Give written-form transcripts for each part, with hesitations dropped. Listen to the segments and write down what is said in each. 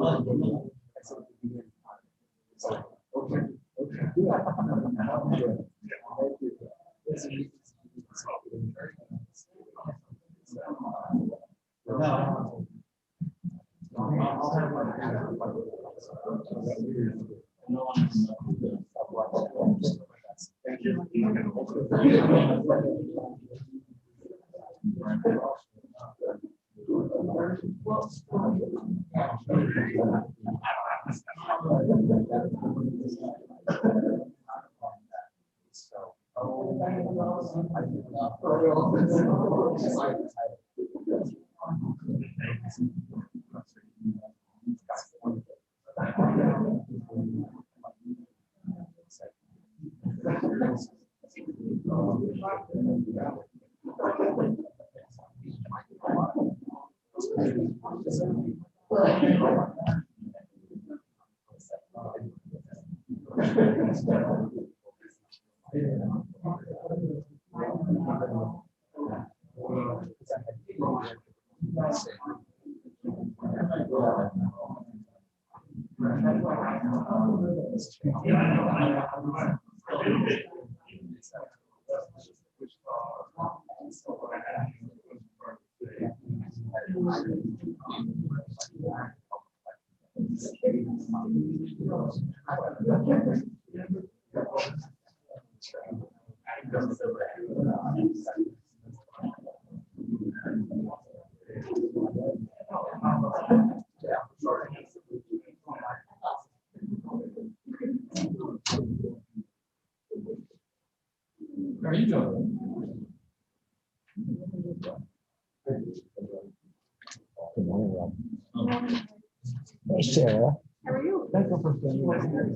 Thank you. How are you doing? Good morning, Rob. Hey, Sarah. How are you? Thank you for staying here.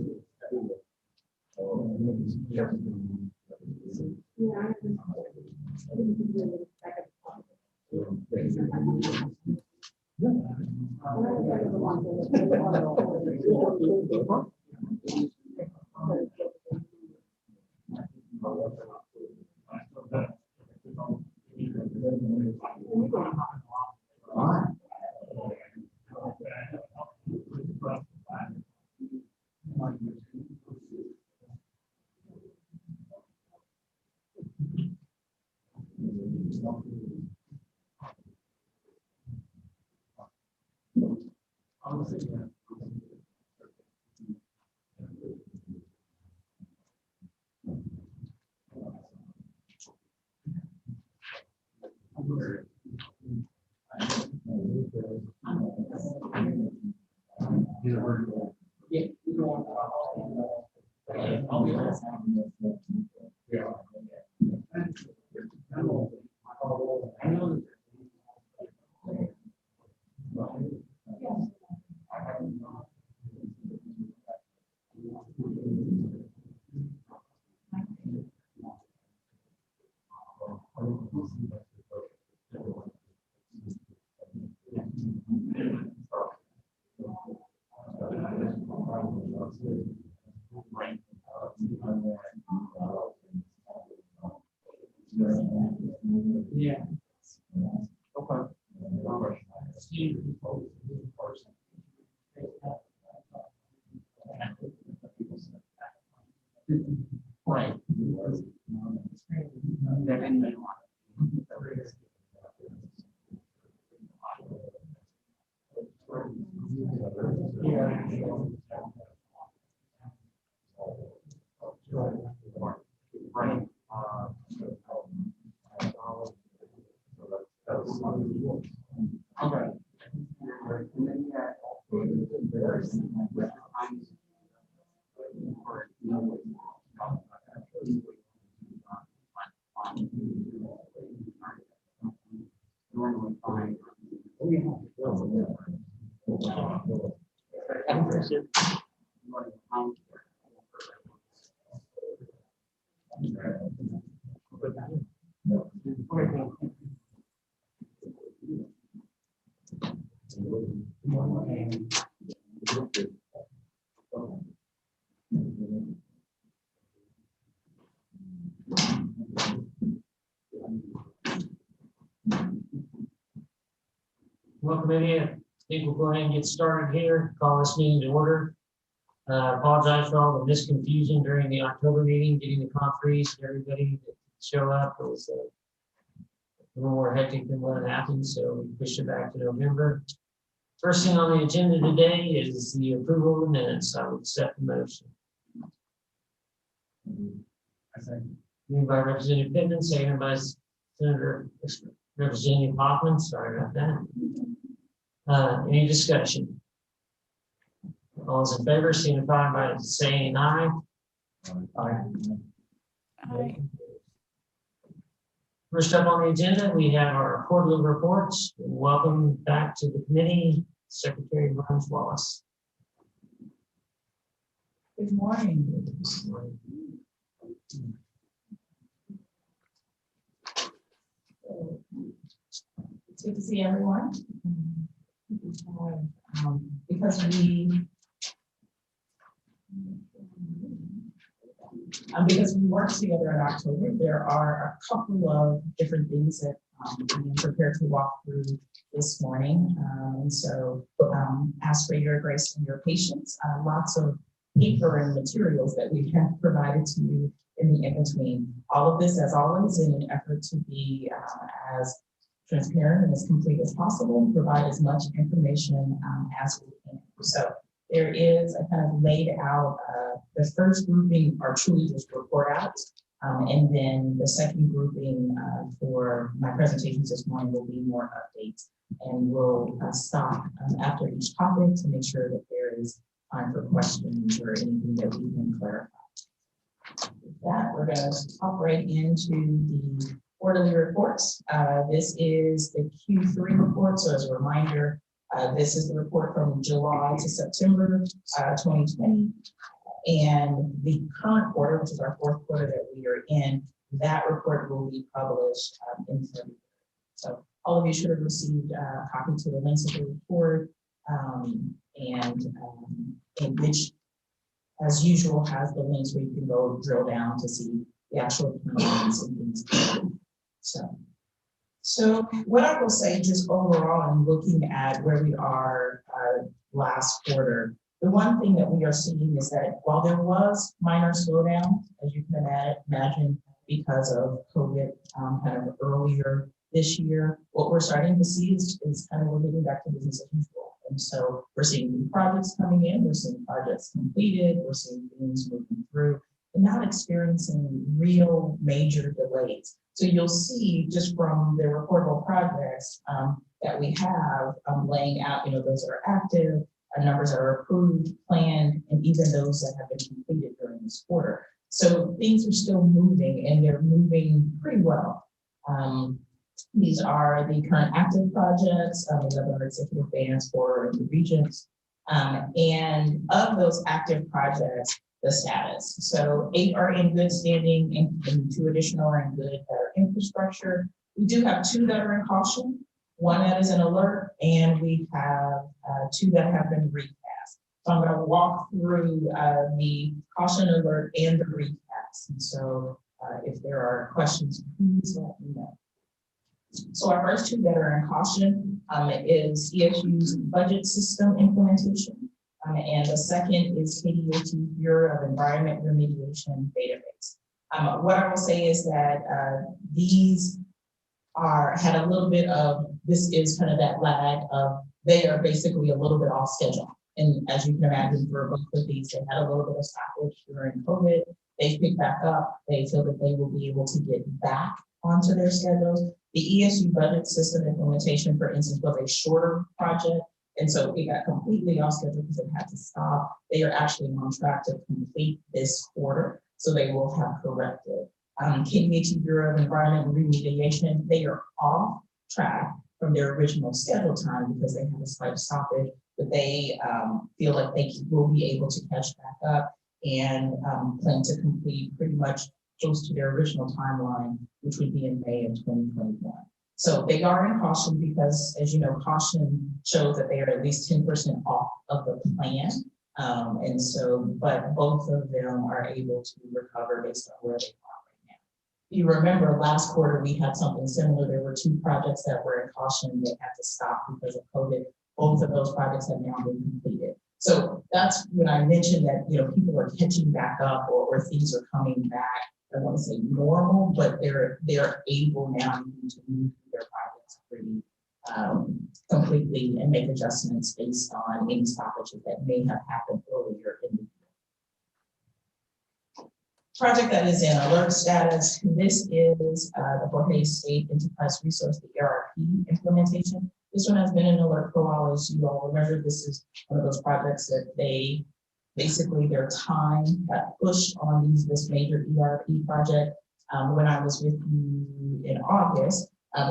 Yeah. Okay. Steve. Right. That inmate one. Right. Okay. Welcome in here. think we'll go ahead and get started here. Call this meeting to order. Apologize for all the misconfusion during the October meeting, getting the conferees and everybody to show up. It was a little more hectic than what happened, so we pushed it back to November. First thing on the agenda today is the approval of the minutes. I would accept the motion. I second. Moved by Representative Pittman, seconded by Senator Representative Hoffman. Sorry about that. Any discussion? All those in favor signify by saying aye. Aye. First up on the agenda, we have our quarterly reports. Welcome back to the committee, Secretary Burns Wallace. Good morning. It's good to see everyone. Because we worked together in October, there are a couple of different things that I'm prepared to walk through this morning. And so ask for your grace and your patience. Lots of paper and materials that we have provided to you in the in-between. All of this, as always, in an effort to be as transparent and as complete as possible, and provide as much information as we can. So there is, I kind of laid out the first grouping are truly just report outs. And then the second grouping for my presentations this morning will be more updates. And we'll stop after each topic to make sure that there is time for questions or anything that we can clarify. With that, we're going to hop right into the quarterly reports. This is the Q3 report. So as a reminder, this is the report from July to September 2020. And the current quarter, which is our fourth quarter that we are in, that report will be published in February. So all of you should have received a copy to the links of the report, in which, as usual, has the links where you can go drill down to see the actual plans and things. So what I will say just overall, and looking at where we are last quarter, the one thing that we are seeing is that while there was minor slowdown, as you can imagine, because of COVID kind of earlier this year, what we're starting to see is kind of we're getting back to business as usual. And so we're seeing new projects coming in, we're seeing projects completed, we're seeing things moving through, and not experiencing real major delays. So you'll see just from the reportable projects that we have laying out, those that are active, numbers that are approved, planned, and even those that have been completed during this quarter. So things are still moving, and they're moving pretty well. These are the current active projects that our executive bands for the regions. And of those active projects, the status. So 8 are in good standing, and 2 additional are in good that are infrastructure. We do have 2 that are in caution, 1 that is an alert, and we have 2 that have been recast. So I'm going to walk through the caution, alert, and the recast. And so if there are questions, please let me know. So our first 2 that are in caution is ESU's budget system implementation. And the second is KDOT Bureau of Environment Remediation database. What I will say is that these had a little bit of, this is kind of that lag of, they are basically a little bit off schedule. And as you can imagine, for both of these, they had a little bit of stoppage during COVID. They picked back up. They feel that they will be able to get back onto their schedules. The ESU budget system implementation, for instance, was a shorter project. And so it got completely off schedule because it had to stop. They are actually on track to complete this quarter. So they will have corrected. KDOT Bureau of Environment and Remediation, they are off track from their original schedule time because they had a slight stoppage, but they feel like they will be able to catch back up and plan to complete pretty much close to their original timeline, which would be in May of 2021. So they are in caution because, as you know, caution shows that they are at least 10% off of the plan. And so, but both of them are able to recover based on where they are right now. You remember last quarter, we had something similar. There were 2 projects that were in caution that had to stop because of COVID. Both of those projects have now been completed. So that's when I mentioned that, people are catching back up or things are coming back. I want to say normal, but they're able now to move through their projects pretty completely and make adjustments based on any stoppages that may have happened earlier in the year. Project that is in alert status. This is the Jorge State Enterprise Resource, the ERP implementation. This one has been in alert for a while. As you all remember, this is one of those projects that they basically their time got pushed on this major ERP project. When I was with you in August,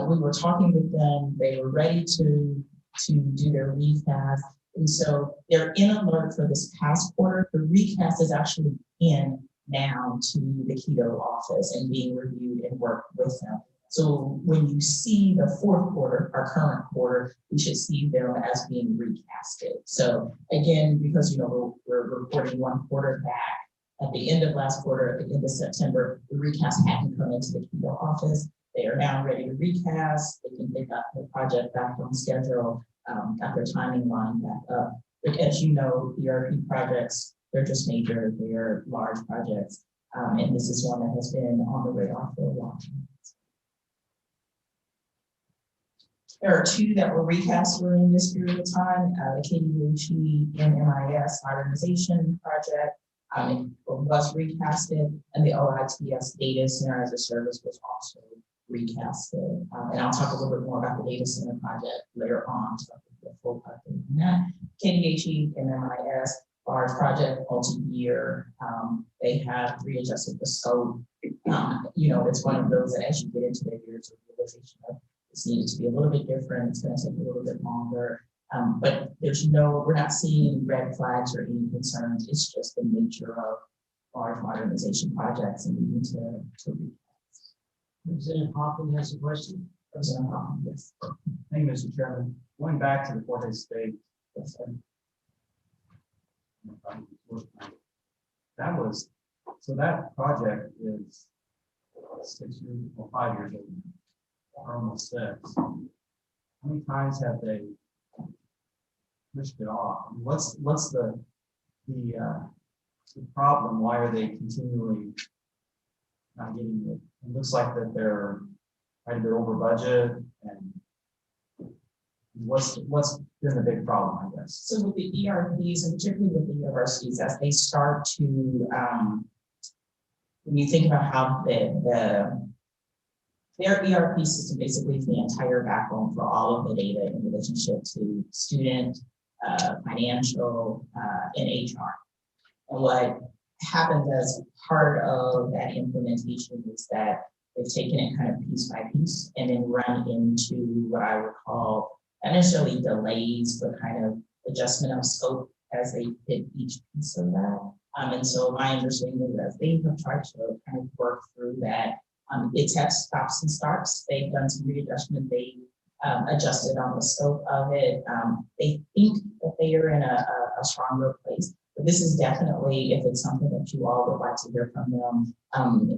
we were talking with them. They were ready to do their recast. And so they're in alert for this past quarter. The recast is actually in now to the Keto office and being reviewed and worked with them. So when you see the fourth quarter, our current quarter, we should see them as being recasted. So again, because we're reporting one quarter back at the end of last quarter, at the end of September, the recast hadn't come into the Keto office. They are now ready to recast. They got the project back on schedule, got their timing line back up. But as you know, ERP projects, they're just major, they're large projects. And this is one that has been on the radar for a while. There are two that were recast during this period of time. The ks.gov MMIS modernization project was recasted, and the OITS data center as a service was also recasted. And I'll talk a little bit more about the data center project later on, so the full update on that. ks.gov MMIS, large project, multi-year. They have readjusted the scope. It's one of those that as you get into the years of realization of it's needed to be a little bit different. It's going to take a little bit longer. But we're not seeing red flags or any concerns. It's just the nature of large modernization projects and needing to recast. Representative Hoffman has a question. President Hoffman, yes. Thank you, Mr. Chairman. Going back to the Jorge State. Yes, that project is 6 years or 5 years old, or almost 6. How many times have they pushed it off? I mean, what's the problem? Why are they continually not getting it? It looks like that they're over budget, and what's been the big problem, I guess? So with the ERPs, and particularly with the universities, as they start to, when you think about how their ERP system basically is the entire backbone for all of the data in relationship to student, financial, and HR. And what happened as part of that implementation is that they've taken it kind of piece by piece and then run into what I would call not necessarily delays, but kind of adjustment of scope as they hit each piece of that. And so my understanding is that they have tried to kind of work through that. It's had stops and starts. They've done some readjustment. They adjusted on the scope of it. They think that they are in a stronger place. But this is definitely, if it's something that you all would like to hear from them,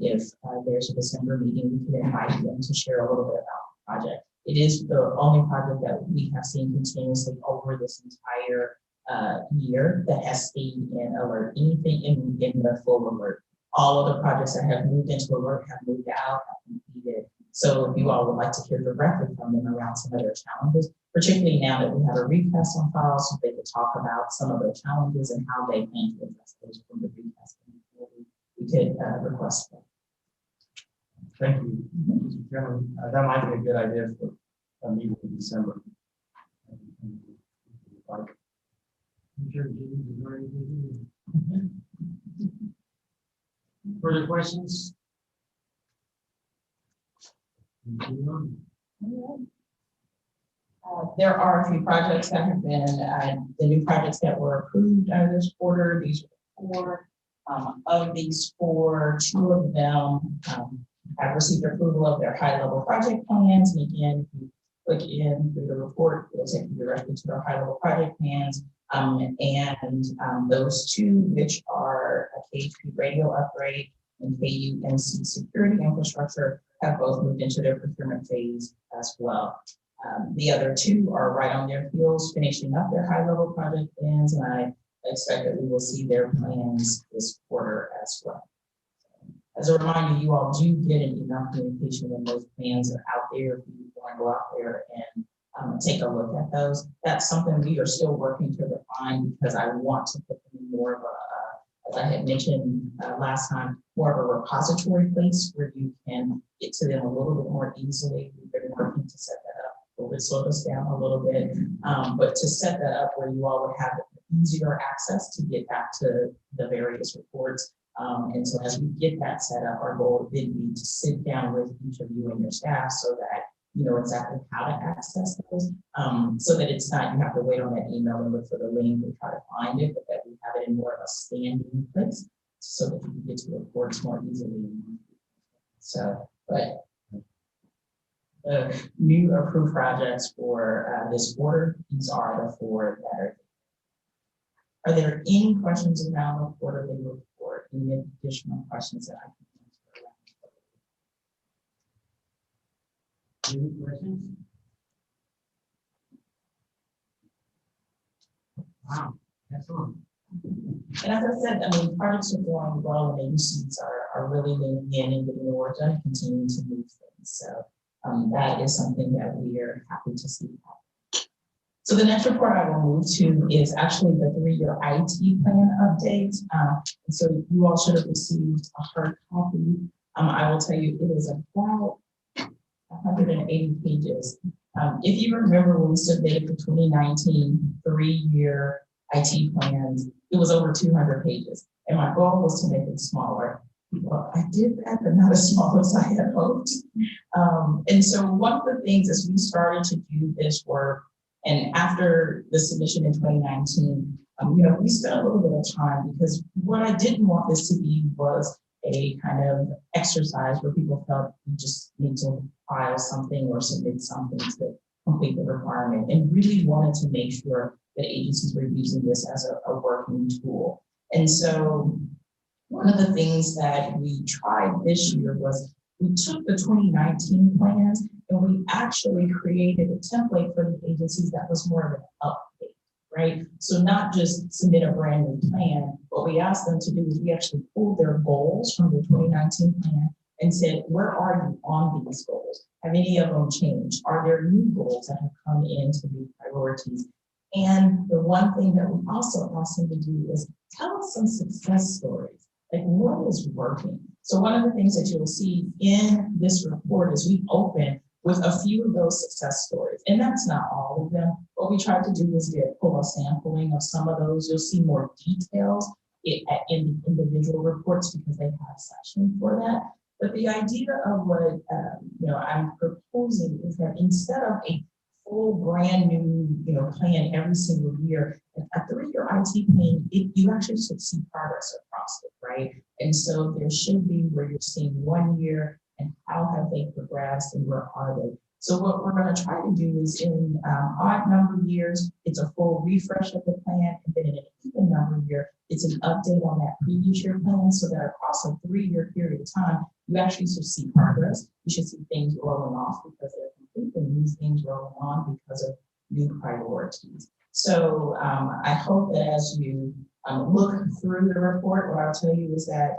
if there's a December meeting, we could invite them to share a little bit about the project. It is the only project that we have seen continuously over this entire year that has stayed in alert. Anything in the full alert. All of the projects that have moved into alert have moved out, have completed. So if you all would like to hear directly from them around some of their challenges, particularly now that we have a recast on file, so they could talk about some of their challenges and how they plan to address those from the recast, we could request that. Thank you, Mr. Chairman. That might be a good idea for a meeting in December. I'm sure James is already thinking. Further questions? There are a few projects that have been, the new projects that were approved under this quarter. These are 4. Of these 4, 2 of them have received approval of their high-level project plans. And again, if you click in through the report, it'll take you directly to their high-level project plans. And those 2, which are a KHP radio upgrade and KUNC security infrastructure, have both moved into their procurement phase as well. The other two are right on their heels, finishing up their high-level project plans, and I expect that we will see their plans this quarter as well. As a reminder, you all do get an email communication when those plans are out there. If you want to go out there and take a look at those, that's something we are still working to refine because I want to put them in more of a, as I had mentioned last time, more of a repository place where you can get to them a little bit more easily. We've been working to set that up. It would slow us down a little bit, but to set that up where you all would have easier access to get back to the various reports. And so as we get that set up, our goal would then be to sit down with each of you and your staff so that you know exactly how to access those, so that it's not you have to wait on that email and look for the link and try to find it, but that we have it in more of a standing place so that you can get to the reports more easily. So, but the new approved projects for this quarter, these are the 4 that are there any questions around the quarterly report? Any additional questions that I can answer? Any questions? Wow, excellent. And as I said, I mean, projects are going well and agencies are really leaning in and getting the work done and continuing to move things. So that is something that we are happy to see. So the next report I will move to is actually the 3-year IT plan update. So you all should have received a hard copy. I will tell you it is about 180 pages. If you remember when we submitted the 2019 3-year IT plans, it was over 200 pages. And my goal was to make it smaller. Well, I did that, but not as small as I had hoped. And so one of the things as we started to do this work, and after the submission in 2019, we spent a little bit of time because what I didn't want this to be was a kind of exercise where people felt you just need to file something or submit something to complete the requirement, and really wanted to make sure that agencies were using this as a working tool. And so one of the things that we tried this year was we took the 2019 plans and we actually created a template for the agencies that was more of an update, right? So not just submit a brand new plan. What we asked them to do is we actually pulled their goals from the 2019 plan and said, where are you on these goals? Have any of them changed? Are there new goals that have come in to be priorities? And the one thing that we also asked them to do is tell us some success stories. Like what is working? So one of the things that you'll see in this report is we open with a few of those success stories. And that's not all of them. What we tried to do was pull a sampling of some of those. You'll see more details in the individual reports because they have sections for that. But the idea of what I'm proposing is that instead of a full brand new plan every single year, a 3-year IT plan, you actually should see progress across it, right? And so there should be where you're seeing 1 year and how have they progressed and where are they. So what we're going to try to do is in odd number years, it's a full refresh of the plan, and then in an even number year, it's an update on that previous year plan so that across a 3-year period of time, you actually should see progress. You should see things rolling off because they're complete and these things rolling on because of new priorities. So I hope that as you look through the report, what I'll tell you is that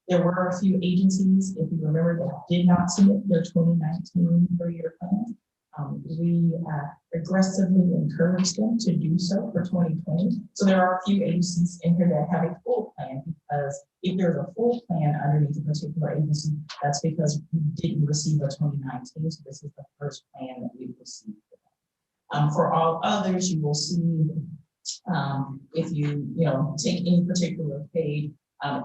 there were a few agencies, if you remember, that did not submit their 2019 3-year plan. We aggressively encouraged them to do so for 2020. So there are a few agencies in here that have a full plan, because if there's a full plan underneath a particular agency, that's because we didn't receive a 2019. So this is the first plan that we've received. For all others, you will see if you take any particular page,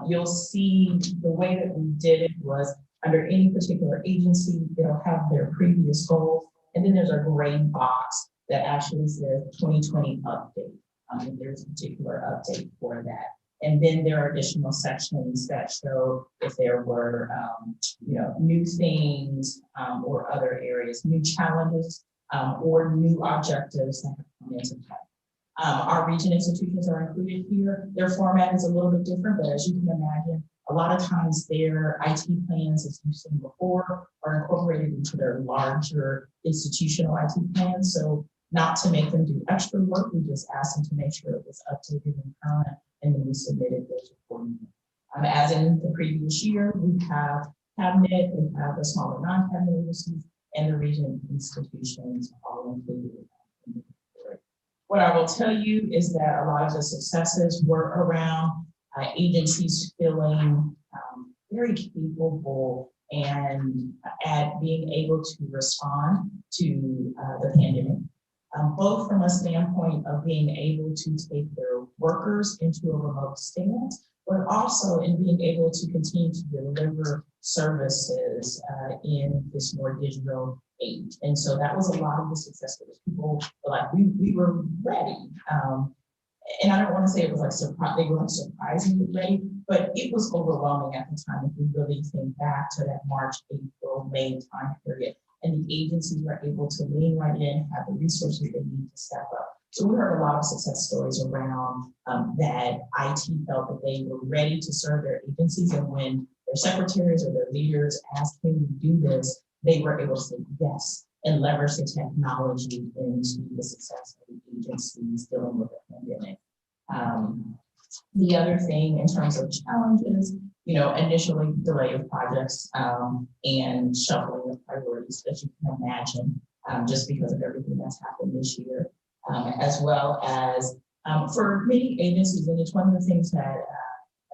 you'll see the way that we did it was under any particular agency, it'll have their previous goals. And then there's a gray box that actually says 2020 update. And there's a particular update for that. And then there are additional sections that show if there were new things or other areas, new challenges or new objectives that have come into play. Our region institutions are included here. Their format is a little bit different, but as you can imagine, a lot of times their IT plans, as you've seen before, are incorporated into their larger institutional IT plan. So not to make them do extra work, we just asked them to make sure it was updated and current, and then we submitted those accordingly. As in the previous year, we have cabinet, we have the smaller non-cabinet agencies, and the region institutions all included. What I will tell you is that a lot of the successes were around agencies feeling very capable and at being able to respond to the pandemic, both from a standpoint of being able to take their workers into a remote stance, but also in being able to continue to deliver services in this more digital age. And so that was a lot of the success that people were like, we were ready. And I don't want to say it was like they weren't surprisingly ready, but it was overwhelming at the time if we really think back to that March, April, May time period. And the agencies were able to lean right in, have the resources they need to step up. So we heard a lot of success stories around that IT felt that they were ready to serve their agencies, and when their secretaries or their leaders asked, can we do this, they were able to say yes and leverage the technology into the success of the agencies dealing with the pandemic. The other thing in terms of challenges, initially delay of projects and shuffling of priorities that you can imagine just because of everything that's happened this year, as well as for many agencies, and it's one of the things that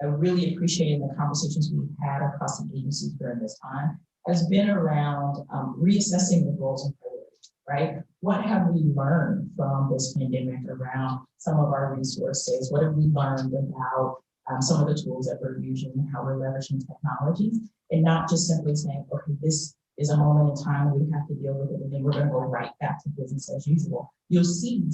I really appreciate in the conversations we've had across the agencies during this time, has been around reassessing the goals and priorities, right? What have we learned from this pandemic around some of our resources? What have we learned about some of the tools that we're using and how we're leveraging technologies? And not just simply saying, okay, this is a moment in time we have to deal with it, and then we're going to go right back to business as usual. You'll see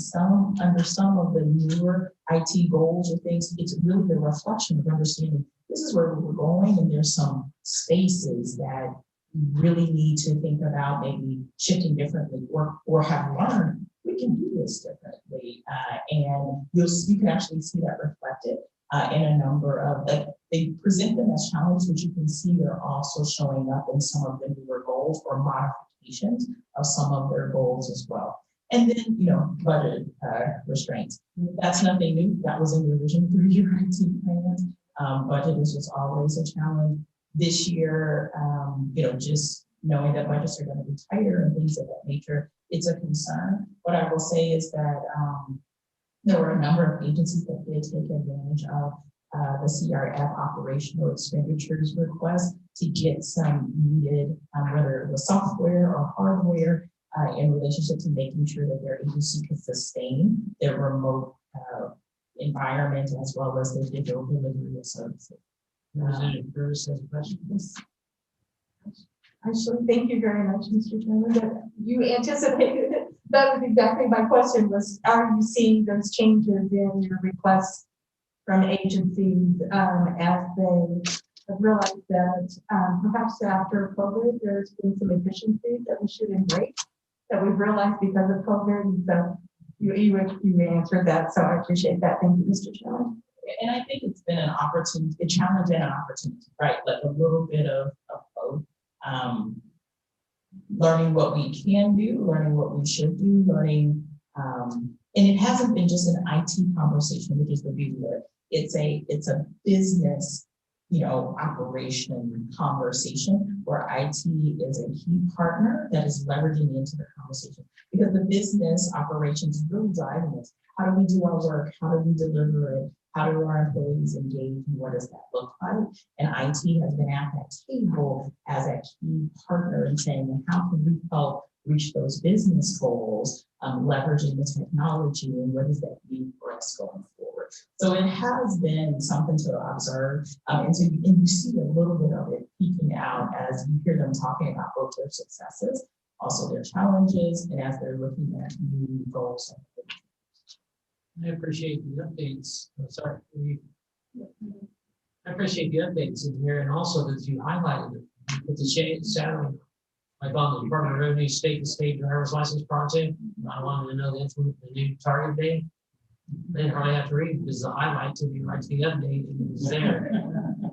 under some of the newer IT goals or things, it's really the reflection of understanding this is where we're going, and there's some spaces that you really need to think about maybe shifting differently, or have learned we can do this differently. And you can actually see that reflected in a number of, they present them as challenges, but you can see they're also showing up in some of the newer goals or modifications of some of their goals as well. And then, budget restraints. That's nothing new. That was in the original 3-year IT plans. Budget is just always a challenge. This year, just knowing that budgets are going to be tighter and things of that nature, it's a concern. What I will say is that there were a number of agencies that did take advantage of the CRF operational expenditures request to get some needed, whether it was software or hardware, in relationship to making sure that their agency could sustain their remote environment as well as the digital delivery of services. Representative Burris has a question. Actually, thank you very much, Mr. Chairman, that you anticipated it. That was exactly my question was, are you seeing those changes in your requests from agencies as they have realized that perhaps after COVID, there's been some efficiencies that we should embrace that we've realized because of COVID? And so you answered that, so I appreciate that. Thank you, Mr. Chairman. And I think it's been an opportunity, a challenge and an opportunity, right? Like a little bit of both. Learning what we can do, learning what we should do, learning, and it hasn't been just an IT conversation, which is the beauty of it. It's a business, operation conversation where IT is a key partner that is leveraging into the conversation, because the business operations is really driving this. How do we do our work? How do we deliver it? How do our employees engage, and what does that look like? And IT has been at that table as a key partner in saying, how can we help reach those business goals, leveraging the technology, and what does that mean for us going forward? So it has been something to observe, and you see a little bit of it peeking out as you hear them talking about both their successes, also their challenges, and as they're looking at new goals. I appreciate the updates. I appreciate the updates in here, and also that you highlighted it with the salary, like on the Department of Revenue state driver's license project. I wanted to know the new target date. Then probably have to read because the highlight to me right to the update and it's there. And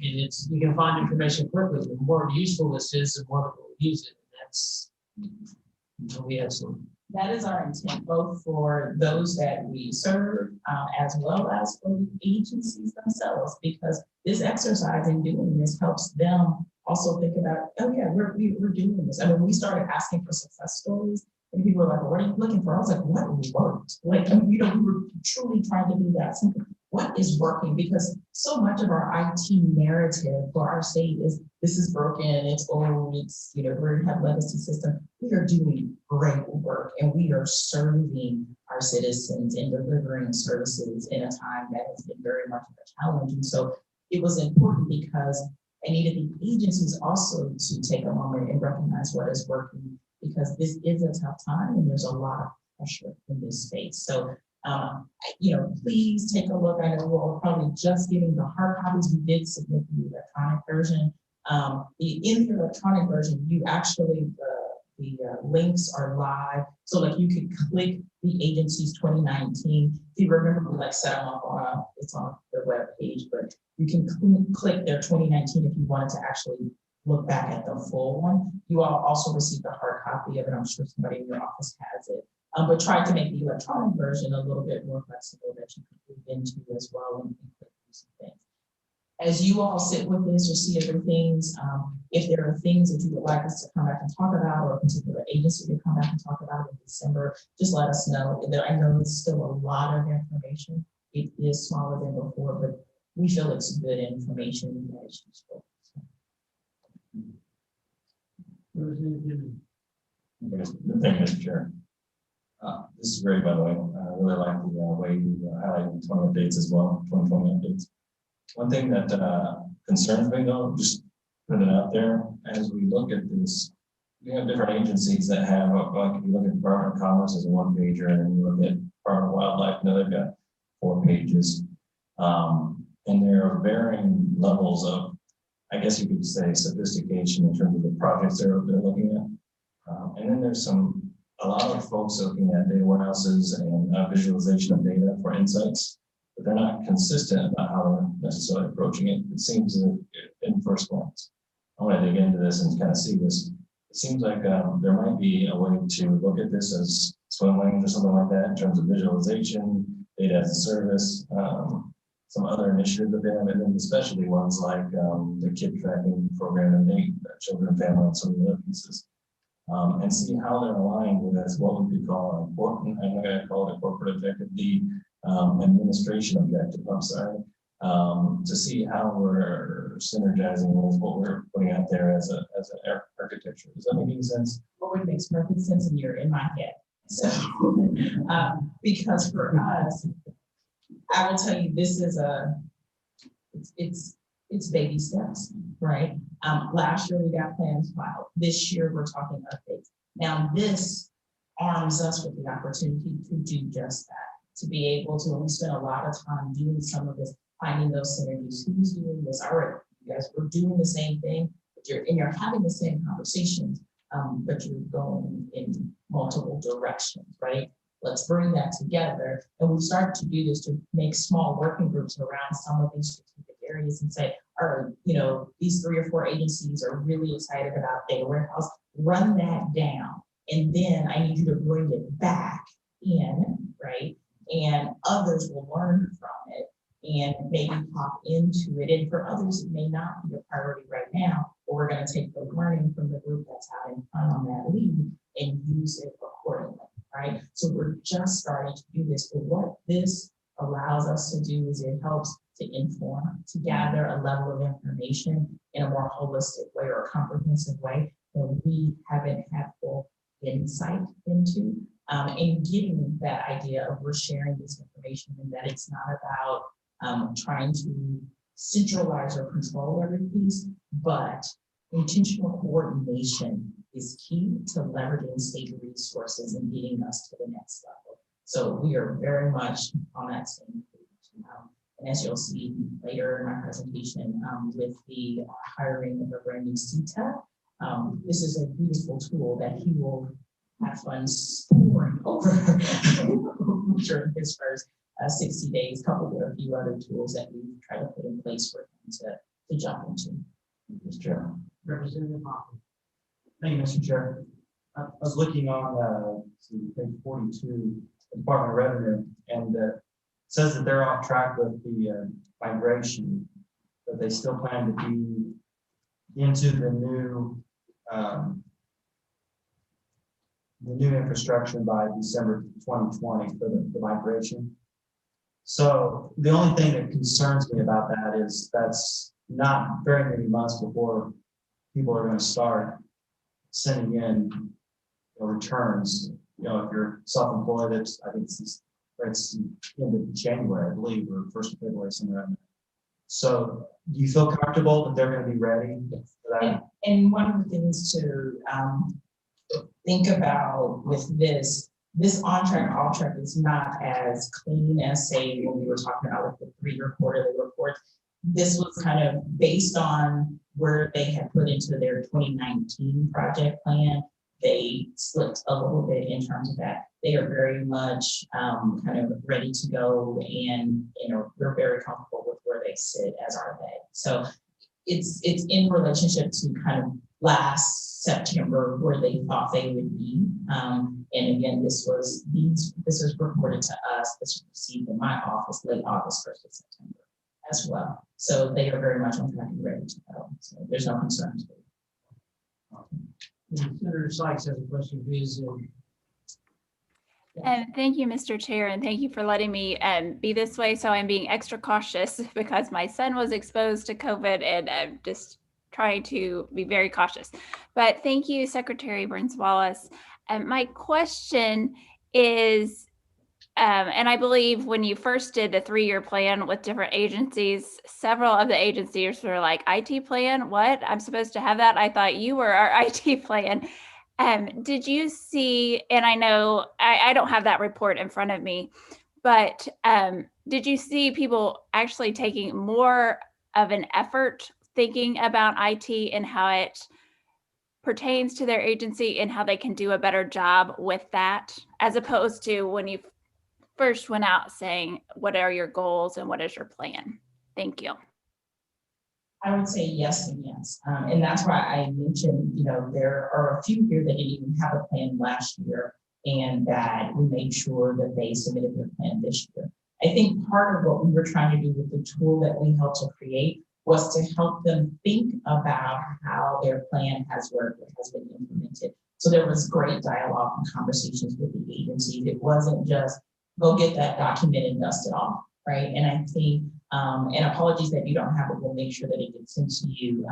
you can find information quickly. The more useful this is, the more we'll use it. And It'll be excellent. That is our intent, both for those that we serve, as well as for the agencies themselves, because this exercise in doing this helps them also think about, oh yeah, we're doing this. I mean, we started asking for success stories, and people were like, well, what are you looking for? I was like, what worked? Like, we were truly trying to do that. Simple. What is working? Because so much of our IT narrative for our state is this is broken, it's old, it's, we have legacy system. We are doing great work, and we are serving our citizens and delivering services in a time that has been very much of a challenge. And so it was important because I needed the agencies also to take a moment and recognize what is working, because this is a tough time and there's a lot of pressure in this space. So please take a look. I know we're all probably just getting the hard copies. We did submit the electronic version. In the electronic version, you actually, the links are live. So like you could click the agency's 2019. If you remember, we set them up on it's on the web page, but you can click their 2019 if you wanted to actually look back at the full one. You all also received a hard copy of it. I'm sure somebody in your office has it. But try to make the electronic version a little bit more flexible that you can move into as well and click through some things. As you all sit with this or see other things, if there are things that you would like us to come back and talk about, or a particular agency to come back and talk about in December, just let us know. I know it's still a lot of information. It is smaller than before, but we feel it's good information that is useful. Thank you, Mr. Chair. This is great, by the way. I really like the way you highlight the 20 updates as well, 2020 updates. One thing that concerns me, though, just putting it out there, as we look at this, we have different agencies that have, like if you look at Department of Commerce as a one pager, and you look at Department of Wildlife, they've got 4 pages. And there are varying levels of, I guess you could say, sophistication in terms of the projects they're looking at. And then there's a lot of folks looking at data warehouses and visualization of data for insights, but they're not consistent about how they're necessarily approaching it. It seems that in first glance, I want to dig into this and kind of see this. It seems like there might be a way to look at this as swim lanes or something like that in terms of visualization, data as a service, some other initiatives that they have, and then especially ones like the kid tracking program and children and family and some of the other pieces. And see how they're aligned with what we could call an important, I'm not going to call it a corporate objective, the administration objective, I'm sorry, to see how we're synergizing with what we're putting out there as an architecture. Does that make any sense? Well, it makes perfect sense, and you're in my head. So, because for us, I will tell you, this is it's baby steps, right? Last year we got plans filed. This year we're talking updates. Now this arms us with the opportunity to do just that, to be able to, and we spent a lot of time doing some of this, finding those synergies. Who's doing this? All right, you guys, we're doing the same thing, but you're having the same conversations, but you're going in multiple directions, right? Let's bring that together. And we started to do this to make small working groups around some of these strategic areas and say, all right, these 3 or 4 agencies are really excited about data warehouse, run that down. And then I need you to bring it back in, right? And others will learn from it and maybe pop into it. And for others, it may not be a priority right now, but we're going to take the learning from the group that's out in front on that lead and use it accordingly. Right? So we're just starting to do this, but what this allows us to do is it helps to inform, to gather a level of information in a more holistic way or a comprehensive way that we haven't had full insight into, and getting that idea of we're sharing this information and that it's not about trying to centralize or control every piece, but intentional coordination is key to leveraging state resources and getting us to the next level. So we are very much on that same page. And as you'll see later in my presentation, with the hiring of a brand new CTEC, this is a beautiful tool that he will have fun storing over during his first 60 days, coupled with a few other tools that we've tried to put in place for him to jump into. Mr. Chair. Representative Hoffman. Thank you, Mr. Chair. I was looking on, page 42, Department of Revenue, and says that they're off track with the migration, but they still plan to be into the new infrastructure by December 2020 for the migration. So the only thing that concerns me about that is that's not very many months before people are going to start sending in returns. If you're self-employed, I think it's end of January, I believe, or 1st of February, somewhere around there. So do you feel comfortable that they're going to be ready for that? And one of the things to think about with this on track, off track is not as clean as, say, when we were talking about with the 3-year quarterly report. This was kind of based on where they had put into their 2019 project plan. They slipped a little bit in terms of that. They are very much kind of ready to go, and we're very comfortable with where they sit, as are they. So it's in relationship to kind of last September where they thought they would be. And again, this was reported to us. This was received in my office late August, 1st of September as well. So they are very much on track and ready to go. So there's no concerns. Senator Sykes has a question, please. Thank you, Mr. Chair, and thank you for letting me be this way. So I'm being extra cautious because my son was exposed to COVID, and I'm just trying to be very cautious. But thank you, Secretary Burns-Wallace. My question is, and I believe when you first did the 3-year plan with different agencies, several of the agencies were like, IT plan, what? I'm supposed to have that? I thought you were our IT plan. Did you see, and I know I don't have that report in front of me, but did you see people actually taking more of an effort thinking about IT and how it pertains to their agency and how they can do a better job with that, as opposed to when you first went out saying, what are your goals and what is your plan? Thank you. I would say yes and yes. And that's why I mentioned, there are a few here that didn't even have a plan last year, and that we made sure that they submitted their plan this year. I think part of what we were trying to do with the tool that we helped to create was to help them think about how their plan has worked, has been implemented. So there was great dialogue and conversations with the agencies. It wasn't just go get that document and dust it off, right? And I think, and apologies that you don't have it, we'll make sure that it gets into you.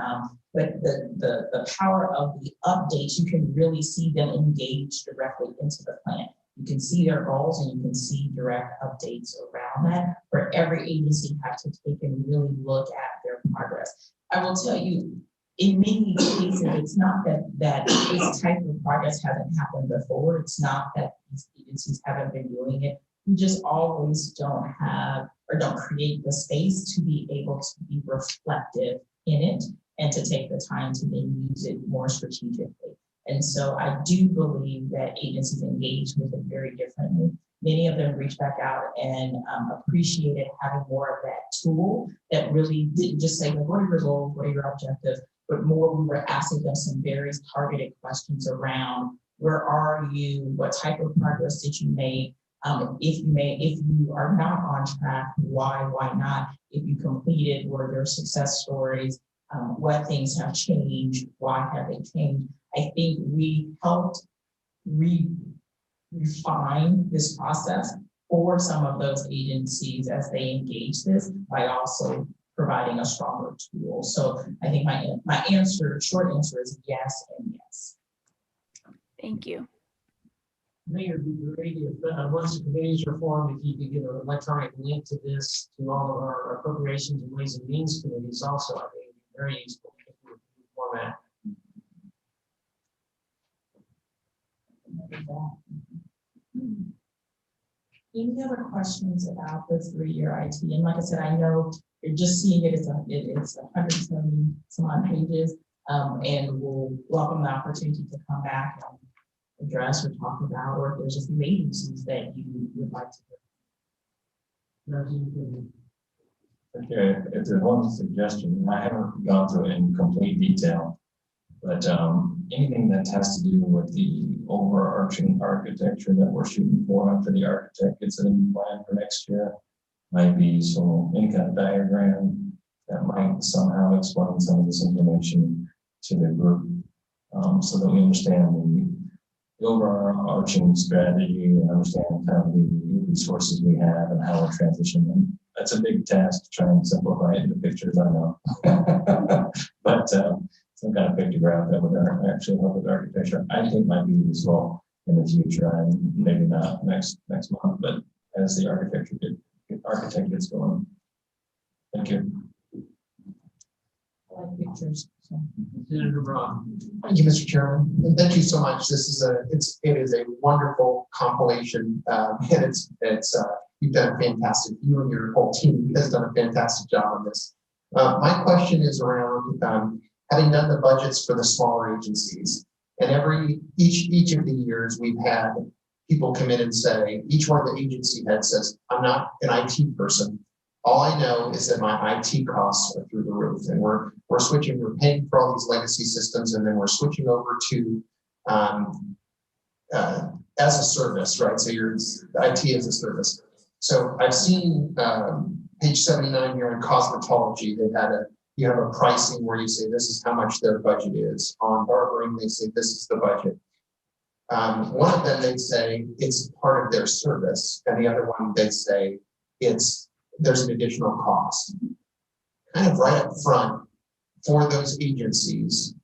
But the power of the updates, you can really see them engage directly into the plan. You can see their goals and you can see direct updates around that, where every agency has to take and really look at their progress. I will tell you, in many cases, it's not that this type of progress hasn't happened before. It's not that these agencies haven't been doing it. We just always don't have or don't create the space to be able to be reflective in it and to take the time to then use it more strategically. And so I do believe that agencies engage with it very differently. Many of them reach back out and appreciated having more of that tool that really didn't just say, what are your goals, what are your objectives, but more we were asking them some very targeted questions around where are you, what type of progress did you make, if you are not on track, why not? If you completed, were there success stories? What things have changed? Why have they changed? I think we helped refine this process for some of those agencies as they engage this by also providing a stronger tool. So I think my short answer is yes and yes. Thank you. Mayor, it'd be great if once the committees are formed, if you could get an electronic link to this to all of our appropriations and ways and means committees also. I think it'd be very useful format. Any other questions about the 3-year IT? And like I said, I know you're just seeing it, it's 170 some odd pages, and we'll welcome the opportunity to come back and address or talk about, or if there's just new agencies that you would like to do. Okay, if there's one suggestion, I haven't gone through it in complete detail, but anything that has to do with the overarching architecture that we're shooting for after the architect gets a new plan for next year. Might be some any kind of diagram that might somehow explain some of this information to the group, so that we understand the overarching strategy and understand kind of the resources we have and how we're transitioning them. That's a big task to try and simplify it into pictures, I know. But some kind of pictograph that would actually help with architecture, I think might be useful in the future, and maybe not next month, but as the architect gets going. Thank you. I like pictures. So. Senator Brown. Thank you, Mr. Chairman, and thank you so much. This is it is a wonderful compilation, and you've done a fantastic. You and your whole team has done a fantastic job on this. My question is around having done the budgets for the smaller agencies, and each of the years we've had people come in and say, each one of the agency heads says, "I'm not an IT person. All I know is that my IT costs are through the roof, and we're paying for all these legacy systems, and then we're switching over to as a service, right? So your IT as a service." So I've seen page 79 here in cosmetology. You have a pricing where you say this is how much their budget is. On barbering, they say this is the budget. One of them they say it's part of their service, and the other one they say there's an additional cost. Kind of right up front for those agencies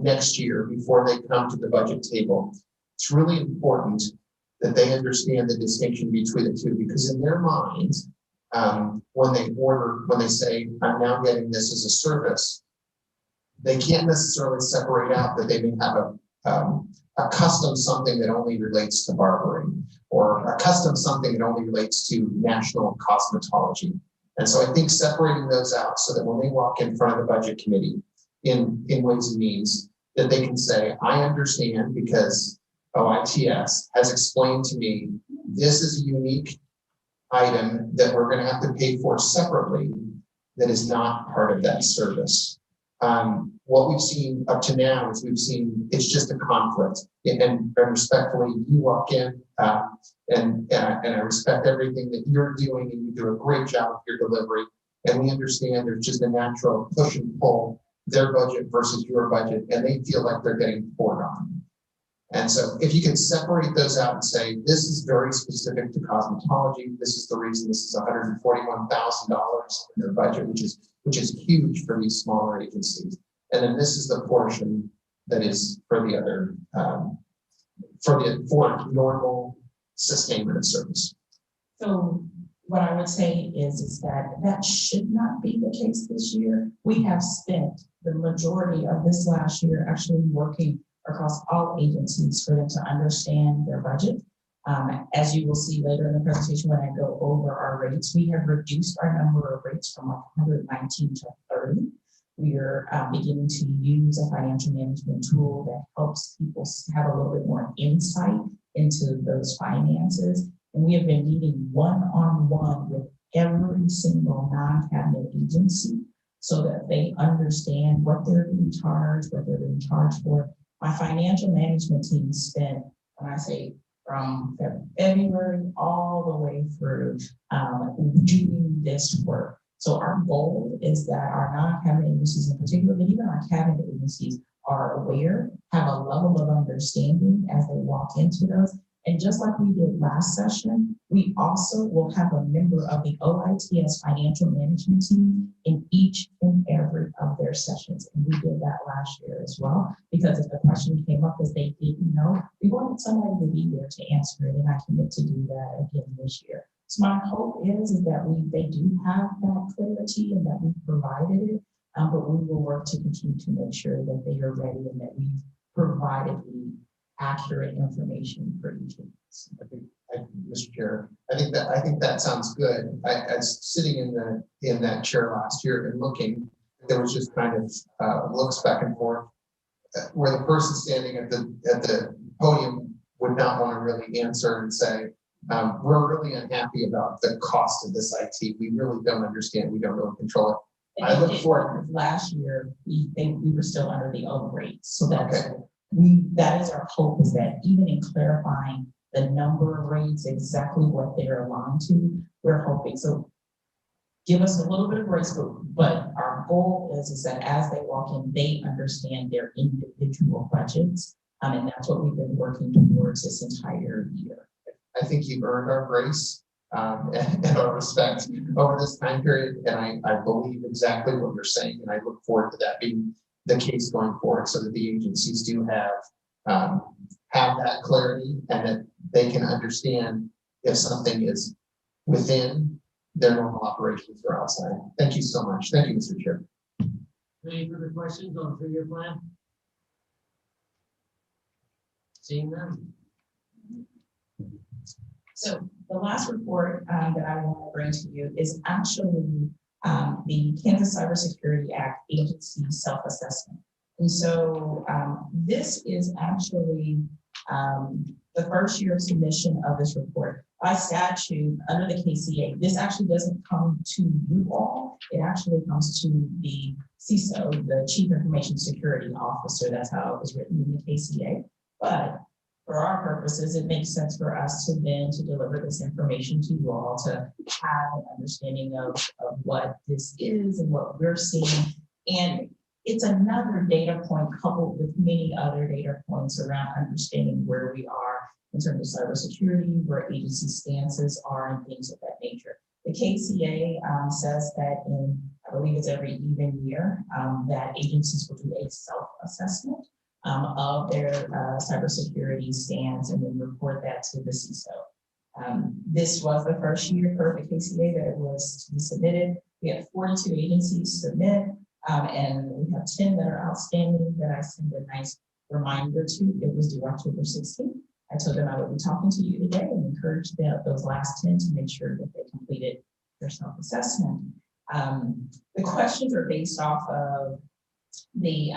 next year before they come to the budget table, it's really important that they understand the distinction between the two, because in their minds, when they say, "I'm now getting this as a service," they can't necessarily separate out that they may have a custom something that only relates to barbering, or a custom something that only relates to national cosmetology. And so I think separating those out so that when they walk in front of the budget committee in Ways and Means, that they can say, "I understand because OITS has explained to me this is a unique item that we're going to have to pay for separately that is not part of that service." What we've seen up to now is it's just a conflict, and respectfully, you walk in and I respect everything that you're doing, and you do a great job of your delivery, and we understand there's just a natural push and pull, their budget versus your budget, and they feel like they're getting poured on. And so if you can separate those out and say, this is very specific to cosmetology, this is the reason this is $141,000 in their budget, which is huge for these smaller agencies. And then this is the portion that is for the other, for normal sustainment of service. So what I would say is that should not be the case this year. We have spent the majority of this last year actually working across all agencies for them to understand their budget. As you will see later in the presentation when I go over our rates, we have reduced our number of rates from 119 to 30. We are beginning to use a financial management tool that helps people have a little bit more insight into those finances. And we have been meeting one-on-one with every single non-cabinet agency so that they understand what they're being charged, what they're being charged for. My financial management team spent, when I say from February all the way through doing this work. So our goal is that our non-cabinet agencies in particular, but even our cabinet agencies are aware, have a level of understanding as they walk into those. And just like we did last session, we also will have a member of the OITS financial management team in each and every of their sessions. And we did that last year as well, because if the question came up as they didn't know, we wanted somebody to be there to answer it. And I commit to do that again this year. So my hope is that they do have that clarity and that we've provided it, but we will work to continue to make sure that they are ready and that we've provided the accurate information for each of us. Mr. Chair, I think that sounds good. I was sitting in that chair last year and looking, there was just kind of looks back and forth where the person standing at the podium would not want to really answer and say, we're really unhappy about the cost of this IT. We really don't understand. We don't really control it. I look forward. Last year, we were still under the old rates. So that's okay. that is our hope, is that even in clarifying the number of rates, exactly what they're aligned to, we're hoping. So give us a little bit of grace, but our goal is that as they walk in, they understand their individual budgets. And that's what we've been working towards this entire year. I think you've earned our grace and our respect over this time period. And I believe exactly what you're saying. And I look forward to that being the case going forward, so that the agencies do have that clarity, and that they can understand if something is within their normal operations or outside. Thank you so much. Thank you, Mr. Chair. Any further questions on the 3-year plan? Seeing none. So the last report that I want to bring to you is actually the Kansas Cybersecurity Act agency self-assessment. And so this is actually the first year of submission of this report. By statute, under the KCA, this actually doesn't come to you all. It actually comes to the CISO, the Chief Information Security Officer. That's how it was written in the KCA. But for our purposes, it makes sense for us to deliver this information to you all, to have an understanding of what this is and what we're seeing. And it's another data point coupled with many other data points around understanding where we are in terms of cybersecurity, where agency stances are, and things of that nature. The KCA says that in, I believe it's every even year, that agencies will do a self-assessment of their cybersecurity stance and then report that to the CISO. This was the first year per the KCA that it was to be submitted. We had 42 agencies submit, and we have 10 that are outstanding that I send a nice reminder to. It was due October 16th. I told them I would be talking to you today and encouraged those last 10 to make sure that they completed their self-assessment. The questions are based off of the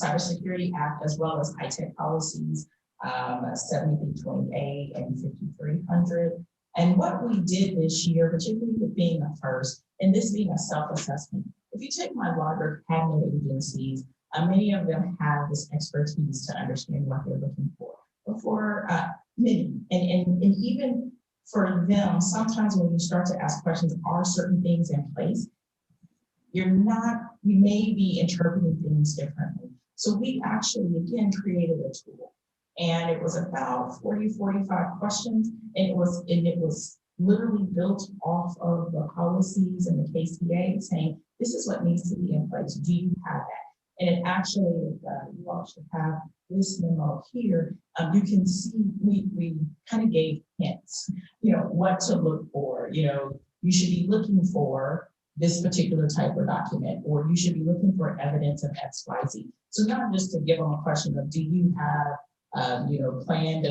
Cybersecurity Act, as well as high-tech policies, 7320A and 5300. And what we did this year, particularly with being a first, and this being a self-assessment, if you take my larger cabinet agencies, many of them have this expertise to understand what they're looking for. But for many, and even for them, sometimes when you start to ask questions, are certain things in place? We may be interpreting things differently. So we actually, again, created a tool, and it was about 40, 45 questions, and it was literally built off of the policies and the KCA, saying, this is what needs to be in place. Do you have that? And it actually, you all should have this memo here. You can see we kind of gave hints, what to look for. You should be looking for this particular type of document, or you should be looking for evidence of X, Y, Z. So not just to give them a question of, do you have, planned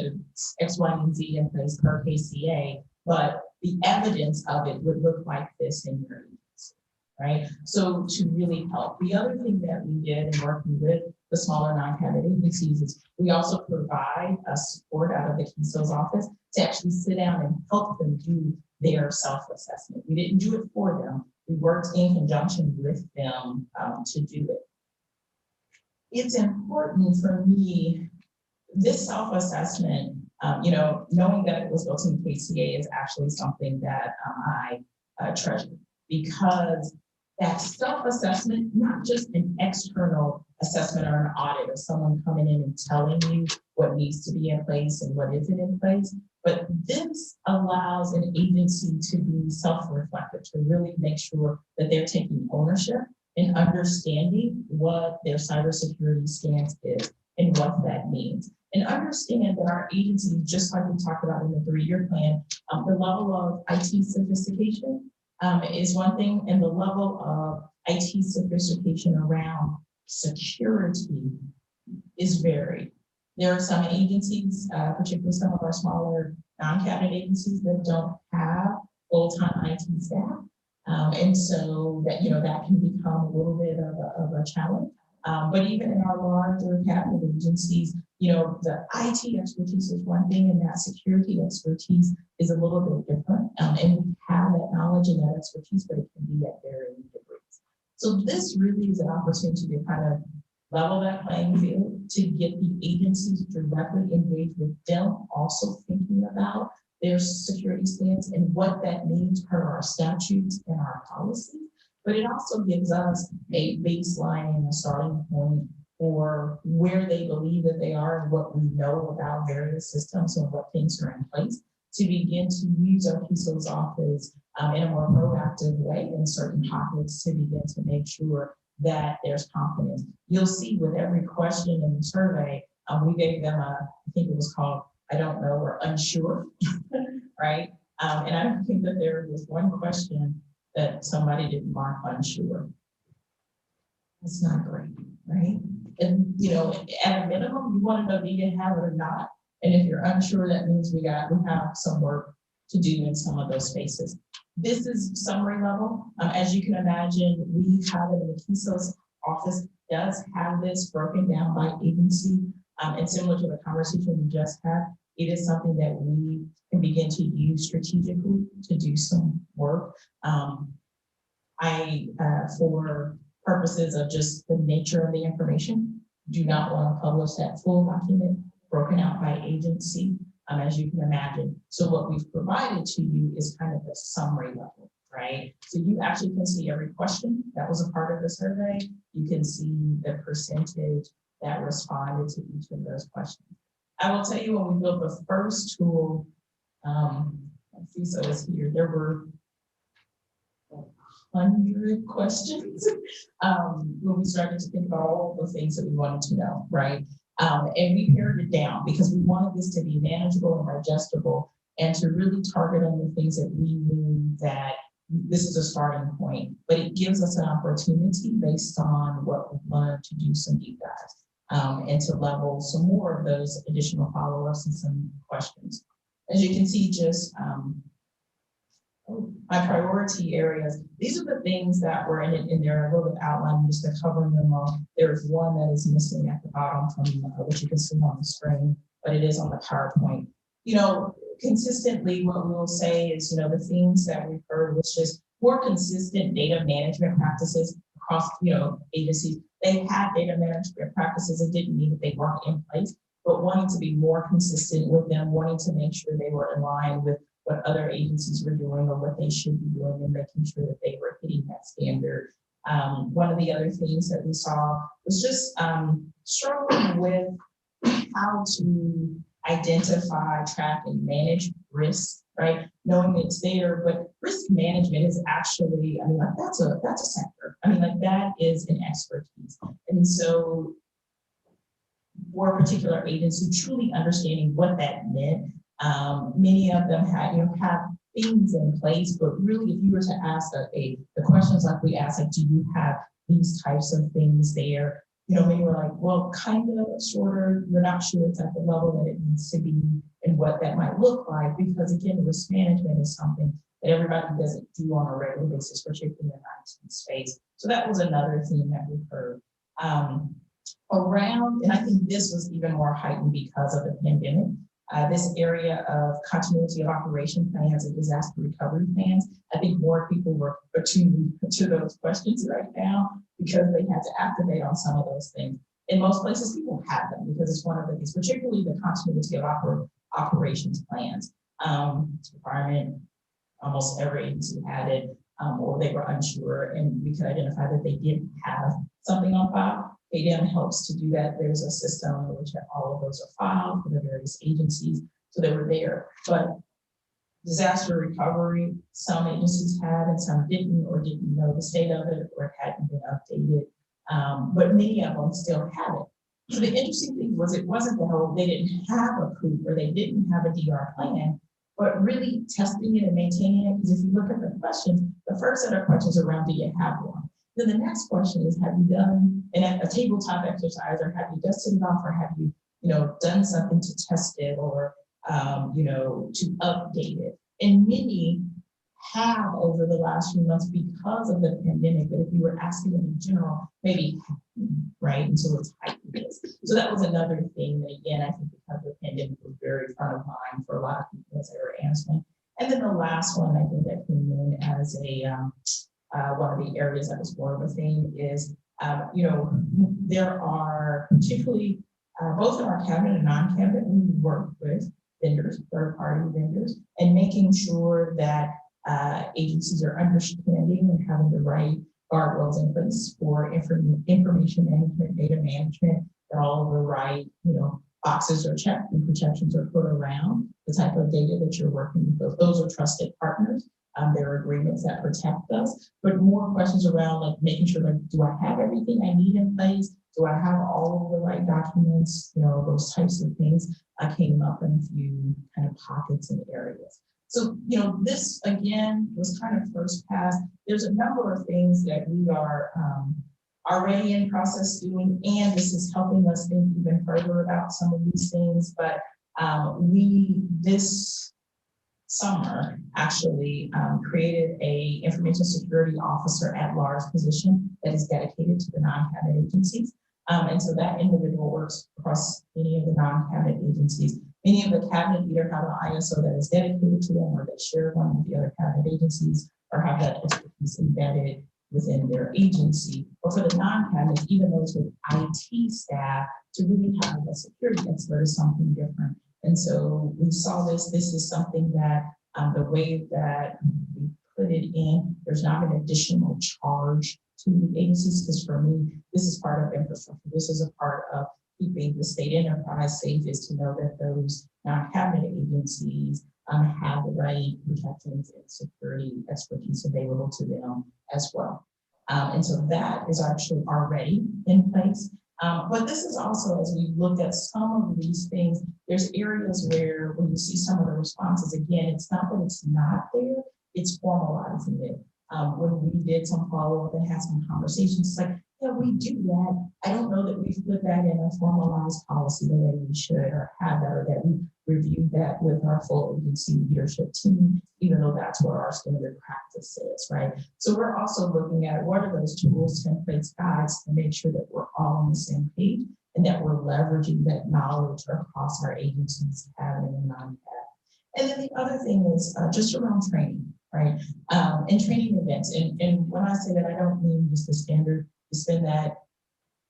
X, Y, and Z in place per KCA, but the evidence of it would look like this in your agency, right? So to really help. The other thing that we did in working with the smaller non-cabinet agencies is we also provide a support out of the CISO's office to actually sit down and help them do their self-assessment. We didn't do it for them. We worked in conjunction with them to do it. It's important for me, this self-assessment, knowing that it was built in KCA is actually something that I treasure, because that self-assessment, not just an external assessment or an audit of someone coming in and telling you what needs to be in place and what isn't in place, but this allows an agency to be self-reflective, to really make sure that they're taking ownership and understanding what their cybersecurity stance is and what that means. And understand that our agency, just like we talked about in the 3-year plan, the level of IT sophistication is one thing, and the level of IT sophistication around security is varied. There are some agencies, particularly some of our smaller non-cabinet agencies, that don't have full-time IT staff. And so that, that can become a little bit of a challenge. But even in our larger cabinet agencies, the IT expertise is one thing, and that security expertise is a little bit different. And we have that knowledge and that expertise, but it can be at varying degrees. So this really is an opportunity to kind of level that playing field, to get the agencies directly engaged with them, also thinking about their security stance and what that means per our statutes and our policies. But it also gives us a baseline and a starting point for where they believe that they are and what we know about various systems and what things are in place to begin to use our CISO's office in a more proactive way in certain pockets to begin to make sure that there's confidence. You'll see with every question in the survey, we gave them I think it was called, I don't know, or unsure, right? And I don't think that there was one question that somebody didn't mark unsure. That's not great, right? And at a minimum, you want to know do you have it or not. And if you're unsure, that means we have some work to do in some of those spaces. This is summary level. As you can imagine, we have it in the CISO's office does have this broken down by agency. And similar to the conversation we just had, it is something that we can begin to use strategically to do some work. For purposes of just the nature of the information, do not want to publish that full document broken out by agency, as you can imagine. So what we've provided to you is kind of a summary level, right? So you actually can see every question that was a part of the survey. You can see the percentage that responded to each of those questions. I will tell you, when we built the first tool, CISO is here, there were 100 questions when we started to think about all the things that we wanted to know, right? And we pared it down because we wanted this to be manageable and digestible and to really target on the things that we knew that this is a starting point, but it gives us an opportunity based on what we've learned to do some deep dives and to level some more of those additional follow-ups and some questions. As you can see, just my priority areas, these are the things that were in there, a little bit outlined just to cover them all. There's one that is missing at the bottom from what you can see on the screen, but it is on the PowerPoint. Consistently what we will say is, the things that we've heard was just more consistent data management practices across, agencies. They had data management practices. It didn't mean that they weren't in place, but wanting to be more consistent with them, wanting to make sure they were in line with what other agencies were doing or what they should be doing and making sure that they were hitting that standard. One of the other things that we saw was just struggling with how to identify, track, and manage risk, right? Knowing it's there, but risk management is actually, that's a sector. That is an expertise. And so for a particular agency, truly understanding what that meant, many of them have things in place, but really if you were to ask the questions like we asked, do you have these types of things there? Many were like, well, kind of, shorter, you're not sure it's at the level that it needs to be and what that might look like, because again, risk management is something that everybody doesn't do on a regular basis, particularly in the IT space. So that was another theme that we heard. And I think this was even more heightened because of the pandemic, this area of continuity of operation plans and disaster recovery plans. I think more people were attuned to those questions right now because they had to activate on some of those things. In most places, people have them because it's one of the things, particularly the continuity of operations plans. Requirement, almost every agency had it, or they were unsure, and we could identify that they didn't have something on file. ADM helps to do that. There's a system in which all of those are filed for the various agencies, so they were there. But disaster recovery, some agencies had and some didn't, or didn't know the state of it, or it hadn't been updated. But many of them still have it. So the interesting thing was it wasn't the whole, they didn't have a COOP or they didn't have a DR plan, but really testing it and maintaining it. Because if you look at the questions, the first set of questions are around, do you have one? Then the next question is, have you done a tabletop exercise, or have you dusted it off, or have you, done something to test it, or, to update it? And many have over the last few months because of the pandemic, but if you were asking them in general, maybe, right? And so it's heightened. So that was another thing that, again, I think because the pandemic was very front of mind for a lot of people as they were answering. And then the last one, I think that came in as one of the areas that was more of a theme is, there are particularly, both in our cabinet and non-cabinet, we work with vendors, third-party vendors, and making sure that agencies are understanding and having the right guardrails in place for information management, data management, that all of the right, boxes are checked and protections are put around the type of data that you're working with. Those are trusted partners. There are agreements that protect us, but more questions around like making sure, like, do I have everything I need in place? Do I have all of the right documents? Those types of things came up in a few kind of pockets and areas. So, this again was kind of first pass. There's a number of things that we are already in process doing, and this is helping us think even further about some of these things. But we, this summer, actually created a information security officer at large position that is dedicated to the non-cabinet agencies. And so that individual works across any of the non-cabinet agencies. Many of the cabinet either have an ISO that is dedicated to them, or they share one with the other cabinet agencies, or have that expertise embedded within their agency. Or for the non-cabinet, even those with IT staff, to really have a security expert is something different. And so we saw this is something that the way that we put it in, there's not an additional charge to the agencies, because for me, this is part of infrastructure. This is a part of keeping the state enterprise safe, is to know that those non-cabinet agencies have the right protections and security expertise available to them as well. And so that is actually already in place. But this is also, as we looked at some of these things, there's areas where when you see some of the responses, again, it's not that it's not there, it's formalizing it. When we did some follow-up and had some conversations, it's like, yeah, we do that. I don't know that we've put that in a formalized policy the way we should, or have that, or that we reviewed that with our full agency leadership team, even though that's where our standard practice is, right? So we're also looking at what are those tools, templates, guides to make sure that we're all on the same page and that we're leveraging that knowledge across our agencies, cabinet and non-cabinet. And then the other thing is just around training, right? And training events. And when I say that, I don't mean just the standard, you spend that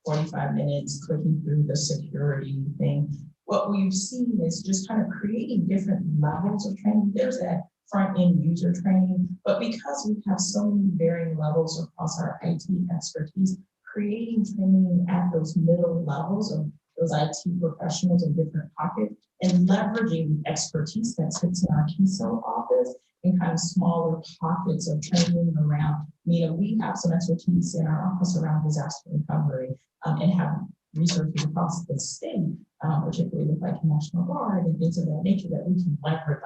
45 minutes clicking through the security thing. What we've seen is just kind of creating different levels of training. There's that front end user training, but because we have so many varying levels across our IT expertise, creating training at those middle levels of those IT professionals in different pockets, and leveraging the expertise that sits in our KSO office in kind of smaller pockets of training around, we have some expertise in our office around disaster recovery, and have researchers across the state, particularly with like National Guard and things of that nature, that we can leverage,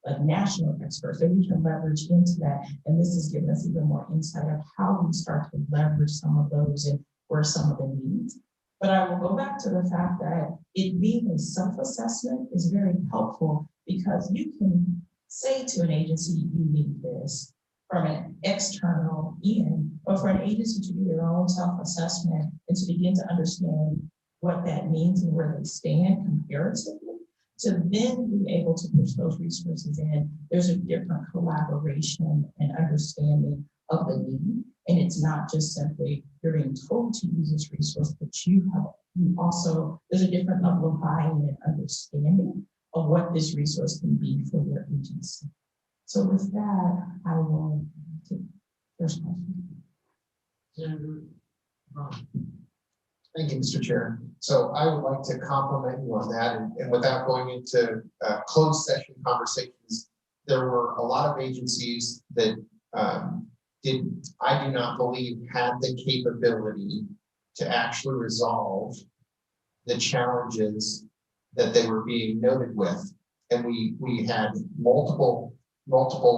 like national experts, that we can leverage into that. And this has given us even more insight of how we start to leverage some of those and where some of the needs. But I will go back to the fact that it being a self-assessment is very helpful, because you can say to an agency, you need this from an external in, but for an agency to do their own self-assessment and to begin to understand what that means and where they stand comparatively, to then be able to push those resources in, there's a different collaboration and understanding of the need. And it's not just simply you're being told to use this resource, but you also, there's a different level of buy-in and understanding of what this resource can be for your agency. So with that, I will take first question. Senator Ron. Thank you, Mr. Chair. So I would like to compliment you on that, and without going into closed session conversations, there were a lot of agencies that I do not believe had the capability to actually resolve the challenges that they were being noted with. And we had multiple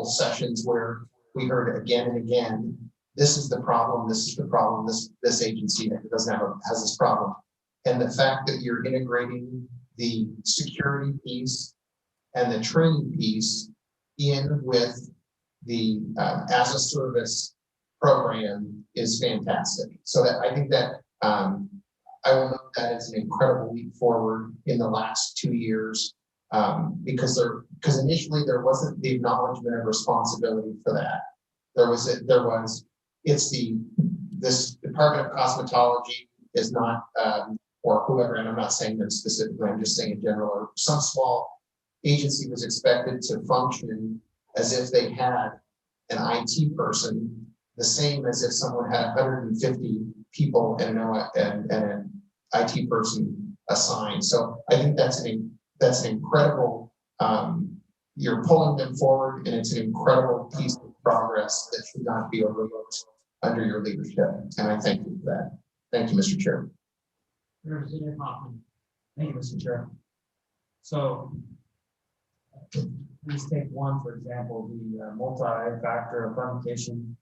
sessions where we heard again and again, this is the problem, this is the problem, this agency has this problem. And the fact that you're integrating the security piece and the training piece in with the as a service program is fantastic. So that I think that I will note that as an incredible leap forward in the last 2 years, because initially there wasn't the acknowledgement of responsibility for that. There was it's this Department of Cosmetology is not, or whoever, and I'm not saying them specifically, I'm just saying in general, or some small agency was expected to function as if they had an IT person, the same as if someone had 150 people and an IT person assigned. So I think that's an incredible, you're pulling them forward, and it's an incredible piece of progress that should not be overlooked under your leadership. And I thank you for that. Thank you, Mr. Chair. Representative Hoffman. Thank you, Mr. Chair. So please take one, for example, the multi-factor authentication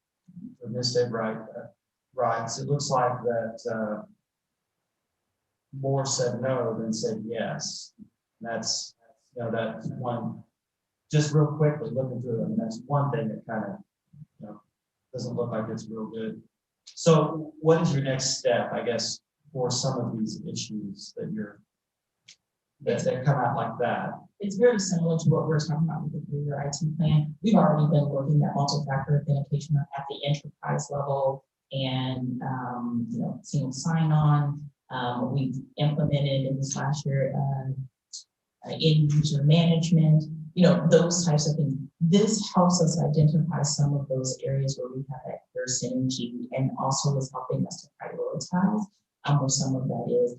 for missed rights. It looks like that more said no than said yes. And that's, that's one, just real quickly looking through it, and that's one thing that kind of, doesn't look like it's real good. So what is your next step, I guess, for some of these issues that come out like that? It's very similar to what we're talking about with the 3-year IT plan. We've already been looking at multi-factor authentication at the enterprise level and, single sign-on. We've implemented in this last year end user management, those types of things. This helps us identify some of those areas where we have that clear synergy, and also is helping us to prioritize where some of that is.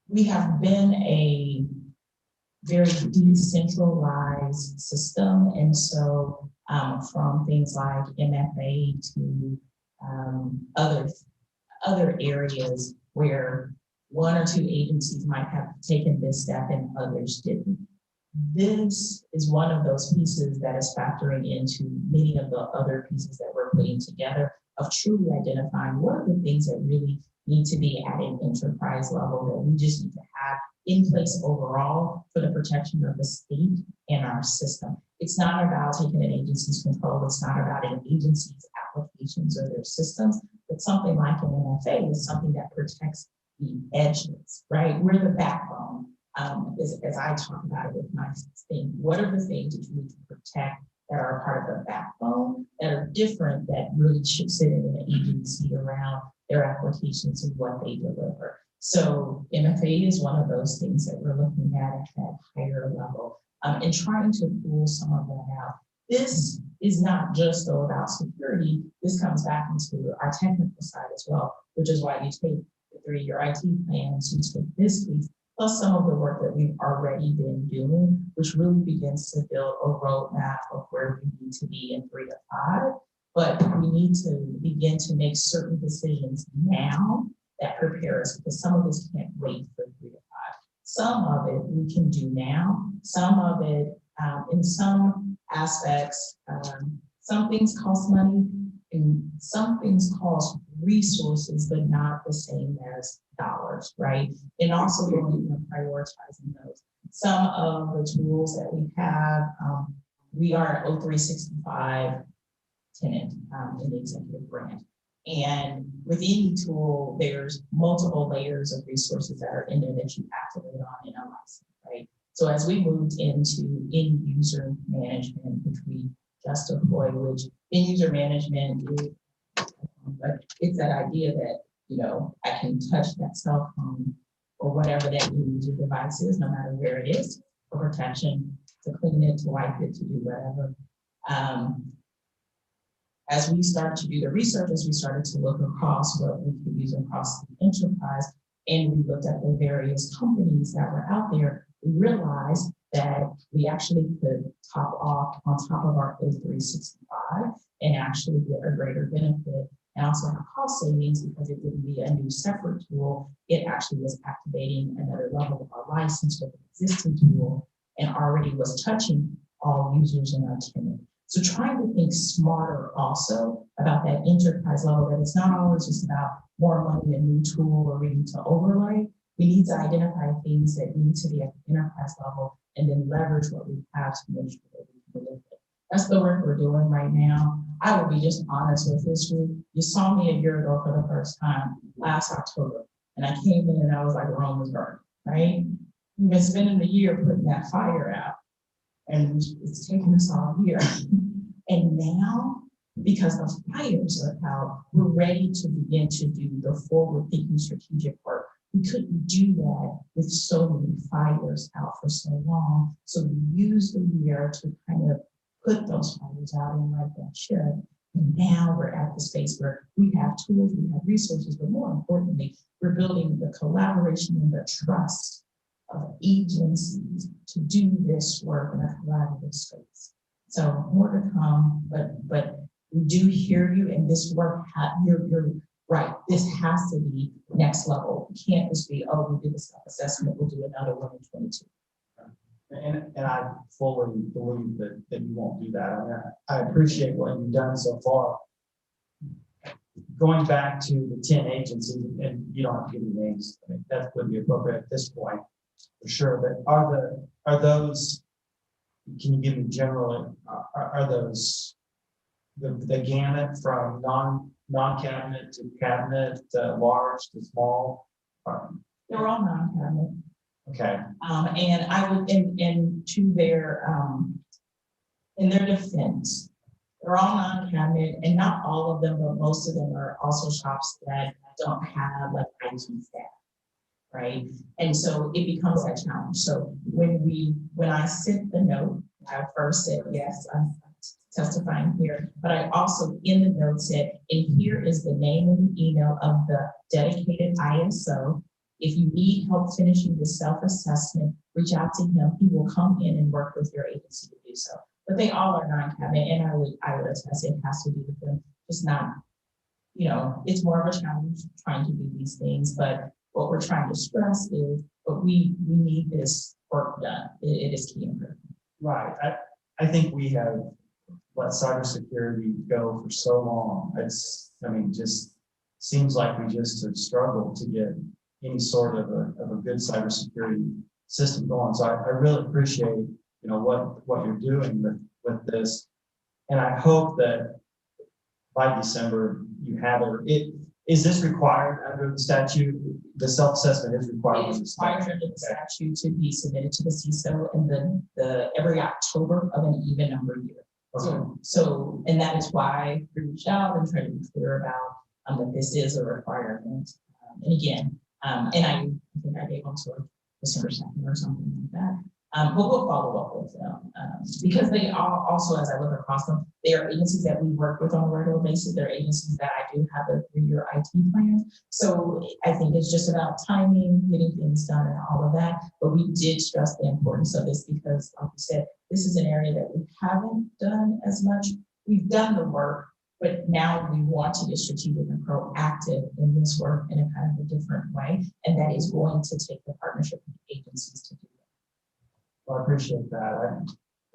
We have been a very decentralized system, and so from things like MFA to other areas where 1 or 2 agencies might have taken this step and others didn't. This is one of those pieces that is factoring into many of the other pieces that we're putting together of truly identifying what are the things that really need to be at an enterprise level that we just need to have in place overall for the protection of the state and our system. It's not about taking an agency's control. It's not about an agency's applications or their systems, but something like an MFA is something that protects the edges, right? We're the backbone. As I talk about it with my thing, what are the things that you need to protect that are part of the backbone that are different, that really should sit in an agency around their applications and what they deliver? So MFA is one of those things that we're looking at that higher level and trying to pull some of that out. This is not just though about security. This comes back into our technical side as well, which is why you take the 3-year IT plan, so you take this piece, plus some of the work that we've already been doing, which really begins to build a roadmap of where we need to be in 3 to 5. But we need to begin to make certain decisions now that prepare us, because some of this can't wait for 3 to 5. Some of it we can do now. Some of it, in some aspects, some things cost money and some things cost resources, but not the same as dollars, right? And also we're prioritizing those. Some of the tools that we have, we are an 0365 tenant in the executive branch. And with any tool, there's multiple layers of resources that are in there that you activate on in a license, right? So as we moved into end user management, which we just deployed, which end user management is, but it's that idea that, I can touch that cell phone or whatever that end user device is, no matter where it is, for protection, to clean it, to wipe it, to do whatever. As we started to do the research, as we started to look across what we could use across the enterprise, and we looked at the various companies that were out there, we realized that we actually could top off on top of our 0365 and actually get a greater benefit and also have cost savings, because it wouldn't be a new separate tool. It actually was activating another level of our license with an existing tool and already was touching all users in our tenant. So trying to think smarter also about that enterprise level, that it's not always just about more money, a new tool, or we need to overlay. We need to identify things that need to be at the enterprise level and then leverage what we have to make sure that we can deliver it. That's the work we're doing right now. I will be just honest with this group. You saw me a year ago for the first time, last October, and I came in and I was like, Rome was burning, right? We've been spending the year putting that fire out, and it's taken us all year. And now because the fires are out, we're ready to begin to do the forward-thinking strategic work. We couldn't do that with so many fires out for so long. So we used the year to kind of put those fires out in like that should. And now we're at the space where we have tools, we have resources, but more importantly, we're building the collaboration and the trust of agencies to do this work in a collaborative space. So more to come, but we do hear you, and this work, you're right, this has to be next level. It can't just be, oh, we did the self-assessment, we'll do another one in 22. And I fully believe that you won't do that. I mean, I appreciate what you've done so far. Going back to the 10 agencies, and you don't have to give me names, I mean, that would be appropriate at this point, for sure. But are those, can you give me generally, are those the gamut from non-cabinet to cabinet, large to small? They're all non-cabinet. Okay. And I would, and to their, in their defense, they're all non-cabinet, and not all of them, but most of them are also shops that don't have like IT staff, right? And so it becomes a challenge. So when I sent the note, I first said, yes, I'm testifying here, but I also in the note said, and here is the name and the email of the dedicated ISO. If you need help finishing the self-assessment, reach out to him. He will come in and work with your agency to do so. But they all are non-cabinet, and I would attest it has to do with them. Just not, it's more of a challenge trying to do these things. But what we're trying to stress is, but we need this work done. It is key and critical. Right. I think we have let cybersecurity go for so long. Just seems like we just have struggled to get any sort of a good cybersecurity system going. So I really appreciate, what you're doing with this. And I hope that by December you have it. Is this required under the statute? The self-assessment is required. It is required under the statute to be submitted to the CISO and then every October of an even number year. Okay. So, and that is why we reached out and tried to be clear about that this is a requirement. And again, and I think I gave them to December 2nd or something like that. But we'll follow up with them because they are also, as I look across them, they are agencies that we work with on a regular basis. They're agencies that I do have a 3-year IT plan. So I think it's just about timing, getting things done and all of that. But we did stress the importance of this because, like you said, this is an area that we haven't done as much. We've done the work, but now we want to get strategic and proactive in this work in a kind of a different way. And that is going to take the partnership with agencies to do that. Well, I appreciate that.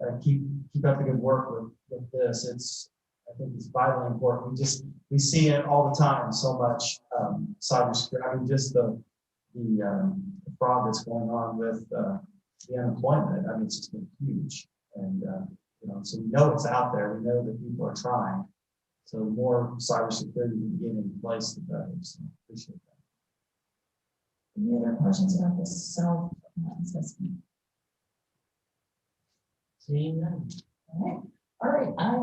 I keep up the good work with this. I think it's vitally important. We see it all the time. So much cybersecurity. I mean, just the fraud that's going on with the unemployment. I mean, it's just been huge. And so we know it's out there. We know that people are trying. So the more cybersecurity we get in place, the better. So I appreciate that. Any other questions about the self-assessment? Seeing none. All right. I'm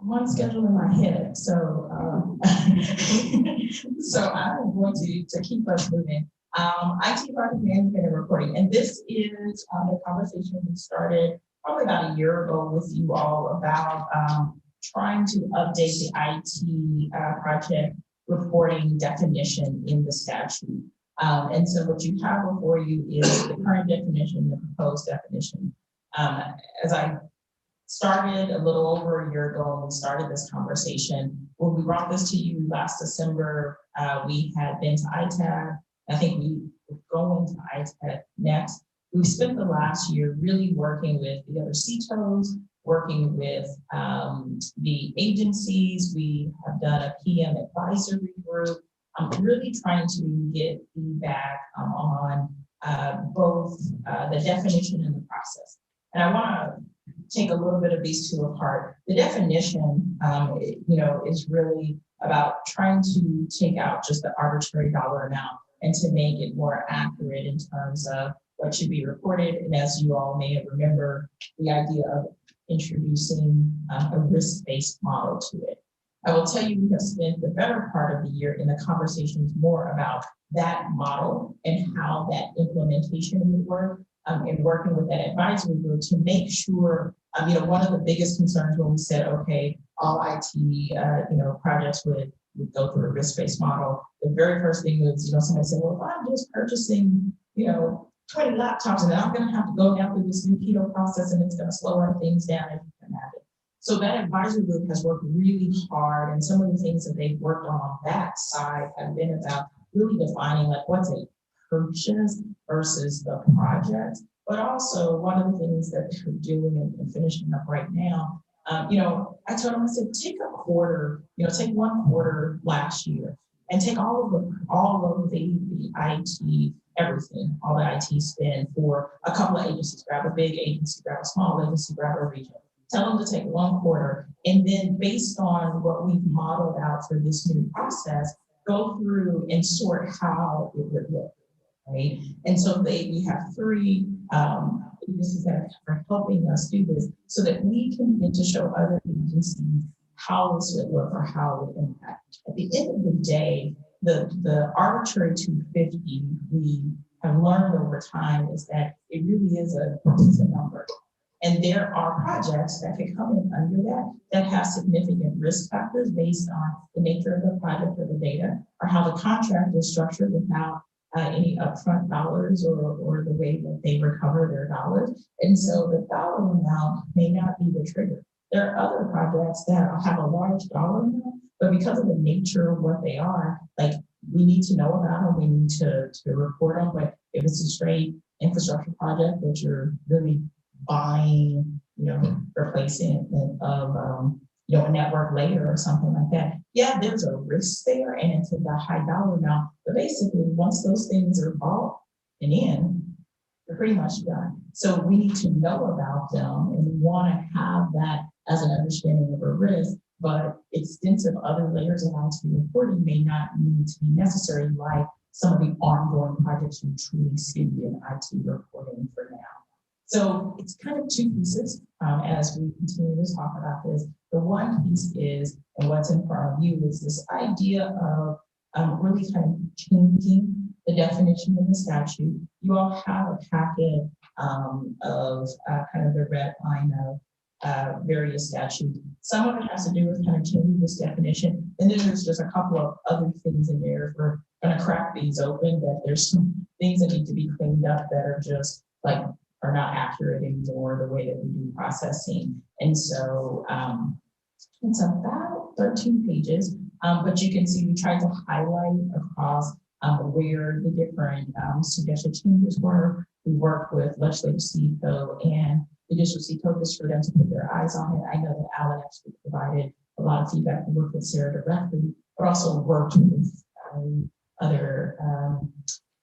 on schedule in my head, so so I'm going to keep us moving. IT project management and reporting, and this is a conversation we started probably about a year ago with you all about trying to update the IT project reporting definition in the statute. And so what you have before you is the current definition, the proposed definition. As I started a little over a year ago when we started this conversation, when we brought this to you last December, we had been to ITAC. I think we were going to ITAC next. We've spent the last year really working with the other CTOs, working with the agencies. We have done a PM advisory group. I'm really trying to get feedback on both the definition and the process. And I want to take a little bit of these two apart. The definition, is really about trying to take out just the arbitrary dollar amount and to make it more accurate in terms of what should be reported. And as you all may remember, the idea of introducing a risk-based model to it. I will tell you, we have spent the better part of the year in the conversations more about that model and how that implementation would work, and working with that advisory group to make sure, one of the biggest concerns when we said, okay, all IT, projects would go through a risk-based model. The very first thing was, somebody said, well, if I'm just purchasing, 20 laptops and then I'm gonna have to go down through this new keto process and it's gonna slow our things down, as you can imagine. So that advisory group has worked really hard, and some of the things that they've worked on that side have been about really defining like what's a purchase versus the project. But also one of the things that they're doing and finishing up right now, I told them, I said, take a quarter, take 1 quarter last year and take all of the IT, everything, all the IT spend for a couple of agencies, grab a big agency, grab a small agency, grab a region. Tell them to take 1 quarter, and then based on what we've modeled out for this new process, go through and sort how it would look, right? And so we have 3 agencies that are helping us do this so that we can begin to show other agencies how this would look or how it would impact. At the end of the day, the arbitrary 250 we have learned over time is that it really is a number. And there are projects that could come in under that have significant risk factors based on the nature of the project or the data, or how the contract is structured without any upfront dollars or the way that they recover their dollars. And so the dollar amount may not be the trigger. There are other projects that have a large dollar amount, but because of the nature of what they are, like we need to know about them, we need to report on. But if it's a straight infrastructure project that you're really buying, replacement of, a network layer or something like that. Yeah, there's a risk there and it's a high dollar amount, but basically once those things are bought and in, they're pretty much done. So we need to know about them and we want to have that as an understanding of a risk, but extensive other layers of IT reporting may not need to be necessary, like some of the ongoing projects you truly see in IT reporting for now. So it's kind of 2 pieces as we continue to talk about this. The one piece is, and what's in front of you is this idea of really kind of changing the definition of the statute. You all have a packet of kind of the red line of various statutes. Some of it has to do with kind of changing this definition. And then there's just a couple of other things in there. If we're going to crack these open, that there's some things that need to be cleaned up that are just like are not accurate anymore, the way that we do processing. And so it's about 13 pages, but you can see we tried to highlight across where the different suggested changes were. We worked with Legislature CEO and the district CEO just for them to put their eyes on it. I know that Alan actually provided a lot of feedback and worked with Sarah directly, but also worked with other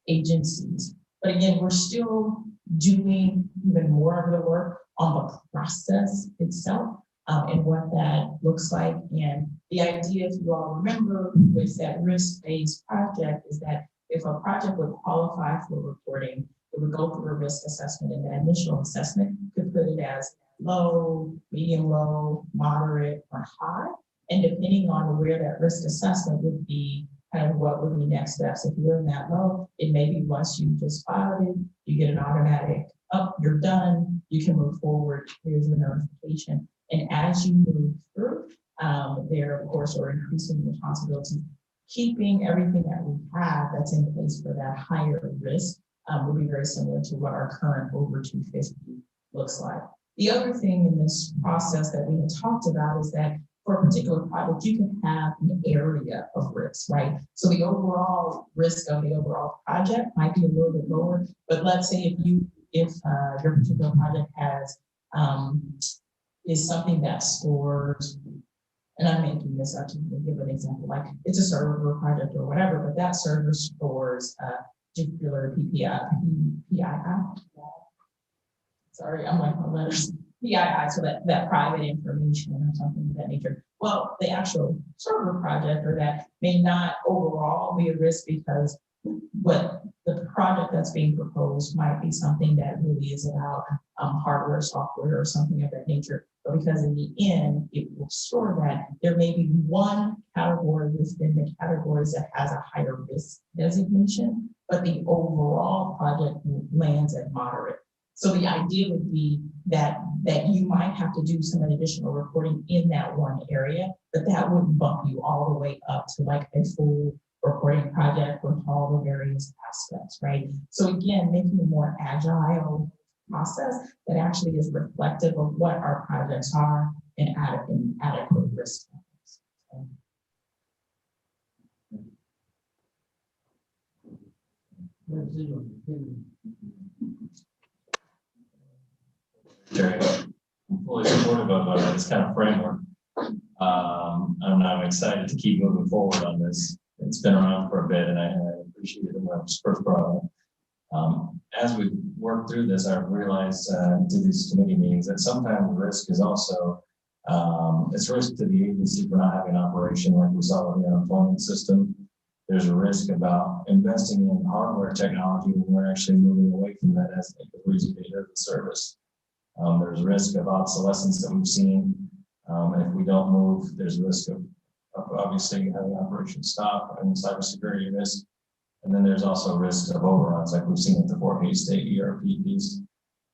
agencies. But again, we're still doing even more of the work on the process itself and what that looks like. And the idea, if you all remember, with that risk-based project is that if a project would qualify for reporting, it would go through a risk assessment, and that initial assessment could put it as low, medium low, moderate, or high. And depending on where that risk assessment would be, kind of what would be next steps. If you're in that low, it may be once you just filed it, you get an automatic, you're done, you can move forward, here's the notification. And as you move through, there, of course, are increasing responsibilities. Keeping everything that we have that's in place for that higher risk will be very similar to what our current over 250 looks like. The other thing in this process that we had talked about is that for a particular project, you can have an area of risk, right? So the overall risk of the overall project might be a little bit lower, but let's say if your particular project has is something that stores, and I'm making this up to give an example, like it's a server project or whatever, but that server stores particular PII. Sorry, I'm like my letters. PII, so that private information or something of that nature. Well, the actual server project or that may not overall be a risk because what the project that's being proposed might be something that really is about hardware, software, or something of that nature. but because in the end, it will store that there may be one category within the categories that has a higher risk designation, but the overall project lands at moderate. So the idea would be that you might have to do some additional reporting in that one area, but that wouldn't bump you all the way up to like a full reporting project with all the various aspects, right? So again, making a more agile process that actually is reflective of what our projects are and adequate risk levels. Jerry, I'm fully supportive of this kind of framework. And I'm excited to keep moving forward on this. It's been around for a bit, and I appreciate it when I was first brought up. As we work through this, I've realized through these committee meetings that sometimes risk is also it's risk to the agency for not having an operation like we saw with the unemployment system. There's a risk about investing in hardware technology when we're actually moving away from that as a reason as a service. There's risk of obsolescence that we've seen. And if we don't move, there's risk of obviously having operations stop and cybersecurity risk. And then there's also risk of overruns like we've seen at the Fort Hays State ERP piece.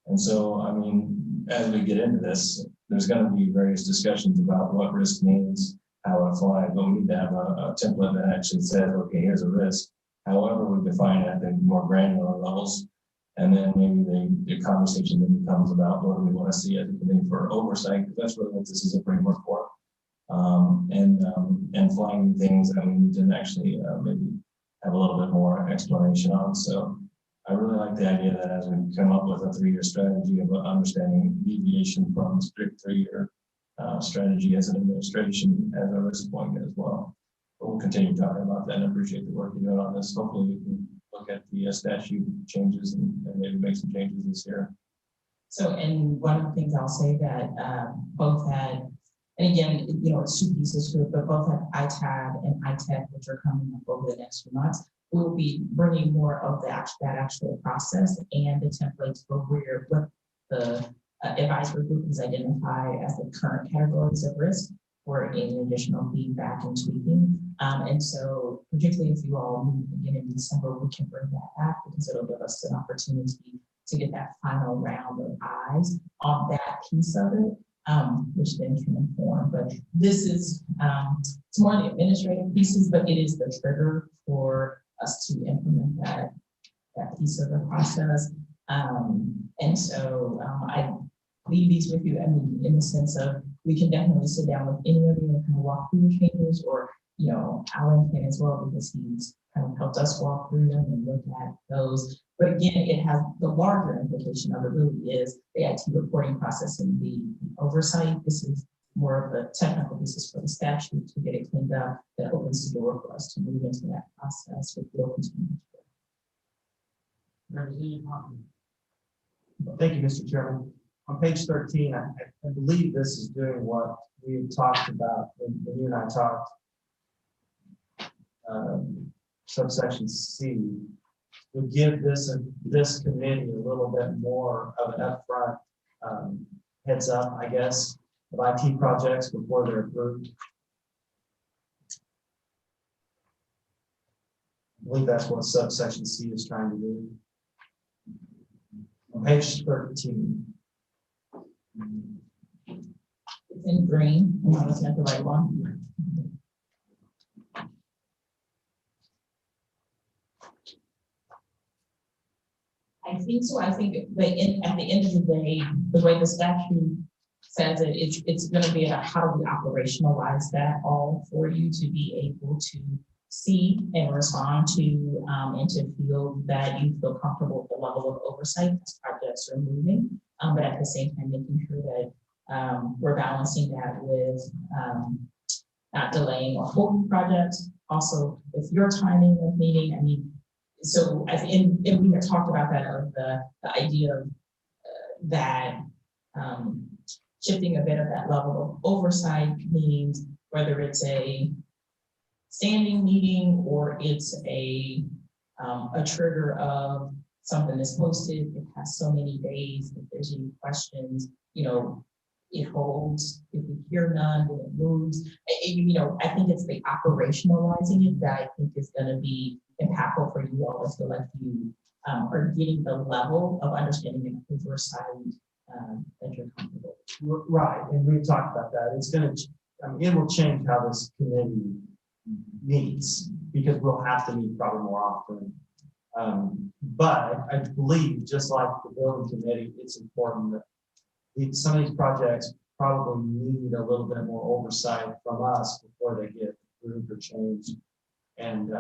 And so, I mean, as we get into this, there's going to be various discussions about what risk means, how it applies, but we need to have a template that actually says, okay, here's a risk. However, we define it at the more granular levels. And then maybe the conversation then becomes about what do we want to see as a committee for oversight, because that's really what this is a framework for. And flagging things that we need to actually maybe have a little bit more explanation on. So I really like the idea that as we come up with a 3-year strategy of understanding deviation from strict 3-year strategy as an administration as a risk point as well. But we'll continue talking about that and appreciate the work you're doing on this. Hopefully we can look at the statute changes and maybe make some changes this year. So, and one of the things I'll say that both had, and again, you know, it's 2 pieces to it, but both have ITAB and ITEC, which are coming up over the next few months. We'll be bringing more of that actual process and the templates for what the advisory group has identified as the current categories of risk for any additional feedback and tweaking. And so particularly if you all meet again in December, we can bring that back because it'll give us an opportunity to get that final round of eyes on that piece of it, which then can inform. But this is, it's more the administrative pieces, but it is the trigger for us to implement that piece of the process. And so I leave these with you, I mean, in the sense of we can definitely sit down with any of you and kind of walk through the changes, or, you know, Alan can as well, because he's kind of helped us walk through them and look at those. But again, it has the larger implication of it really is the IT reporting process and the oversight. This is more of the technical pieces for the statute to get it cleaned up that opens the door for us to move into that process with the open community. Thank you, Mr. Chairman. On page 13, I believe this is doing what we had talked about when you and I talked. Subsection C would give this committee a little bit more of an upfront heads up, I guess, of IT projects before they're approved. I believe that's what subsection C is trying to do. On page 13. It's in green. I'm not looking at the right one. I think so. I think at the end of the day, the way the statute says it, it's going to be about how do we operationalize that all for you to be able to see and respond to and to feel that you feel comfortable with the level of oversight as projects are moving, but at the same time making sure that we're balancing that with not delaying or holding projects. Also, with your timing of meeting, I mean, so as in we had talked about that of the idea of that shifting a bit of that level of oversight means whether it's a standing meeting or it's a trigger of something that's posted, it has so many days, if there's any questions, you know, it holds. If we hear none, then it moves. I think it's the operationalizing it that I think is gonna be impactful for you all. I feel like you are getting the level of understanding and oversight that you're comfortable with. Right, and we've talked about that. It's gonna, it will change how this committee meets, because we'll have to meet probably more often. But I believe, just like the building committee, it's important that some of these projects probably need a little bit more oversight from us before they get approved or changed. And,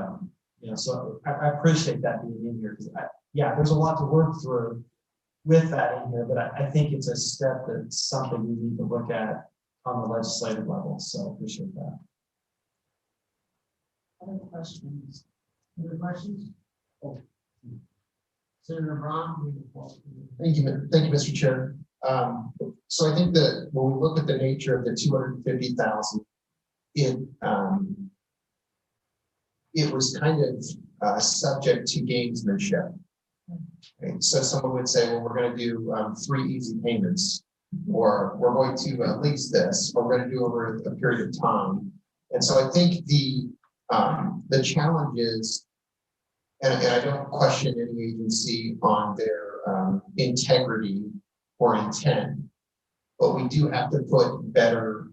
so I appreciate that being in here, because yeah, there's a lot to work through with that in here, but I think it's a step that's something we need to look at on the legislative level. So I appreciate that. Other questions? Other questions? Oh. Senator Braun. Thank you, Mr. Chair. So I think that when we look at the nature of the 250,000, it was kind of subject to gamesmanship. Okay, so someone would say, well, we're going to do 3 easy payments, or we're going to lease this, or we're going to do over a period of time. And so I think the challenge is, and I don't question any agency on their integrity or intent, but we do have to put better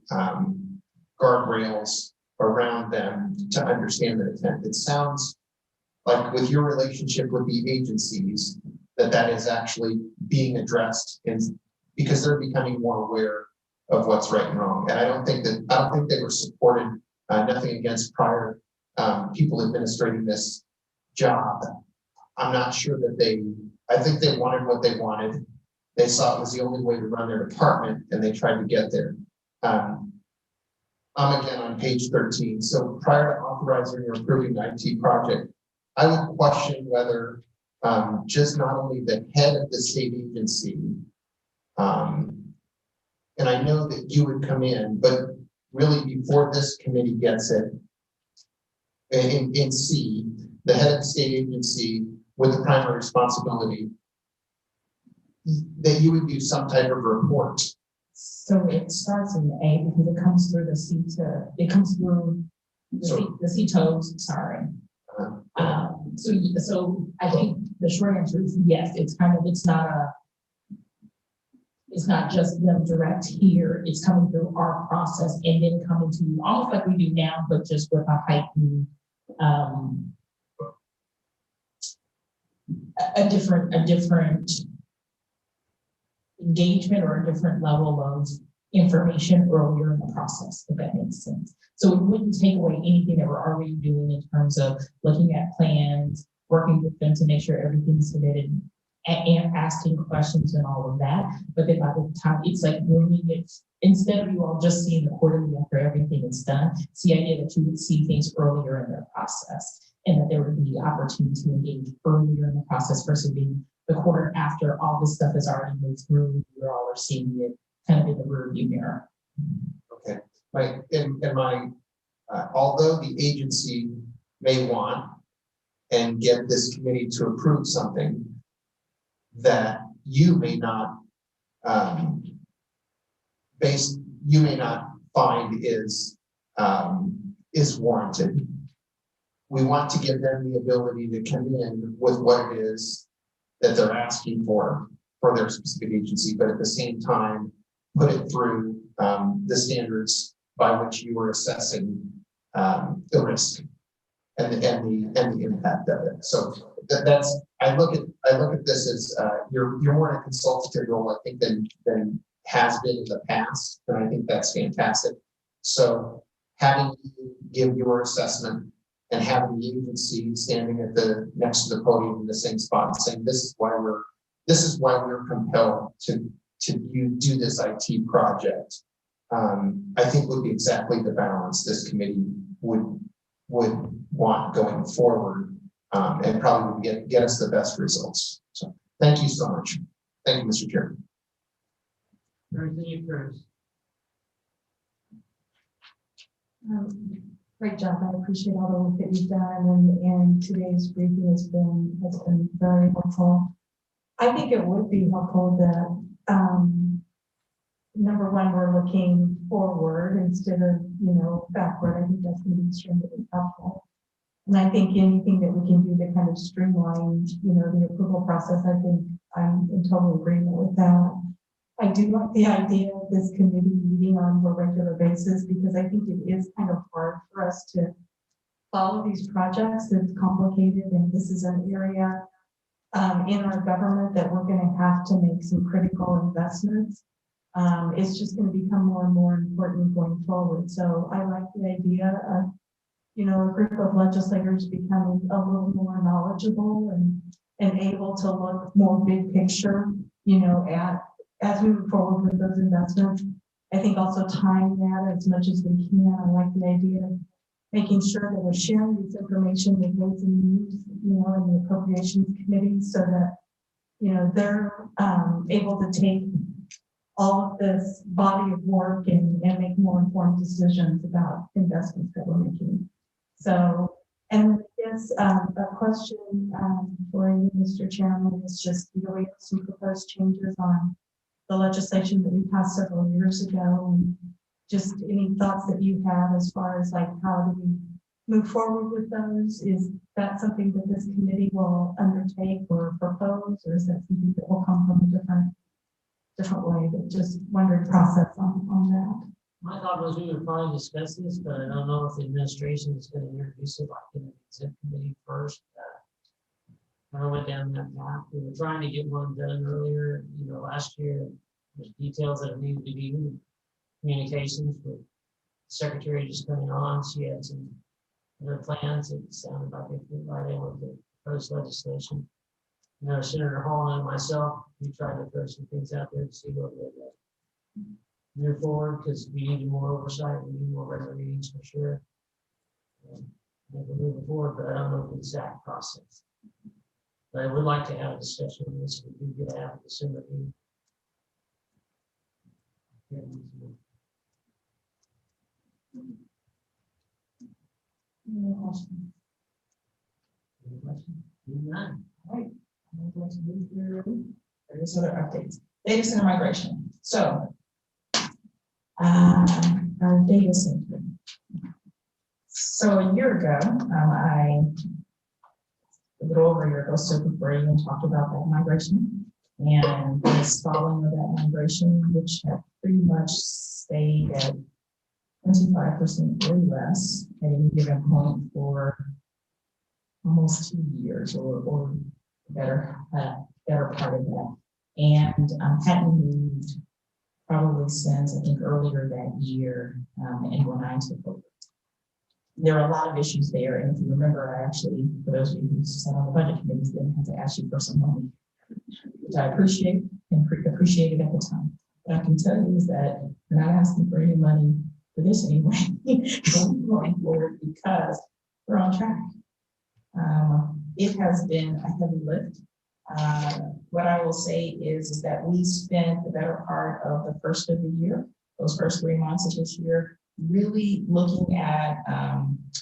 guardrails around them to understand the intent. It sounds like with your relationship with the agencies, that is actually being addressed, and because they're becoming more aware of what's right and wrong. And I don't think they were supported. Nothing against prior people administrating this job. I'm not sure that I think they wanted what they wanted. They saw it was the only way to run their department, and they tried to get there. I'm again on page 13. So prior to authorizing or approving the IT project, I would question whether just not only the head of the state agency, and I know that you would come in, but really before this committee gets it, in C, the head of the state agency with the primary responsibility, that you would do some type of report. So it starts in A because it comes through the CTOs, sorry. So I think the short answer is yes, it's not just them direct here, it's coming through our process and then coming to you, almost like we do now, but just with a heightened, a different engagement or a different level of information earlier in the process, if that makes sense. So it wouldn't take away anything that we're already doing in terms of looking at plans, working with them to make sure everything's submitted, and asking questions and all of that. But then by the time it's like bringing it, instead of you all just seeing the quarterly after everything is done, it's the idea that you would see things earlier in their process, and that there would be opportunity to engage earlier in the process versus being the quarter after all this stuff has already moved through. You all are seeing it kind of in the rearview mirror. Okay, right. Although the agency may want and get this committee to approve something that you may not find is warranted, we want to give them the ability to come in with what it is that they're asking for their specific agency, but at the same time put it through the standards by which you are assessing the risk and the impact of it. So that's I look at this as you're more in a consultative role, I think, than has been in the past, and I think that's fantastic. So having you give your assessment and having the agency standing at the next to the podium in the same spot and saying this is why we're compelled to do this IT project, I think would be exactly the balance this committee would want going forward, and probably would get us the best results. So thank you so much. Thank you, Mr. Chairman. Great job. I appreciate all the work that you've done, and today's briefing has been very helpful. I think it would be helpful that number one, we're looking forward instead of, backward. I think that's going to be extremely helpful. And I think anything that we can do to kind of streamline, the approval process, I think I'm in total agreement with that. I do like the idea of this committee meeting on a regular basis because I think it is kind of hard for us to follow these projects. It's complicated, and this is an area in our government that we're going to have to make some critical investments. It's just going to become more and more important going forward. So I like the idea of, a group of legislators becoming a little more knowledgeable and able to look more big picture, at as we move forward with those investments. I think also tying that as much as we can. I like the idea of making sure that we're sharing this information with Ways and Means, in the Appropriations Committee so that, they're able to take all of this body of work and make more informed decisions about investments that we're making. So, and I guess a question for you, Mr. Chairman, is just, we have some proposed changes on the legislation that we passed several years ago, and just any thoughts that you have as far as like how do we move forward with those? Is that something that this committee will undertake or propose, or is that something that will come from a different way? But just wondering process on that. My thought was we would probably discuss this, but I don't know if the administration is going to introduce it like in the consent committee first. I went down that path. We were trying to get one done earlier, last year. There's details that needed to be communications with the secretary just coming on. She had some other plans. It sounded like they fit right in with the proposed legislation. Senator Hall and myself, we tried to throw some things out there to see what would move forward, because we need more oversight. We need more regular meetings for sure. We're moving forward, but I don't know the exact process. But I would like to have a discussion on this. We do get out of December meeting. Any questions? Any questions? None. All right. I'm going to move through various other updates. Data center migration. So, our data center. So a year ago, a little over a year ago, so before I even talked about that migration and the stalling of that migration, which had pretty much stayed at 25% or less at any given point for almost 2 years or better part of that. And hadn't moved probably since I think earlier that year, and when I took over. There are a lot of issues there, and if you remember, I actually, for those of you who sat on the budget committees, then had to ask you for some money, which I appreciate and appreciated at the time. What I can tell you is that we're not asking for any money for this anyway, going forward, because we're on track. It has been a heavy lift. What I will say is that we spent the better part of the first of the year, those first 3 months of this year, really looking at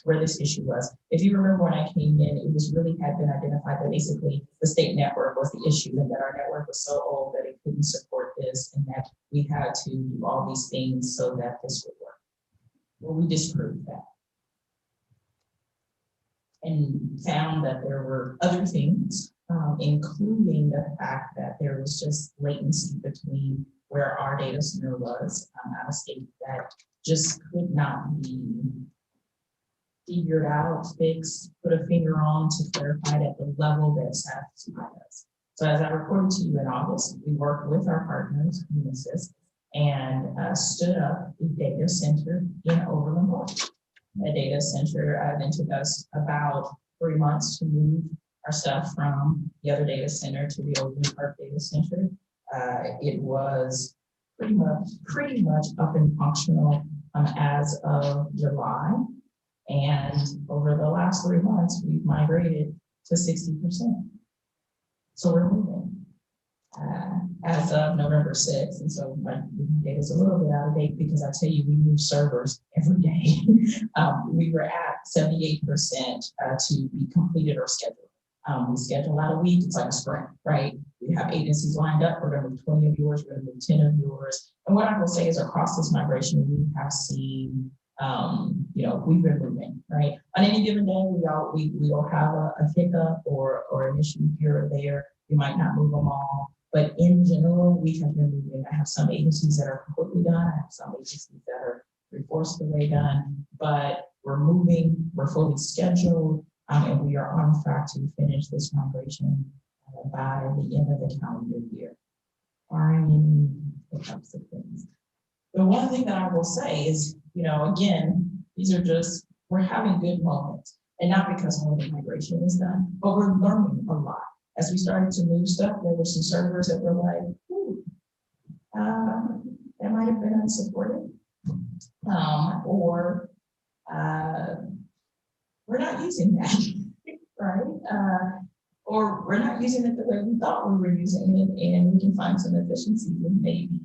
where this issue was. If you remember when I came in, it was really had been identified that basically the state network was the issue, and that our network was so old that it couldn't support this, and that we had to do all these things so that this would work. Well, we disproved that. And found that there were other things, including the fact that there was just latency between where our data center was out of state that just could not be figured out, fixed, put a finger on to clarify at the level that satisfied us. So as I reported to you in August, we worked with our partners, Unisys, and stood up a data center in Overland Park. A data center then took us about 3 months to move our stuff from the other data center to the Overland Park data center. It was pretty much up and functional as of July. And over the last 3 months, we've migrated to 60%. So we're moving as of November 6th. And so my data is a little bit out of date because I tell you, we move servers every day. We were at 78% to be completed or scheduled We schedule out a week, it's like a sprint, right? We have agencies lined up, we're gonna move 20 of yours, we're gonna move 10 of yours. And what I will say is across this migration, we have seen, we've been moving, right? On any given day, we will have a hiccup or an issue here or there. We might not move them all, but in general, we have been moving. I have some agencies that are completely done. I have some agencies that are three-fourths of the way done, but we're moving, we're fully scheduled, and we are on track to finish this migration by the end of the calendar year, barring any hiccups of things. The one thing that I will say is, again, these are just, we're having good moments, and not because all the migration is done, but we're learning a lot. As we started to move stuff, there were some servers that were like, ooh, that might have been unsupported, or we're not using that, right? Or we're not using it the way we thought we were using it, and we can find some efficiency with maybe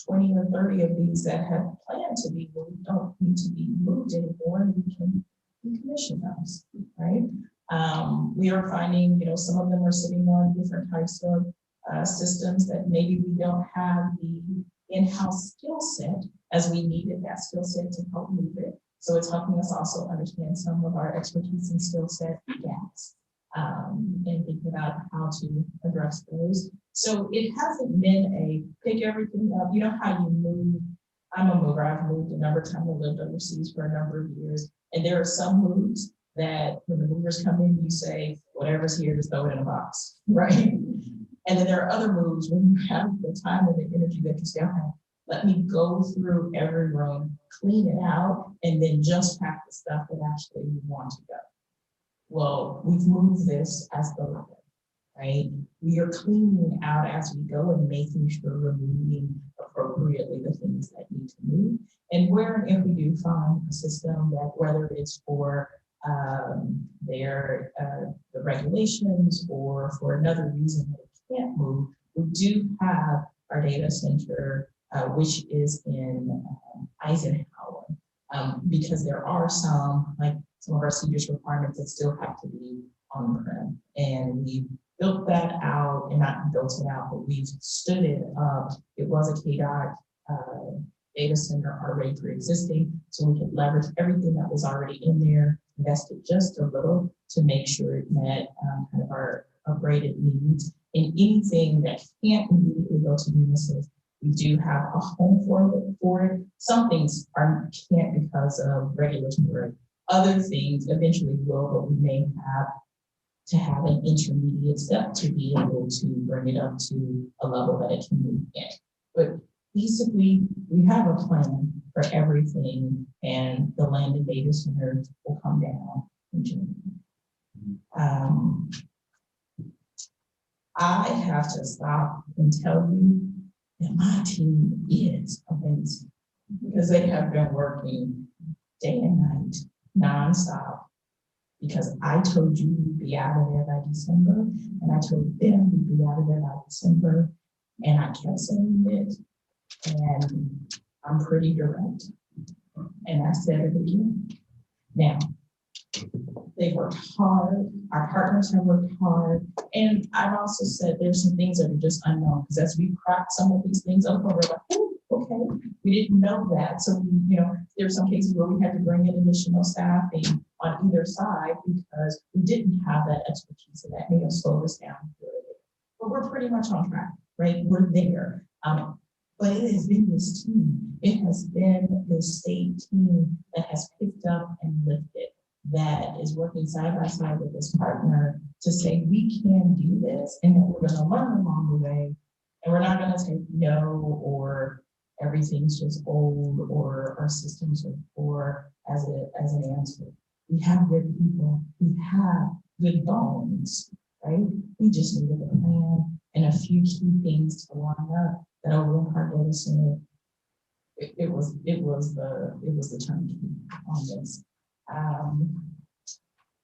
20 or 30 of these that have planned to be moved don't need to be moved anymore, and we can decommission those, right? We are finding, some of them are sitting on different types of systems that maybe we don't have the in-house skill set as we needed that skill set to help move it. So it's helping us also understand some of our expertise and skill set gaps, and thinking about how to address those. So it hasn't been a pick everything up. You know how you move. I'm a mover. I've moved a number of times. I lived overseas for a number of years. And there are some moves that when the movers come in, you say, whatever's here, just throw it in a box, right? And then there are other moves when you have the time and the energy that you say, okay, let me go through every room, clean it out, and then just pack the stuff that actually you want to go. Well, we've moved this as the level, right? We are cleaning out as we go and making sure we're moving appropriately the things that need to move. And where, if we do find a system that, whether it's for the regulations or for another reason that it can't move, we do have our data center, which is in Eisenhower, because there are some, like some of our CJIS requirements that still have to be on-prem. And we built that out, and not built it out, but we've stood it up. It was a KDOT data center already pre-existing, so we could leverage everything that was already in there, invested just a little to make sure it met kind of our upgraded needs. And anything that can't immediately go to Unisys, we do have a home for it. Some things can't because of regulatory. Other things eventually will, but we may have to have an intermediate step to be able to bring it up to a level that it can move in. But basically, we have a plan for everything, and the land and data center will come down in June. I have to stop and tell you that my team is amazing, because they have been working day and night, nonstop, because I told you we'd be out of there by December, and I told them we'd be out of there by December, and I kept saying it, and I'm pretty direct, and I said it again. Now, they worked hard, our partners have worked hard, and I've also said there's some things that are just unknown, because as we crack some of these things open, we're like, oh, okay, we didn't know that. So, there's some cases where we had to bring in additional staffing on either side because we didn't have that expertise, and that may have slowed us down a little bit. But we're pretty much on track, right? We're there. But it has been this team. It has been this state team that has picked up and lifted, that is working side by side with this partner to say, we can do this, and that we're going to learn along the way. And we're not going to take no, or everything's just old, or our systems are poor as an answer. We have good people. We have good bones, right? We just needed a plan and a few key things to line up that over our data center. It was the turnkey on this. I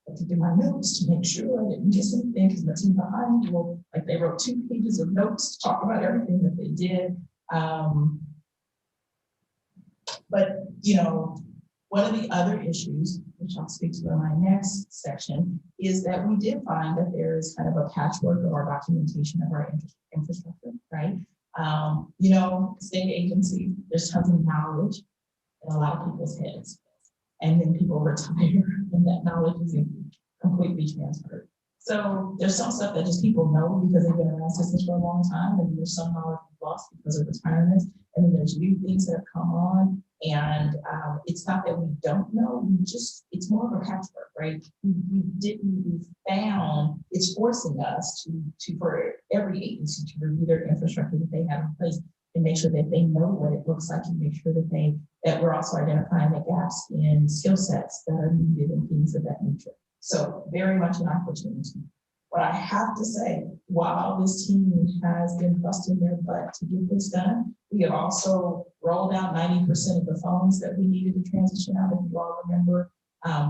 had to do my notes to make sure I didn't miss anything, because the team behind, they wrote 2 pages of notes to talk about everything that they did. But one of the other issues which I'll speak to in my next section, is that we did find that there is kind of a patchwork of our documentation of our infrastructure, right? State agency, there's tons of knowledge in a lot of people's heads. And then people retire and that knowledge isn't completely transferred. So there's some stuff that just people know because they've been around systems for a long time, and there's some knowledge lost because of retirement. And then there's new things that have come on. And it's not that we don't know, it's more of a patchwork, right? We found it's forcing us to for every agency to review their infrastructure that they have in place and make sure that they know what it looks like and make sure that we're also identifying the gaps in skill sets that are needed and things of that nature. So very much an opportunity. But I have to say, while this team has been busting their butt to get this done, we have also rolled out 90% of the phones that we needed to transition out. If you all remember,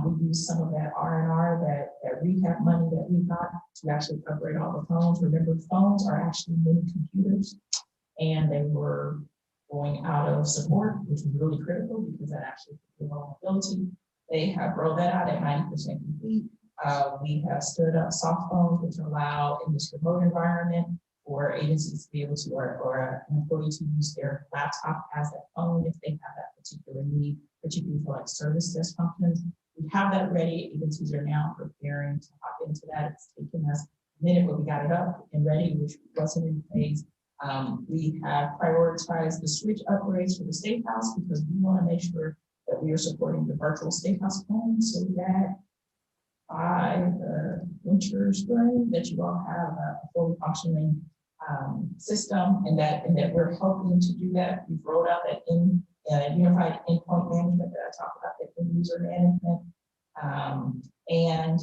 we used some of that R&R, that recap money that we got to actually upgrade all the phones. Remember, phones are actually mini computers, and they were going out of support, which was really critical because that actually put vulnerability. They have rolled that out at 90% complete. We have stood up soft phones, which allow in this remote environment for agencies to be able to, or an employee to use their laptop as a phone if they have that particular need, particularly for like service desk functions. We have that ready. Agencies are now preparing to hop into that. It's taken us a minute, but we got it up and ready, which wasn't in phase. We have prioritized the switch upgrades for the State House because we want to make sure that we are supporting the virtual State House phone so that by the winter, spring, that you all have a fully functioning system, and that we're helping to do that. We've rolled out that unified endpoint management that I talked about, that end user management, and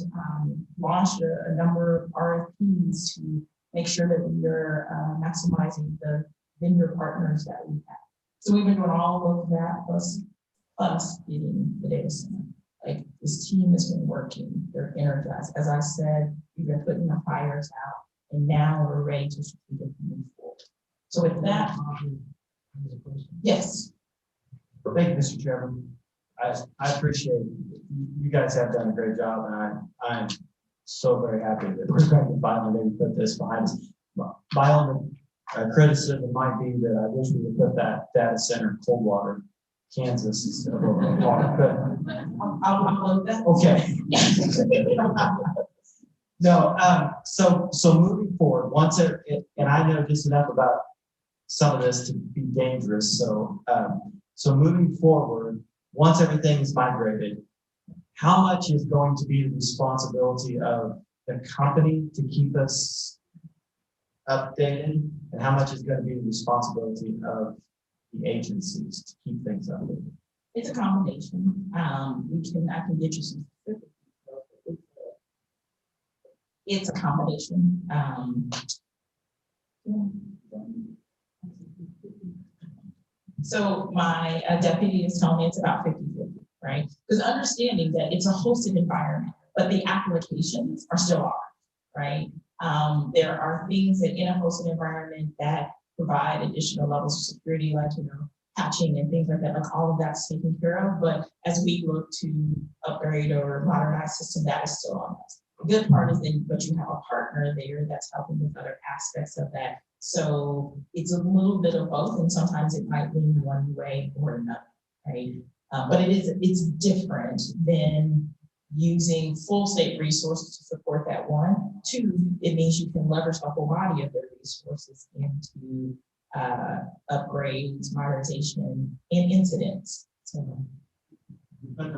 launched a number of RFPs to make sure that we are maximizing the vendor partners that we have. So we've been doing all of that plus getting the data center. Like, this team has been working, they're energized. As I said, we've been putting the fires out, and now we're ready to move forward. So with that, yes. Thank you, Mr. Chairman. I appreciate it. You guys have done a great job, and I'm so very happy that we're going to finally maybe put this behind us. My only criticism might be that I wish we would put that data center in Coldwater, Kansas, instead of Oklahoma. I'll load that. Okay. No, so moving forward, and I know just enough about some of this to be dangerous. So moving forward, once everything is migrated, how much is going to be the responsibility of the company to keep us updated, and how much is going to be the responsibility of the agencies to keep things updated? It's a combination. I can get you some specifics. It's a combination. So my deputy is telling me it's about 50-50, right? Because understanding that it's a hosted environment, but the applications are still ours, right? There are things that in a hosted environment that provide additional levels of security, like, patching and things like that, like all of that's taken care of. But as we look to upgrade or modernize system, that is still on us. The good part is then, but you have a partner there that's helping with other aspects of that. So it's a little bit of both, and sometimes it might lean one way or another, right? But it's different than using full state resources to support that one. Two, it means you can leverage the whole body of their resources into upgrades, modernization, and incidents. So, But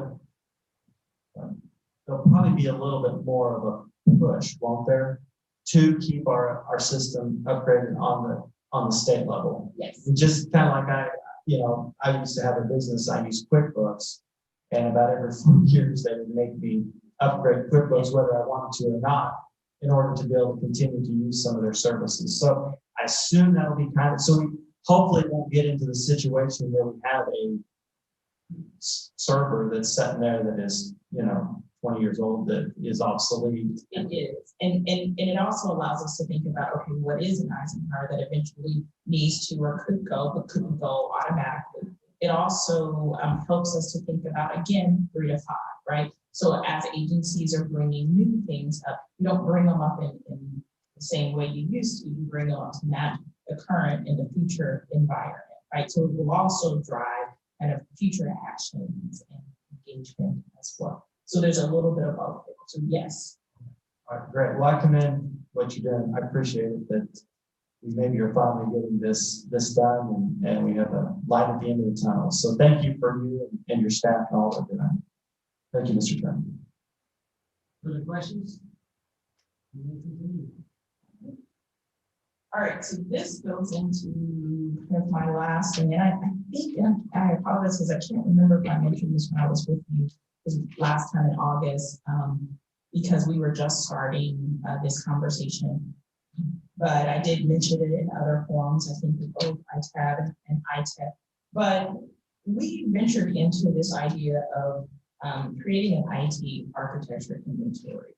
there'll probably be a little bit more of a push, won't there, to keep our system upgraded on the state level. yes. Just kind of like I used to have a business, I used QuickBooks, and about every 4 years they would make me upgrade QuickBooks whether I wanted to or not, in order to be able to continue to use some of their services. So I assume that'll be so we hopefully won't get into the situation where we have a server that's sitting there that is, 20 years old, that is obsolete. It is. And it also allows us to think about, okay, what is an Eisenhower that eventually needs to or could go, but couldn't go automatically it also helps us to think about, again, 3 to 5, right? So as agencies are bringing new things up, you don't bring them up in the same way you used to. You bring them up to match the current and the future environment, right? So it will also drive kind of future actions and engagement as well. So there's a little bit of both. So yes. All right, great. Well, I commend what you're doing. I appreciate it that we maybe are finally getting this done and we have a light at the end of the tunnel. So thank you for you and your staff and all that you're doing. Thank you, Mr. Chairman. Further questions? All right, so this goes into kind of my last thing, and I think, and I apologize because I can't remember if I mentioned this when I was with you, this was last time in August, because we were just starting this conversation. But I did mention it in other forums, I think with both ITAB and ITEC. But we ventured into this idea of creating an IT architecture inventory.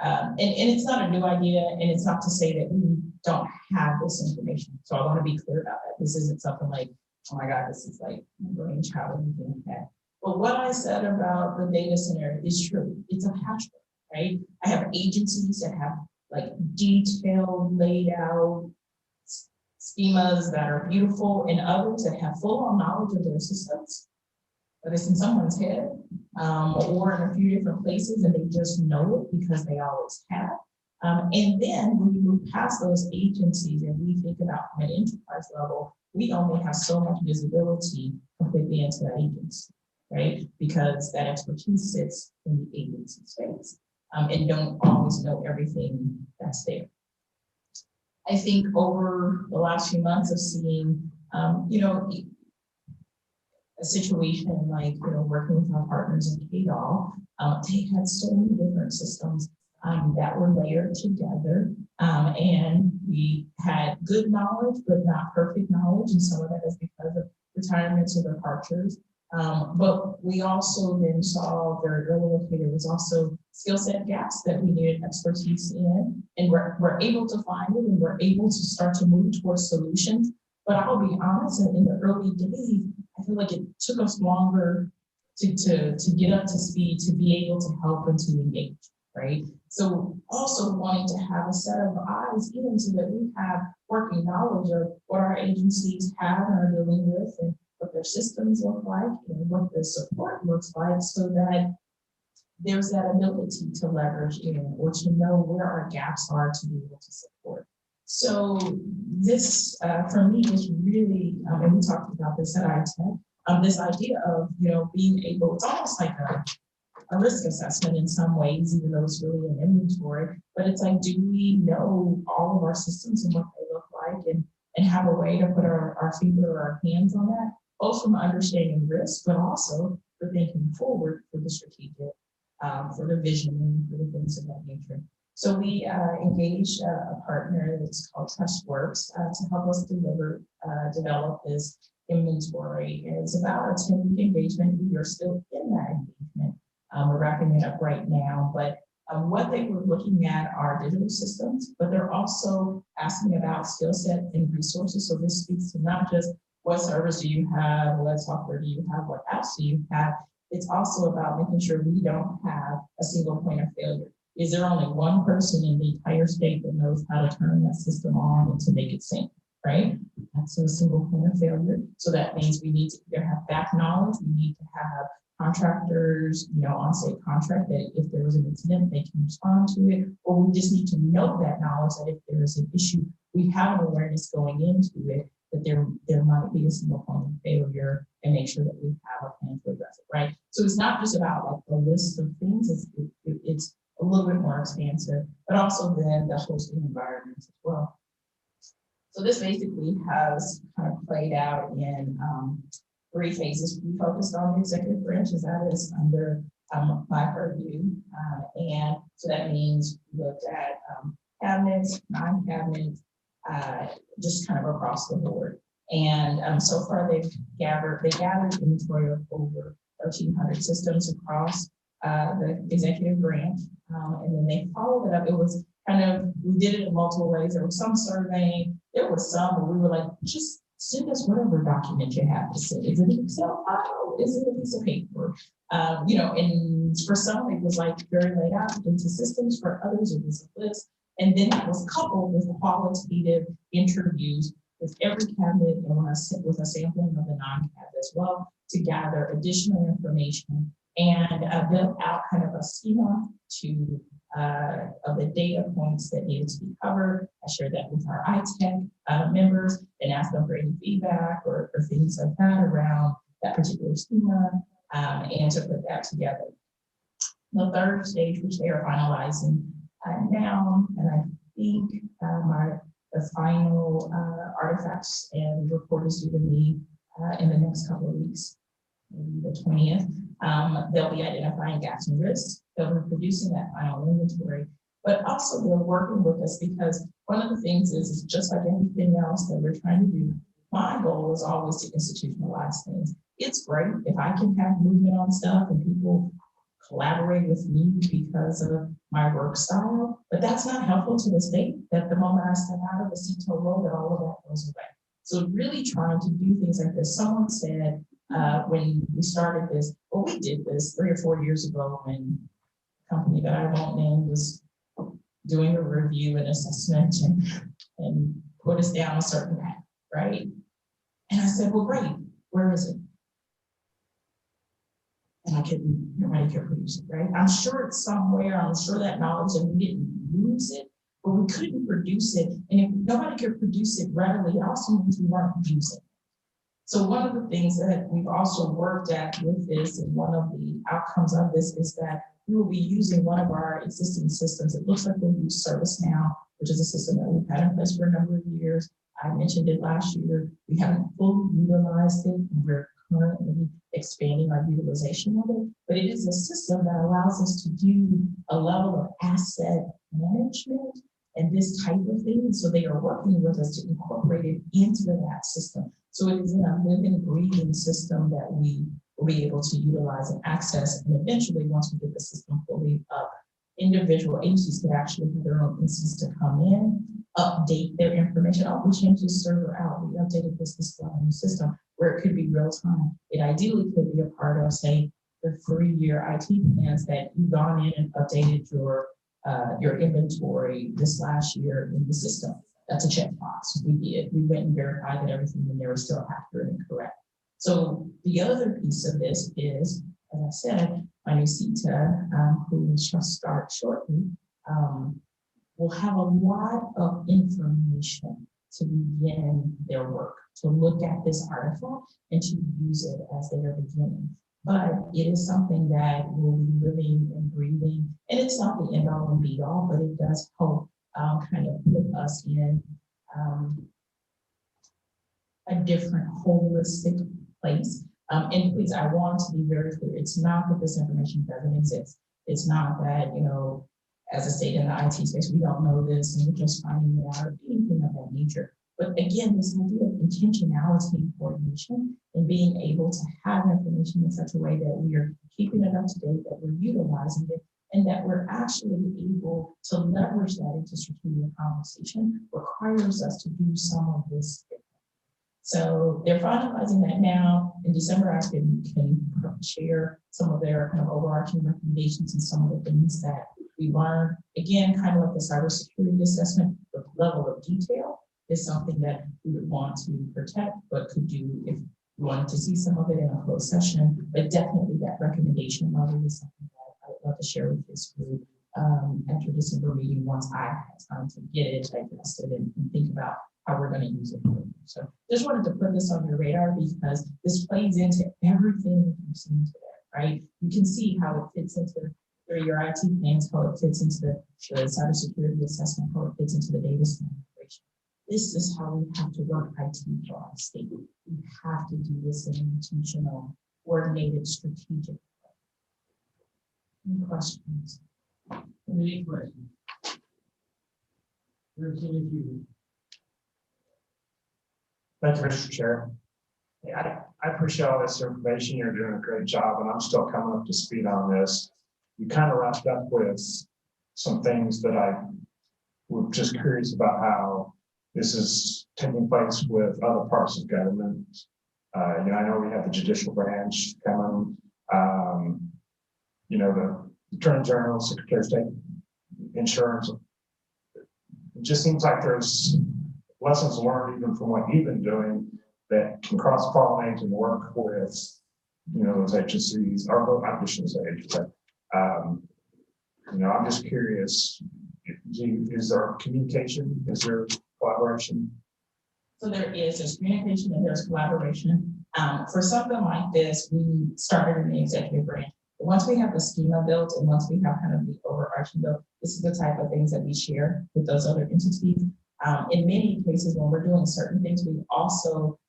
And it's not a new idea, and it's not to say that we don't have this information. So I want to be clear about that. This isn't something like, oh my God, this is like my brainchild or anything like that. But what I said about the data center is true. It's a patchwork, right? I have agencies that have like detailed, laid out schemas that are beautiful, and others that have full-on knowledge of their systems, but it's in someone's head or in a few different places, and they just know it because they always have. And then when you move past those agencies and we think about from an enterprise level, we only have so much visibility completely into that agency, right? Because that expertise sits in the agency space and don't always know everything that's there. I think over the last few months of seeing, a situation like, working with our partners in ks.gov, they had so many different systems that were layered together. And we had good knowledge, but not perfect knowledge. And some of that is because of retirements or departures. But we also then saw very early that there was also skill set gaps that we needed expertise in. And we're able to find it, and we're able to start to move towards solutions. But I'll be honest, in the early days, I feel like it took us longer to get up to speed, to be able to help and to engage, right? So also wanting to have a set of eyes, even so that we have working knowledge of what our agencies have and are dealing with, and what their systems look like, and what the support looks like, so that there's that ability to leverage in or to know where our gaps are to be able to support. So this, for me, is really, and we talked about this at ITEC, this idea of, being able, it's almost like a risk assessment in some ways, even though it's really an inventory, but it's like, do we know all of our systems and what they look like, and have a way to put our finger or our hands on that, both from understanding risk, but also for thinking forward for the strategic, for the vision, and for the things of that nature. So we engaged a partner that's called TrustWorks to help us develop this inventory. And it's about a 10-week engagement. We are still in that engagement. We're wrapping it up right now, but what they were looking at are digital systems, but they're also asking about skill set and resources. So this speaks to not just what service do you have, what software do you have, what apps do you have. It's also about making sure we don't have a single point of failure. Is there only one person in the entire state that knows how to turn that system on and to make it sync, right? That's a single point of failure. So that means we need to either have back knowledge, we need to have contractors, on-site contract that if there was an incident, they can respond to it, or we just need to know that knowledge that if there is an issue, we have an awareness going into it that there might be a single point of failure, and make sure that we have a plan to address it, right? So it's not just about like a list of things, it's a little bit more expansive, but also then the hosting environments as well. So this basically has kind of played out in 3 phases. We focused on the executive branch, as that is under my purview. And so that means we looked at cabinets, non-cabinets, just kind of across the board. And so far they gathered inventory of over 1,300 systems across the executive branch. And then they followed it up. It was kind of, we did it in multiple ways. There was some surveying, there was some, but we were like, just send us whatever document you have to send. Is it an Excel file? Is it a piece of paper? You know, and for some, it was like very laid out into systems. For others, it was a list. And then it was coupled with qualitative interviews with every cabinet and with a sampling of the non-cabinet as well to gather additional information and build out kind of a schema to of the data points that needed to be covered. I shared that with our ITech members and asked them for any feedback or things like that around that particular schema and to put that together. The third stage, which they are finalizing now, and I think the final artifacts and report is due to me in the next couple of weeks, maybe the 20th. They'll be identifying gaps and risks. They'll be producing that final inventory, but also they're working with us because one of the things is just like anything else that we're trying to do, my goal is always to institutionalize things. It's great if I can have movement on stuff and people collaborate with me because of my work style, but that's not helpful to the state that the moment I step out of the CTO role, that all of that goes away. So really trying to do things like this. Someone said when we started this, well, we did this 3 or 4 years ago when a company that I won't name was doing a review and assessment and put us down a certain path, right? And I said, well, great, where is it? And I couldn't, nobody could produce it, right? I'm sure it's somewhere, I'm sure that knowledge and we didn't lose it, but we couldn't produce it. And if nobody could produce it readily, it also means we weren't using it. So one of the things that we've also worked at with this, and one of the outcomes of this is that we will be using one of our existing systems. It looks like we'll use ServiceNow, which is a system that we've had in place for a number of years. I mentioned it last year. We haven't fully utilized it. We're currently expanding our utilization of it, but it is a system that allows us to do a level of asset management and this type of thing. So they are working with us to incorporate it into that system. So it is in a living, breathing system that we will be able to utilize and access. And eventually, once we get the system fully up, individual agencies could actually have their own instance to come in, update their information. Oh, we changed this server out. We updated this new system where it could be real time. It ideally could be a part of, say, the 3-year IT plans that you've gone in and updated your inventory this last year in the system. That's a checkbox. We did. We went and verified that everything in there was still accurate and correct. So the other piece of this is, as I said, my new CETA, who will start shortly, will have a lot of information to begin their work, to look at this artifact and to use it as they are beginning. But it is something that will be living and breathing, and it's not the end all and be all, but it does help kind of put us in a different holistic place. And please, I want to be very clear. It's not that this information doesn't exist. It's not that, you know, as a state in the IT space, we don't know this and we're just finding it out or anything of that nature. But again, this idea of intentionality and coordination and being able to have information in such a way that we are keeping it up to date, that we're utilizing it, and that we're actually able to leverage that into strategic conversation requires us to do some of this. So they're finalizing that now. In December, I can share some of their kind of overarching recommendations and some of the things that we learned. Again, kind of like the cybersecurity assessment, the level of detail is something that we would want to protect, but could do if we wanted to see some of it in a closed session. But definitely that recommendation level is something that I would love to share with this group after December meeting, once I have time to get it digested and think about how we're going to use it. So just wanted to put this on your radar because this plays into everything that you've seen today, right? You can see how it fits into your IT plans, how it fits into the cybersecurity assessment, how it fits into the data center integration. This is how we have to work IT for our state. We have to do this in an intentional, coordinated, strategic way. Any questions? Any questions? Thank you, Mr. Chair. Yeah, I appreciate all this information. You're doing a great job, and I'm still coming up to speed on this. You kind of wrapped up with some things that I was just curious about how this is taking place with other parts of government. You know, I know we have the judicial branch coming, you know, the Attorney General, Secretary of State, insurance. It just seems like there's lessons learned even from what you've been doing that can cross-pollinate and work with, you know, those agencies, or I shouldn't say agencies, but, you know, I'm just curious, is there communication? Is there collaboration? So there's communication and there's collaboration. For something like this, we started in the executive branch. But once we have the schema built and once we have kind of the overarching built, this is the type of things that we share with those other entities. In many cases, when we're doing certain things, we also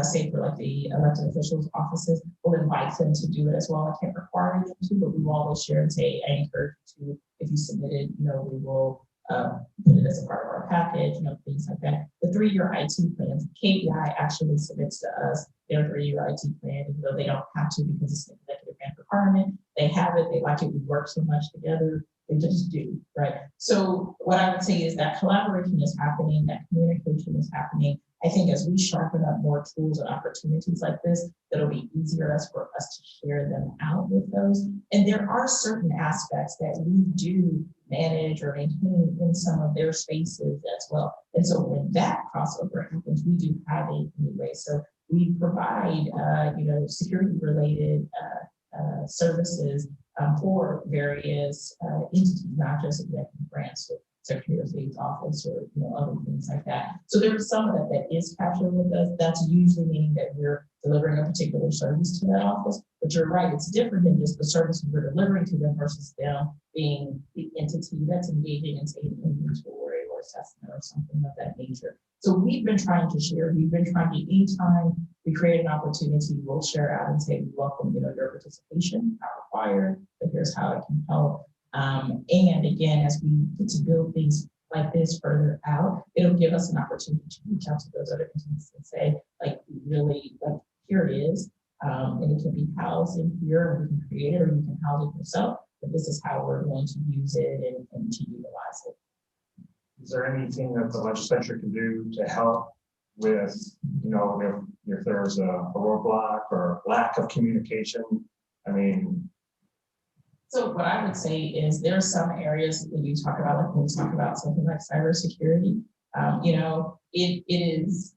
say for like the elected officials' offices, we'll invite them to do it as well. I can't require them to, but we will always share and say, I encourage you to, if you submitted, you know, we will put it as a part of our package, you know, things like that. The 3-year IT plans, KPI actually submits to us their 3-year IT plan, even though they don't have to because it's an executive branch requirement. They have it, they like it, we work so much together, they just do, right? So what I would say is that collaboration is happening, that communication is happening. I think as we sharpen up more tools and opportunities like this, it'll be easier for us to share them out with those. And there are certain aspects that we do manage or maintain in some of their spaces as well. And so when that crossover happens, we do have it anyway. So we provide, you know, security related services for various entities, not just executive branch, so Secretary of State's office or, you know, other things like that. So there's some of that is captured with us. That's usually meaning that we're delivering a particular service to that office. But you're right, it's different than just the service we're delivering to them versus them being the entity that's engaging in, say, inventory or assessment or something of that nature. So we've been trying to share. We've been trying to, anytime we create an opportunity, we'll share out and say, welcome, you know, your participation, not required, but here's how it can help. And again, as we get to build things like this further out, it'll give us an opportunity to reach out to those other entities and say, like, really, like, here it is. And it can be housed in here, or we can create it, or you can house it yourself. But this is how we're going to use it and to utilize it. Is there anything that the legislature can do to help with, you know, if there's a roadblock or lack of communication? I mean, so what I would say is there are some areas that you talk about, like when we talk about something like cybersecurity, you know, it is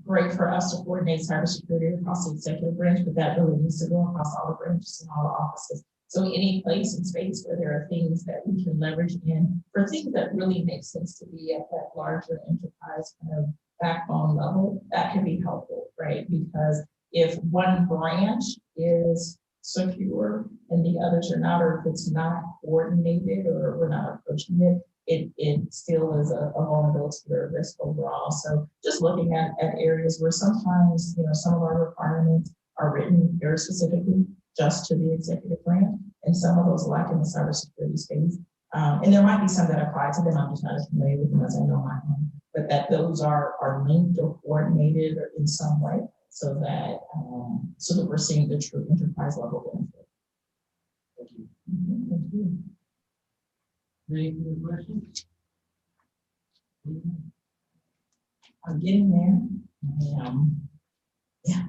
great for us to coordinate cybersecurity across the executive branch, but that really needs to go across all the branches and all the offices. So any place and space where there are things that we can leverage in for things that really make sense to be at that larger enterprise kind of backbone level, that can be helpful, right? Because if one branch is secure and the others are not, or if it's not coordinated or we're not approaching it, it still is a vulnerability or a risk overall. So just looking at areas where sometimes, you know, some of our requirements are written very specifically just to the executive branch, and some of those lack in the cybersecurity space. And there might be some that apply to them. I'm just not as familiar with them as I know my own, but that those are linked or coordinated or in some way, so that we're seeing the true enterprise level benefit. Thank you. Thank you. Any further questions? I'm getting there. Yeah.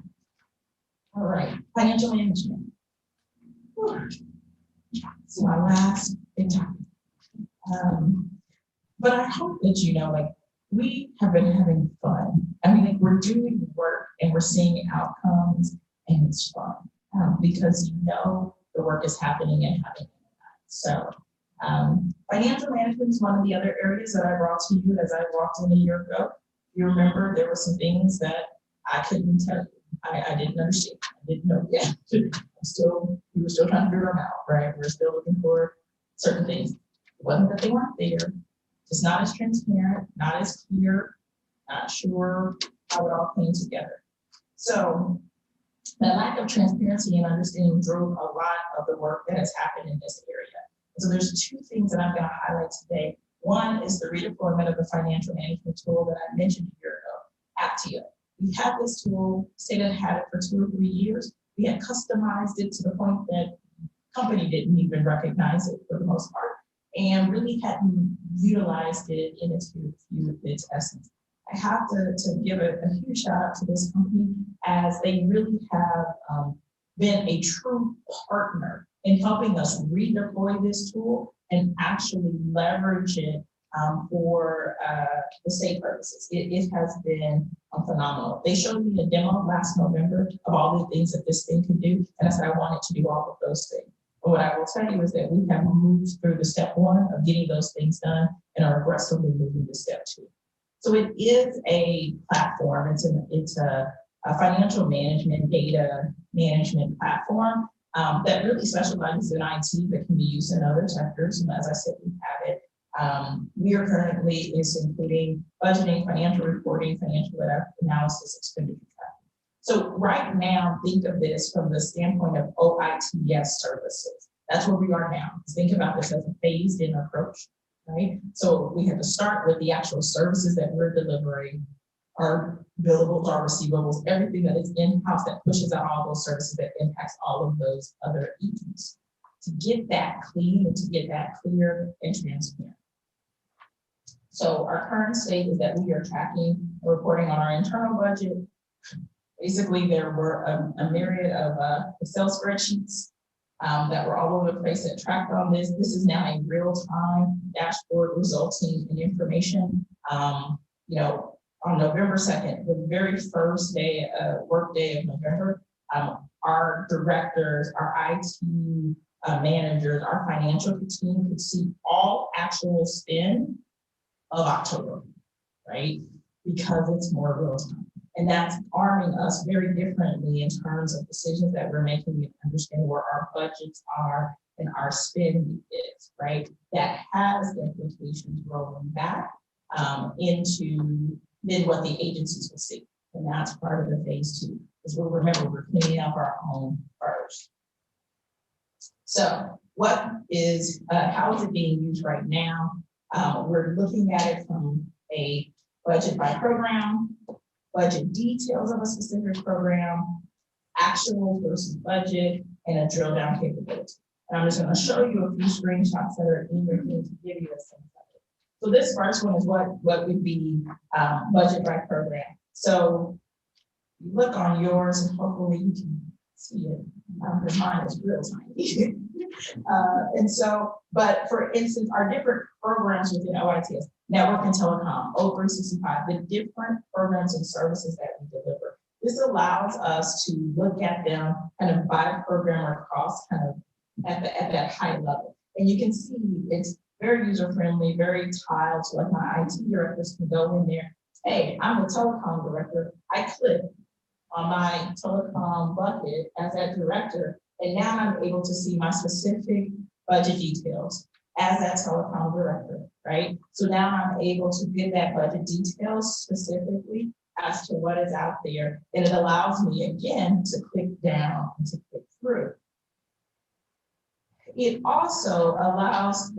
All right. Financial management. It's my last big topic. But I hope that you know, like, we have been having fun. I mean, like, we're doing work and we're seeing outcomes, and it's fun because you know the work is happening and having an impact. So financial management is one of the other areas that I brought to you as I walked in a year ago. You remember there were some things that I couldn't tell you. I didn't understand. I didn't know yet. We were still trying to figure them out, right? We're still looking for certain things. It wasn't that they weren't there, just not as transparent, not as clear, not sure how it all came together. So the lack of transparency and understanding drove a lot of the work that has happened in this area. So there's two things that I'm going to highlight today. One is the redeployment of the financial management tool that I mentioned a year ago, Aptio. We had this tool, state had had it for 2 or 3 years. We had customized it to the point that company didn't even recognize it for the most part, and really hadn't utilized it in its essence. I have to give a huge shout out to this company, as they really have been a true partner in helping us redeploy this tool and actually leverage it for the state purposes. It has been phenomenal. They showed me a demo last November of all the things that this thing can do, and I said I wanted to do all of those things. But what I will tell you is that we have moved through the step one of getting those things done and are aggressively moving to step two. So it is a platform. It's a financial management, data management platform that really specializes in IT, but can be used in other sectors. And as I said, we have it. We are currently including budgeting, financial reporting, financial analysis, expenditure tracking. So right now, think of this from the standpoint of OITS services. That's where we are now. Think about this as a phased-in approach. Right? So we have to start with the actual services that we're delivering, our billables, our receivables, everything that is in-house that pushes out all those services that impacts all of those other entities. To get that clean and to get that clear and transparent. So our current state is that we are tracking and reporting on our internal budget. Basically, there were a myriad of Excel spreadsheets that were all over the place that tracked on this. This is now a real-time dashboard resulting in information. On November 2nd, the very first day, work day of November, our directors, our IT managers, our financial team could see all actual spend of October, right? Because it's more real-time. And that's arming us very differently in terms of decisions that we're making and understand where our budgets are and our spend is, right? That has implications rolling back into then what the agencies will see. And that's part of the phase two, because we'll remember we're cleaning up our own first. So what is, how is it being used right now? We're looking at it from a budget by program, budget details of a specific program, actual versus budget, and a drill down capability. And I'm just going to show you a few screenshots that are in your thing to give you a sense of it. So this first one is what would be budget by program. So you look on yours and hopefully you can see it. Because mine is real tiny. But for instance, our different programs within OITS, network and telecom, O365, the different programs and services that we deliver. This allows us to look at them kind of by program or cost kind of at that high level. And you can see it's very user-friendly, very tiled. So like my IT directors can go in there. Hey, I'm the telecom director. I click on my telecom bucket as that director, and now I'm able to see my specific budget details as that telecom director, right? So now I'm able to get that budget details specifically as to what is out there, and it allows me again to click down and to click through. It also allows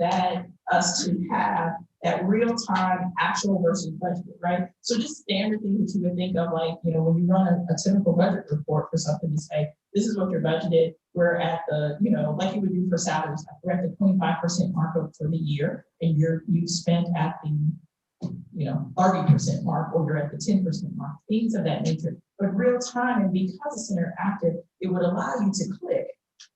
us to have that real-time actual versus budget, right? So just standard things that you would think of, like, when you run a typical budget report for something to say, this is what your budgeted, we're at the, like you would do for salaries, we're at the 25% mark for the year, and you've spent at the, 30% mark, or you're at the 10% mark, things of that nature. But real time, and because it's interactive, it would allow you to click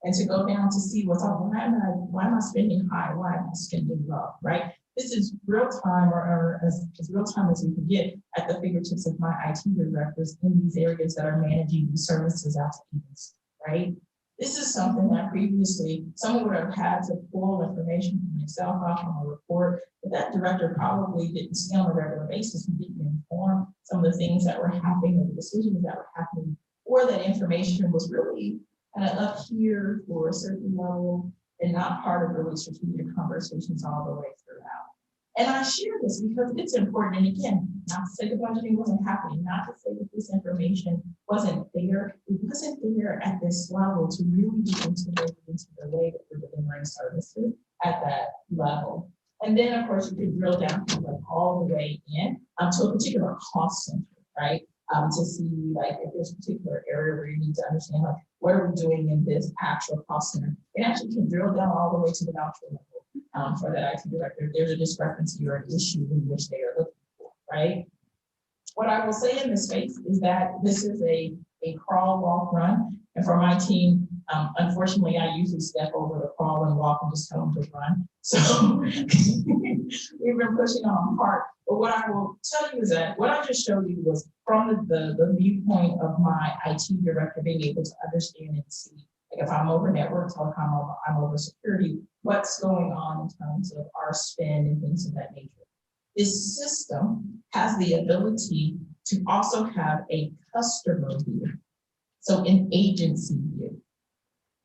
and to go down to see what's on. Why am I spending high? Why am I spending low? Right? This is real time, or as real time as we can get at the fingertips of my IT directors in these areas that are managing these services out to agents, right? This is something that previously someone would have had to pull information from an Excel file from a report, but that director probably didn't see on a regular basis and didn't inform some of the things that were happening or the decisions that were happening, or that information was really kind of up here for a certain level and not part of really strategic conversations all the way throughout. And I share this because it's important. And again, not to say the budgeting wasn't happening, not to say that this information wasn't there. It wasn't there at this level to really be integrated into the way that we're delivering services at that level. And then, of course, you could drill down all the way in to a particular cost center, right? To see if there's a particular area where you need to understand what are we doing in this actual cost center. It actually can drill down all the way to the voucher level for that IT director, there's a discrepancy or an issue in which they are looking for, right? What I will say in this space is that this is a crawl, walk, run. And for my team, unfortunately, I usually step over the crawl and walk and just tell them to run. So we've been pushing on hard. But what I will tell you is that what I just showed you was from the viewpoint of my IT director being able to understand and see, like if I'm over network, telecom, I'm over security, what's going on in terms of our spend and things of that nature. This system has the ability to also have a customer view, so an agency view,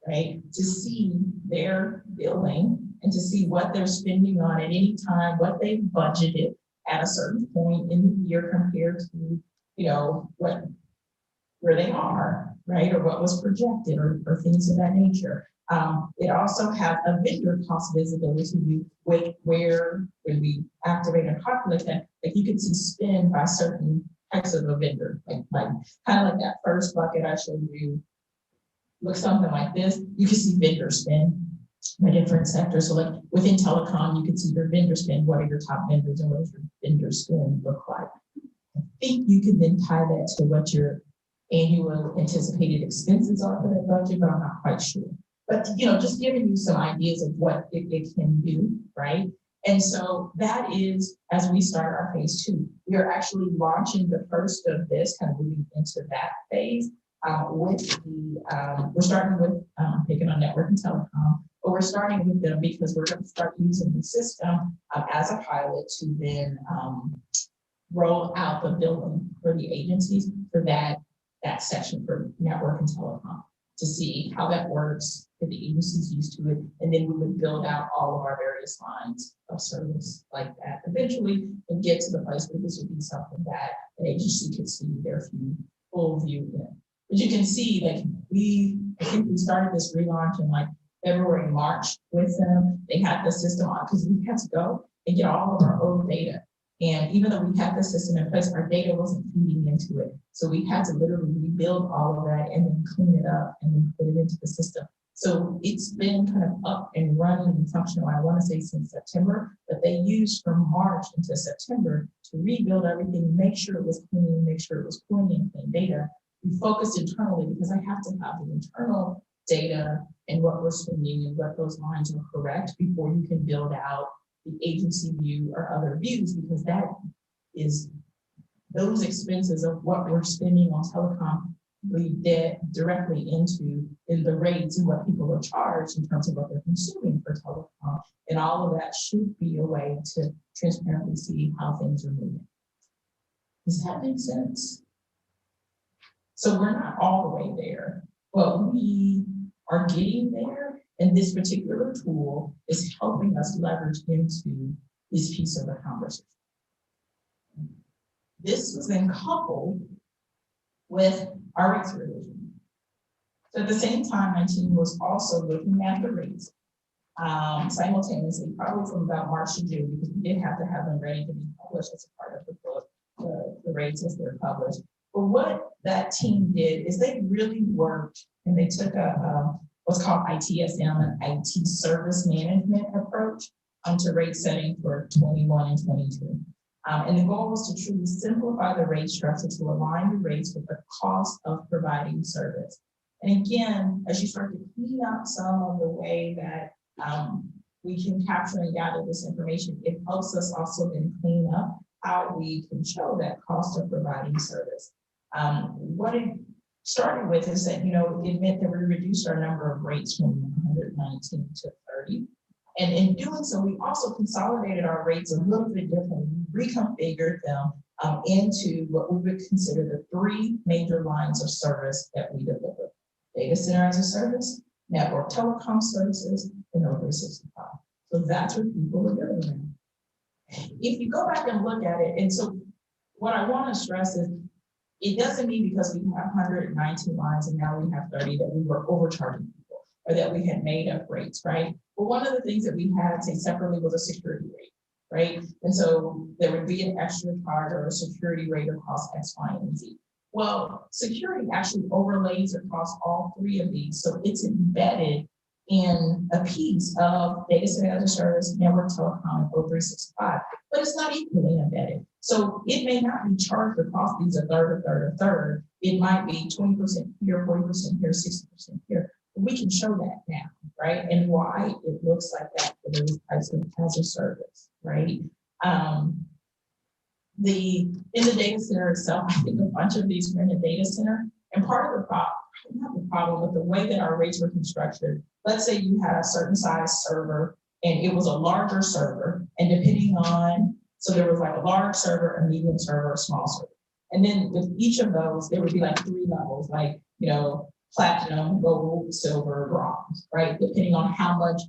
right? To see their billing and to see what they're spending on at any time, what they've budgeted at a certain point in the year compared to, where they are, right? Or what was projected or things of that nature. It also has a vendor cost visibility view with where when we activate and populate that, like you can see spend by certain types of a vendor, like kind of like that first bucket I showed you, looks something like this. You can see vendor spend by different sectors. So like within telecom, you can see your vendor spend, what are your top vendors and what does your vendor spend look like? I think you can then tie that to what your annual anticipated expenses are for that budget, but I'm not quite sure. But just giving you some ideas of what it can do, right? And so that is, as we start our phase 2, we are actually launching the first of this, kind of moving into that phase with we're starting with picking on network and telecom, but we're starting with them because we're going to start using the system as a pilot to then roll out the billing for the agencies for that section for network and telecom, to see how that works, if the agency's used to it, and then we would build out all of our various lines of service like that eventually and get to the place where this would be something that an agency could see their full view in. But you can see, like I think we started this relaunch in like February, March with them. They had the system on because we had to go and get all of our old data. And even though we had the system in place, our data wasn't feeding into it. So we had to literally rebuild all of that and then clean it up and then put it into the system. So it's been kind of up and running and functional, I want to say since September, but they used from March into September to rebuild everything, make sure it was clean, make sure it was pulling in clean data. We focused internally because I have to have the internal data and what we're spending and what those lines are correct before you can build out the agency view or other views, because that is those expenses of what we're spending on telecom lead directly into in the rates and what people are charged in terms of what they're consuming for telecom. And all of that should be a way to transparently see how things are moving. Does that make sense? So we're not all the way there, but we are getting there. And this particular tool is helping us leverage into this piece of the conversation. This was then coupled with our rates revision. So at the same time, my team was also looking at the rates simultaneously, probably from about March to June, because we did have to have them ready to be published as a part of the book, the rates as they're published. But what that team did is they really worked and they took what's called ITSM, an IT service management approach to rate setting for 21 and 22. And the goal was to truly simplify the rate structure to align the rates with the cost of providing service. And again, as you start to clean up some of the way that we can capture and gather this information, it helps us also then clean up how we can show that cost of providing service. What it started with is that, it meant that we reduced our number of rates from 119 to 30. And in doing so, we also consolidated our rates a little bit differently. We reconfigured them into what we would consider the 3 major lines of service that we deliver: data center as a service, network telecom services, and over 65. So that's what people are doing. If you go back and look at it, and so what I want to stress is, it doesn't mean because we have 119 lines and now we have 30 that we were overcharging people or that we had made up rates, right? But one of the things that we had, say, separately was a security rate, right? And so there would be an extra charge or a security rate across X, Y, and Z. Well, security actually overlays across all 3 of these. So it's embedded in a piece of data center as a service, network telecom, 0365, but it's not equally embedded. So it may not be charged across these a third. It might be 20% here, 40% here, 60% here. We can show that now, right? And why it looks like that for those types of as a service, right? In the data center itself, I think a bunch of these were in the data center, and part of the problem, not the problem, but the way that our rates were constructed. Let's say you had a certain size server and it was a larger server, and depending on, so there was like a large server, a medium server, a small server. And then with each of those, there would be like 3 levels, like, you know, platinum, gold, silver, bronze, right? Depending on how much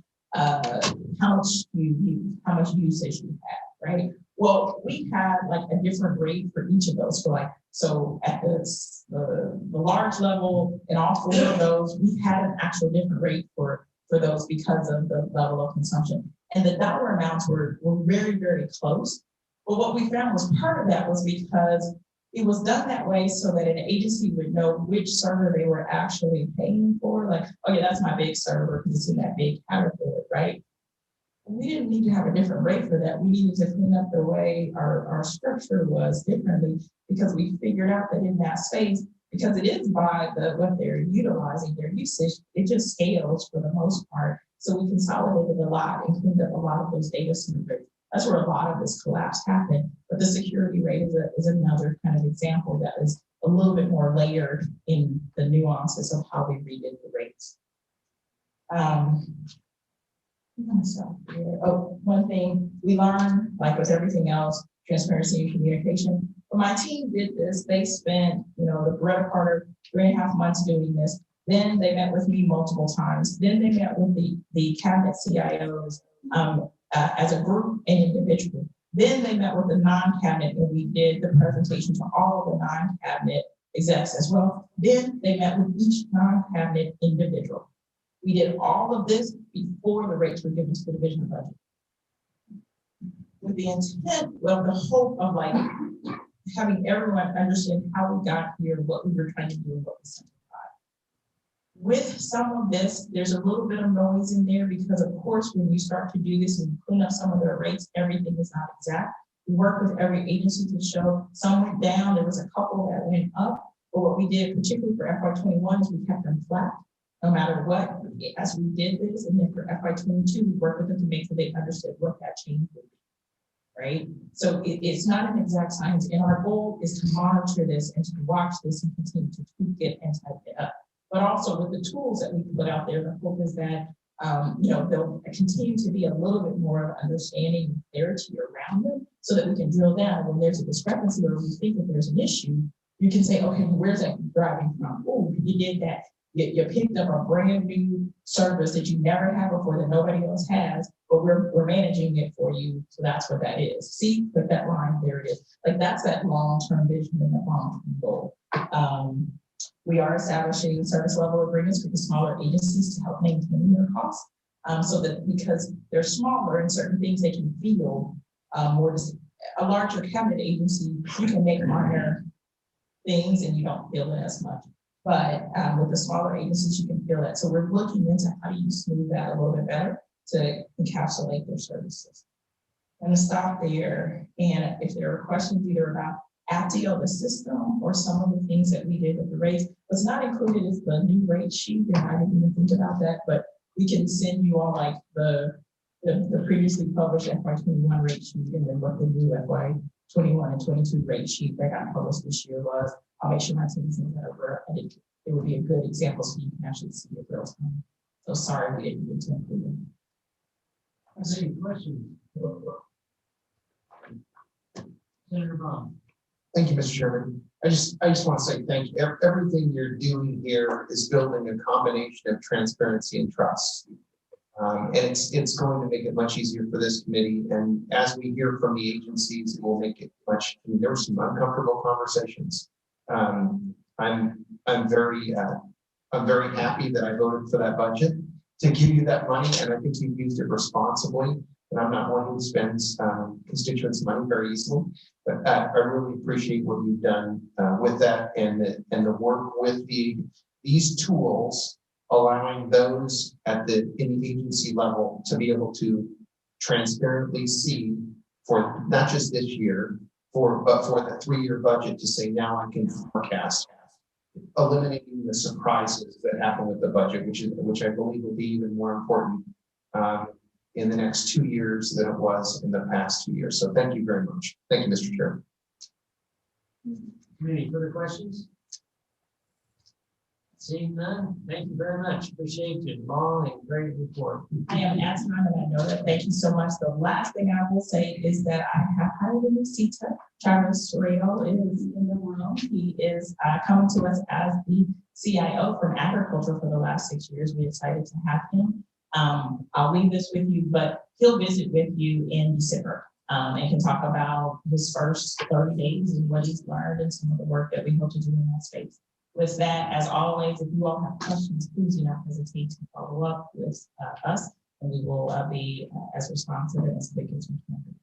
you use, how much usage you have, right? Well, we had like a different rate for each of those. For like, so at the large level in all 4 of those, we had an actual different rate for those because of the level of consumption. And the dollar amounts were very, very close. But what we found was part of that was because it was done that way so that an agency would know which server they were actually paying for. Like, oh yeah, that's my big server because it's in that big category, right? We didn't need to have a different rate for that. We needed to clean up the way our structure was differently, because we figured out that in that space, because it is by what they're utilizing, their usage, it just scales for the most part. So we consolidated a lot and cleaned up a lot of those data center rates. That's where a lot of this collapse happened. But the security rate is another kind of example that is a little bit more layered in the nuances of how we redid the rates. Oh, one thing we learned, like with everything else, transparency and communication. When my team did this, they spent, you know, the better part of 3.5 months doing this. Then they met with me multiple times. Then they met with the cabinet CIOs as a group and individually. Then they met with the non-cabinet and we did the presentation to all of the non-cabinet execs as well. Then they met with each non-cabinet individual. We did all of this before the rates were given to the division budget. With the intent, well, the hope of like having everyone understand how we got here, what we were trying to do, and what we simplified. With some of this, there's a little bit of noise in there because of course, when you start to do this and clean up some of their rates, everything is not exact. We work with every agency to show some went down, there was a couple that went up, but what we did, particularly for FY21, is we kept them flat. No matter what, as we did this, and then for FY22, we worked with them to make sure they understood what that change would be, right? So it's not an exact science, and our goal is to monitor this and to watch this and continue to tweak it and type it up. But also with the tools that we put out there, the hope is that you know, there'll continue to be a little bit more of understanding and clarity around them, so that we can drill down when there's a discrepancy or we think that there's an issue. You can say, okay, where's that driving from? Oh, you did that. You picked up a brand new service that you never had before that nobody else has, but we're managing it for you. So that's what that is. See, put that line, there it is. Like that's that long-term vision and that long-term goal. We are establishing service level agreements with the smaller agencies to help maintain their costs. So that because they're smaller in certain things, they can feel more. A larger cabinet agency, you can make minor things and you don't feel it as much. But with the smaller agencies, you can feel it. So we're looking into how do you smooth that a little bit better to encapsulate their services. I'm going to stop there. And if there are questions either about ATIO, the system, or some of the things that we did with the rates, what's not included is the new rate sheet. And I didn't even think about that, but we can send you all like the previously published FY21 rate sheet and then what the new FY21 and 22 rate sheet that got published this year was. I'll make sure my team sends that over. I think it would be a good example so you can actually see it real time. So sorry we didn't get to include it. Any questions? Senator Brown. Thank you, Mr. Chairman. I just want to say thank you. Everything you're doing here is building a combination of transparency and trust. And it's going to make it much easier for this committee. And as we hear from the agencies, it will make it much. There were some uncomfortable conversations. I'm very happy that I voted for that budget to give you that money, and I think you've used it responsibly. And I'm not one who spends constituents' money very easily, but I really appreciate what you've done with that and the work with these tools allowing those at in the agency level to be able to transparently see for not just this year, but for the 3-year budget to say, now I can forecast, eliminating the surprises that happen with the budget, which I believe will be even more important in the next 2 years than it was in the past 2 years. So thank you very much. Thank you, Mr. Chair. Any further questions? Seeing none, thank you very much. Appreciate it. Long and great report. I am at time and I know that. Thank you so much. The last thing I will say is that I have hired a new CTEC. Travis Sorrell is in the room. He is coming to us as the CIO from agriculture for the last 6 years. We're excited to have him. I'll leave this with you, but he'll visit with you in December and can talk about his first 30 days and what he's learned and some of the work that we hope to do in that space. With that, as always, if you all have questions, please do not hesitate to follow up with us, and we will be as responsive and as quick as we can.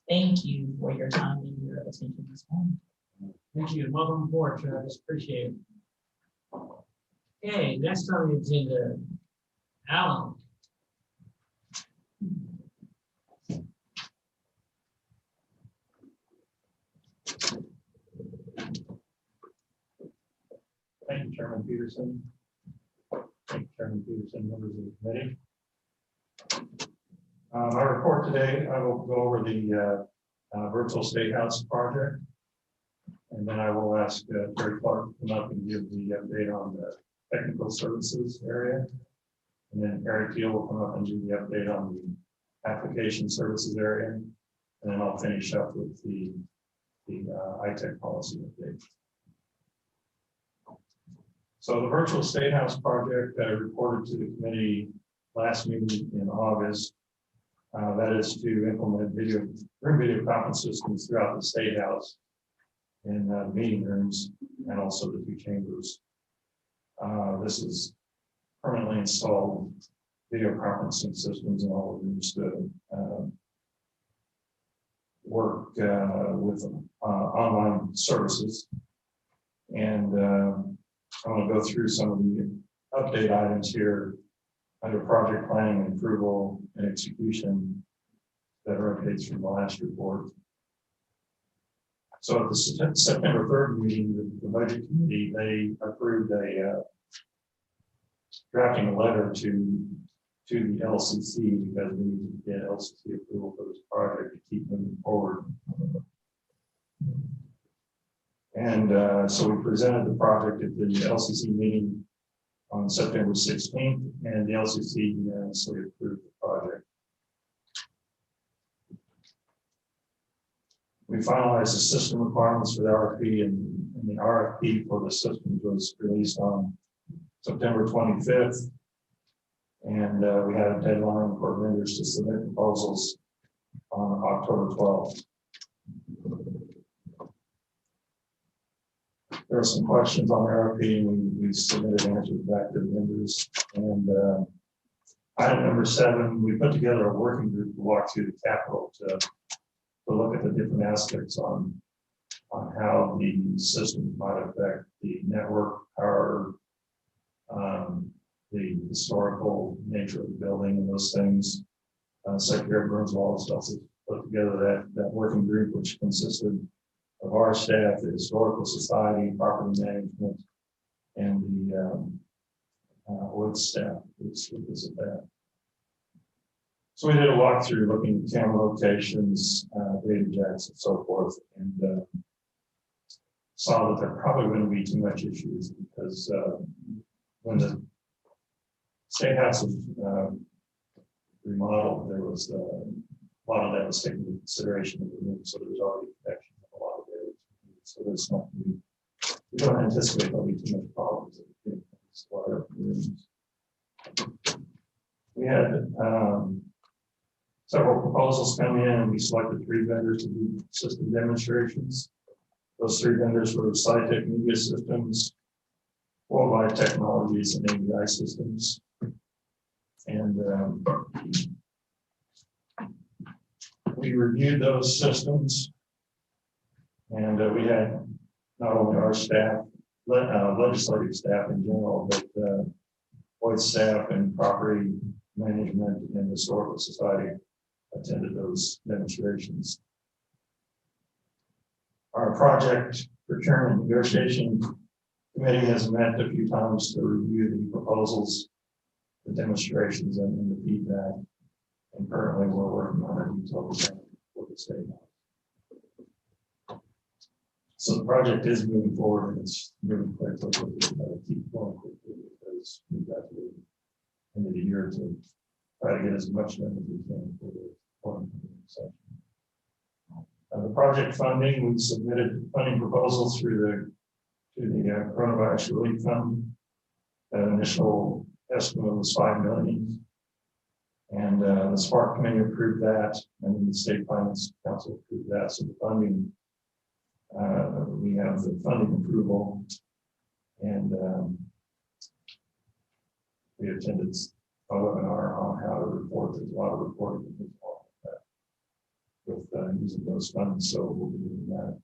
Thank you for your time and your attention this morning. Thank you. Welcome aboard, Travis. Appreciate it. Okay, next on the agenda, Alan. Thank you, Chairman Peterson. Thank you, Chairman Peterson, members of the committee. My report today, I will go over the virtual state house project. And then I will ask Terry Clark to come up and give the update on the technical services area. And then Eric Teal will come up and do the update on the application services area. And then I'll finish up with the ITech policy update. So the virtual state house project that I reported to the committee last meeting in August, that is to implement video conference systems throughout the state house in meeting rooms and also the 2 chambers. This is permanently installed video conferencing systems in all the rooms to work with online services. And I want to go through some of the update items here under project planning and approval and execution that are updates from the last report. So at the September 3rd meeting, the budget committee, they approved drafting a letter to the LCC because we need to get LCC approval for this project to keep moving forward. And so we presented the project at the LCC meeting on September 16th, and the LCC unanimously approved the project. We finalized the system requirements for the RFP, and the RFP for the systems was released on September 25th. And we had a deadline for vendors to submit proposals on October 12th. There are some questions on the RFP, and we submitted answers back to the vendors. And item number 7, we put together a working group to walk through the capital to look at the different aspects on how the system might affect the network, power, the historical nature of the building, and those things. Secretary Burnswald also put together that working group, which consisted of our staff, the Historical Society, Property Management, and the Woods staff who visit that. So we did a walkthrough looking at camera locations, data jacks, and so forth, and saw that there probably wouldn't be too much issues because when the state house was remodeled, there was a lot of that was taken into consideration of the room, so there was already protection. So there's not, we don't anticipate there'll be too much problems. We had several proposals come in, and we selected 3 vendors to do system demonstrations. Those 3 vendors were Sci-Tech Media Systems, Worldwide Technologies, and ABI Systems. And we reviewed those systems. And we had not only our staff, legislative staff in general, but Both staff and property management and historical society attended those demonstrations. Our project procurement negotiation committee has met a few times to review the proposals, the demonstrations, and the feedback. And currently, we're working on a detailed design for the state. So the project is moving forward, and it's moving quite quickly. We gotta keep going quickly because we've got to end of the year to try to get as much done as we can for the 2020 section. The project funding, we submitted funding proposals through the coronavirus relief fund. The initial estimate was $5 million. And the SPARK committee approved that, and then the state finance council approved that. So the funding, we have the funding approval, and we attended a webinar on how to report. There's a lot of reporting involved with using those funds, so we'll be doing that.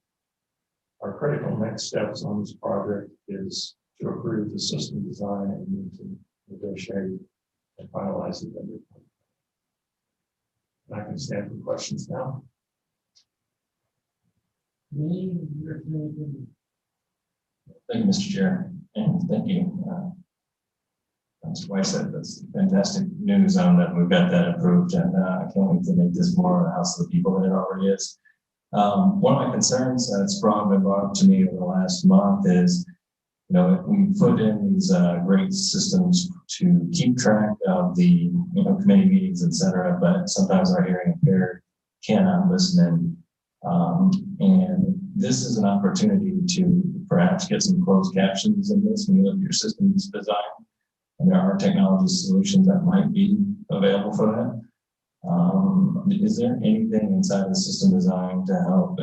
Our critical next steps on this project is to approve the system design and then to negotiate and finalize the vendor. I can stand for questions now. Thank you, Mr. Chair, and thank you. Mr. White said that's fantastic news on that we've got that approved, and I can't wait to make this more a house of the people than it already is. One of my concerns that's been brought up to me over the last month is, you know, we put in these great systems to keep track of the committee meetings, et cetera, but sometimes our hearing impaired cannot listen in. And this is an opportunity to perhaps get some closed captions in this when you look at your systems design. And there are technology solutions that might be available for that. Is there anything inside the system design to help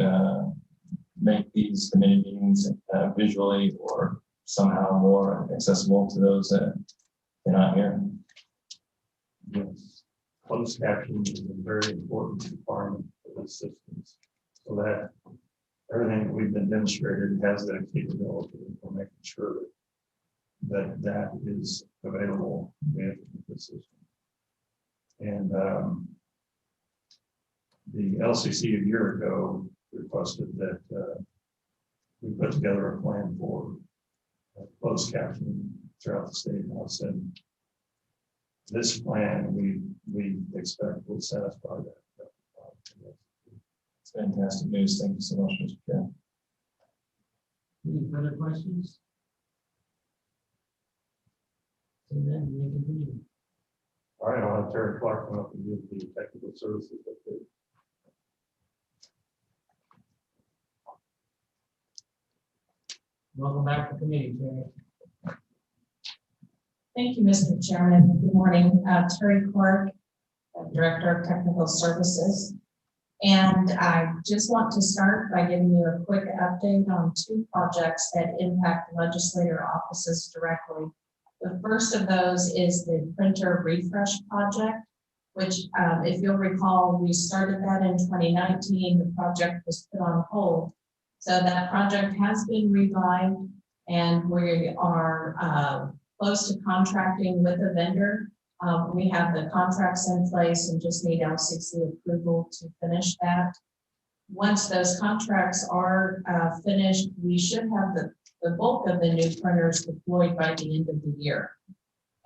make these committee meetings visually or somehow more accessible to those that cannot hear? Yes. Closed captioning is a very important requirement for those systems, so that everything that we've been demonstrated has that capability. We're making sure that is available in the system. And the LCC a year ago requested that we put together a plan for closed captioning throughout the state house, and this plan we expect will satisfy that. It's fantastic news. Thank you so much, Mr. Chair. Any further questions? So then we continue. All right, I'll have Terry Clark come up and give the technical services update. Welcome back to committee, Terry. Thank you, Mr. Chairman. Good morning. Terry Clark, Director of Technical Services. And I just want to start by giving you a quick update on two projects that impact legislator offices directly. The first of those is the printer refresh project, which, if you'll recall, we started that in 2019. The project was put on hold. So that project has been revived, and we are close to contracting with a vendor. We have the contracts in place and just need LCC approval to finish that. Once those contracts are finished, we should have the bulk of the new printers deployed by the end of the year.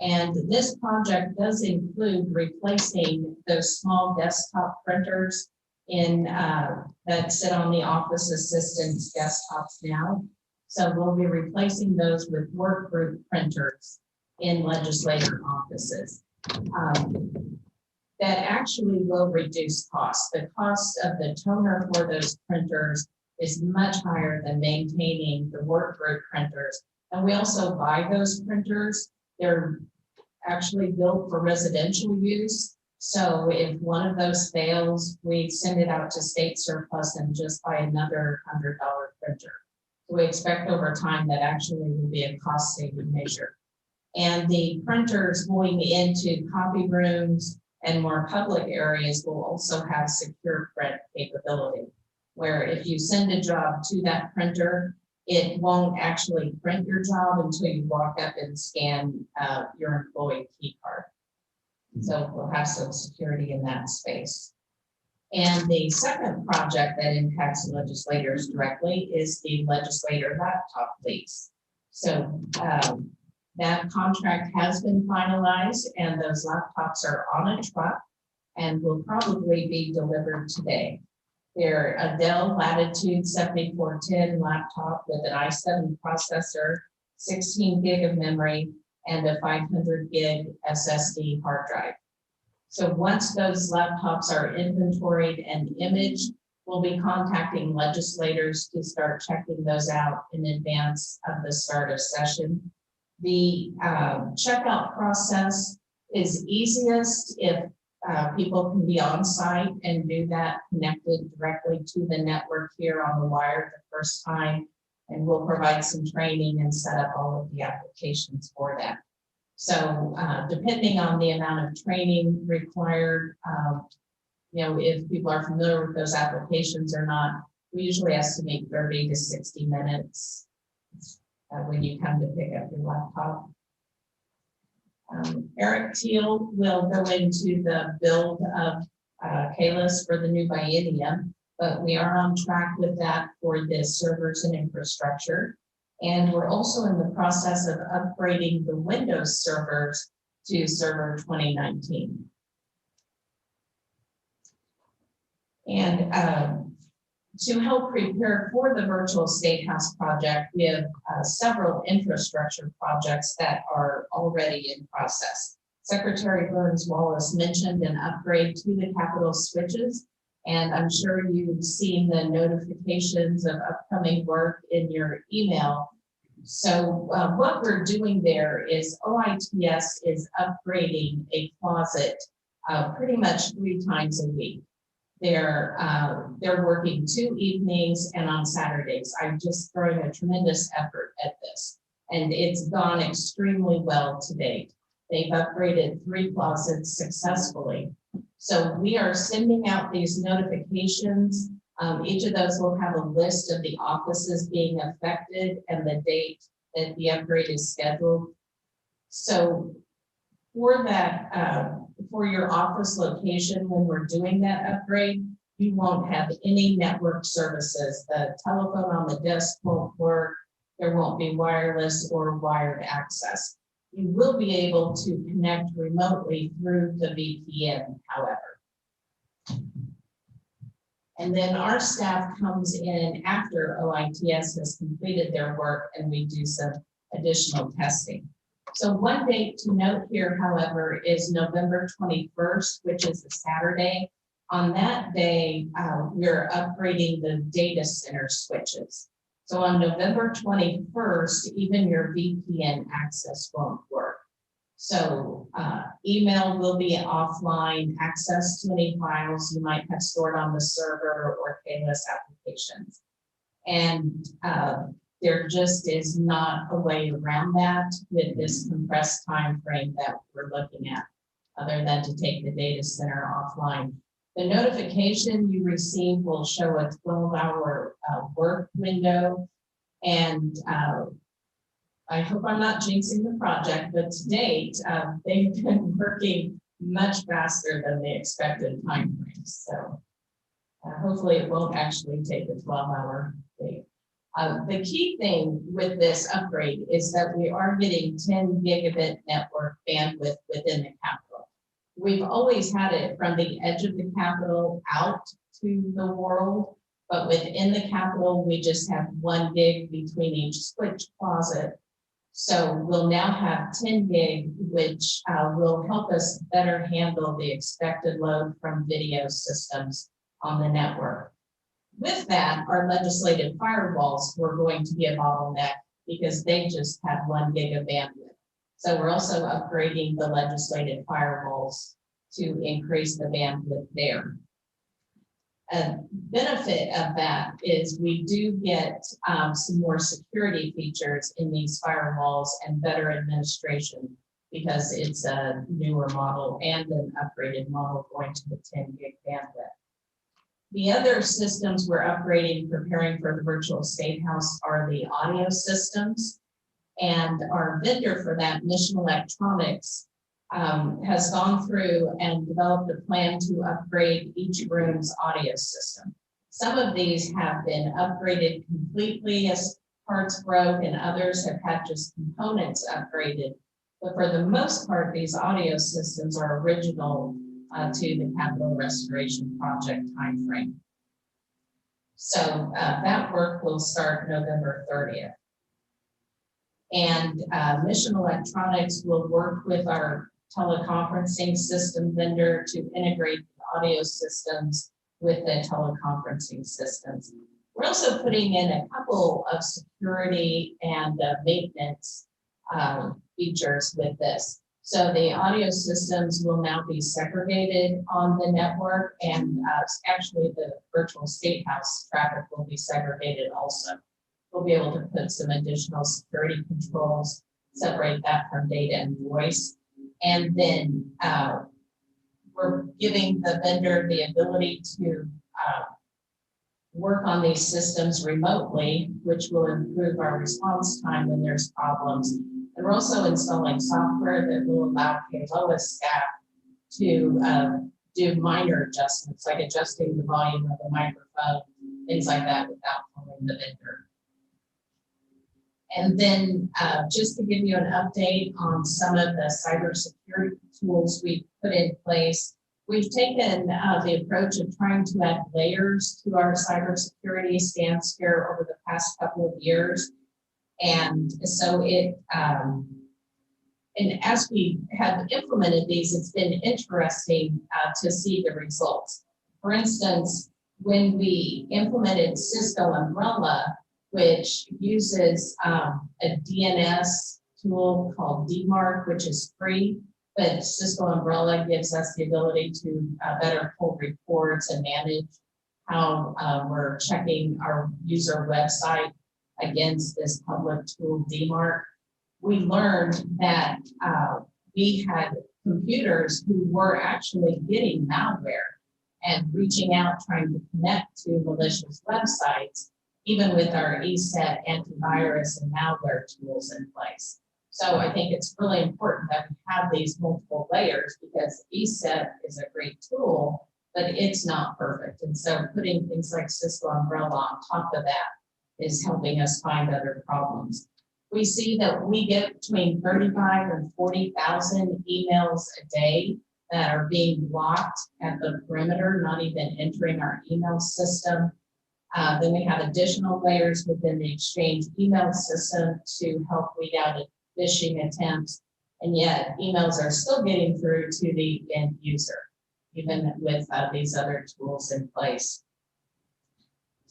And this project does include replacing those small desktop printers that sit on the office assistants desktops now. So we'll be replacing those with work group printers in legislator offices. That actually will reduce costs. The cost of the toner for those printers is much higher than maintaining the work group printers. And we also buy those printers. They're actually built for residential use. So if one of those fails, we send it out to state surplus and just buy another $100 printer. So we expect over time that actually will be a cost saving measure. And the printers going into copy rooms and more public areas will also have secure print capability, where if you send a job to that printer, it won't actually print your job until you walk up and scan your employee key card. So we'll have some security in that space. And the second project that impacts legislators directly is the legislator laptop lease. So that contract has been finalized and those laptops are on a truck and will probably be delivered today. They're a Dell Latitude 7410 laptop with an i7 processor, 16 gig of memory, and a 500 gig SSD hard drive. So once those laptops are inventoried and imaged, we'll be contacting legislators to start checking those out in advance of the start of session. The checkout process is easiest if people can be on site and do that connected directly to the network here on the wire the first time. And we'll provide some training and set up all of the applications for that. So depending on the amount of training required, if people are familiar with those applications or not, we usually estimate 30 to 60 minutes when you come to pick up your laptop. Eric Teal will go into the build of KLIS for the new biennium, but we are on track with that for the servers and infrastructure. And we're also in the process of upgrading the Windows servers to Server 2019. And to help prepare for the virtual State House project, we have several infrastructure projects that are already in process. Secretary Burns Wallace mentioned an upgrade to the Capitol switches, and I'm sure you've seen the notifications of upcoming work in your email. So what we're doing there is OITS is upgrading a closet pretty much 3 times a week. They're working 2 evenings and on Saturdays. I'm just throwing a tremendous effort at this, and it's gone extremely well to date. They've upgraded 3 closets successfully. So we are sending out these notifications. Each of those will have a list of the offices being affected and the date that the upgrade is scheduled. So for that, for your office location, when we're doing that upgrade, you won't have any network services. The telephone on the desk won't work. There won't be wireless or wired access. You will be able to connect remotely through the VPN, however. And then our staff comes in after OITS has completed their work and we do some additional testing. So one date to note here, however, is November 21st, which is a Saturday. On that day, we're upgrading the data center switches. So on November 21st, even your VPN access won't work. So email will be offline, access to any files you might have stored on the server or KLIS applications. And there just is not a way around that with this compressed time frame that we're looking at, other than to take the data center offline. The notification you receive will show a 12-hour work window, and I hope I'm not jinxing the project, but to date, they've been working much faster than the expected time frames. So hopefully it won't actually take a 12-hour day. The key thing with this upgrade is that we are getting 10 gigabit network bandwidth within the Capitol. We've always had it from the edge of the Capitol out to the world, but within the Capitol, we just have 1 gig between each switch closet. So we'll now have 10 gig, which will help us better handle the expected load from video systems on the network. With that, our legislative firewalls were going to be a bottleneck because they just had 1 gig of bandwidth. So we're also upgrading the legislative firewalls to increase the bandwidth there. A benefit of that is we do get some more security features in these firewalls and better administration because it's a newer model and an upgraded model going to the 10 gig bandwidth. The other systems we're upgrading, preparing for the virtual state house, are the audio systems. And our vendor for that, Mission Electronics, has gone through and developed a plan to upgrade each room's audio system. Some of these have been upgraded completely as parts broke, and others have had just components upgraded. But for the most part, these audio systems are original to the capital restoration project timeframe. So that work will start November 30th. And Mission Electronics will work with our teleconferencing system vendor to integrate the audio systems with the teleconferencing systems. We're also putting in a couple of security and maintenance features with this. So the audio systems will now be segregated on the network, and actually the virtual state house traffic will be segregated also. We'll be able to put some additional security controls, separate that from data and voice. And then we're giving the vendor the ability to work on these systems remotely, which will improve our response time when there's problems. And we're also installing software that will allow KLOS staff to do minor adjustments, like adjusting the volume of the microphone, things like that, without calling the vendor. And then just to give you an update on some of the cybersecurity tools we've put in place, we've taken the approach of trying to add layers to our cybersecurity stance here over the past couple of years. And so and as we have implemented these, it's been interesting to see the results. For instance, when we implemented Cisco Umbrella, which uses a DNS tool called DMARC, which is free, but Cisco Umbrella gives us the ability to better pull reports and manage how we're checking our user website against this public tool DMARC. We learned that we had computers who were actually getting malware and reaching out, trying to connect to malicious websites, even with our ESET antivirus and malware tools in place. So I think it's really important that we have these multiple layers, because ESET is a great tool, but it's not perfect. And so putting things like Cisco Umbrella on top of that is helping us find other problems. We see that we get between 35 and 40,000 emails a day that are being blocked at the perimeter, not even entering our email system. Then we have additional layers within the Exchange email system to help weed out phishing attempts. And yet emails are still getting through to the end user, even with these other tools in place.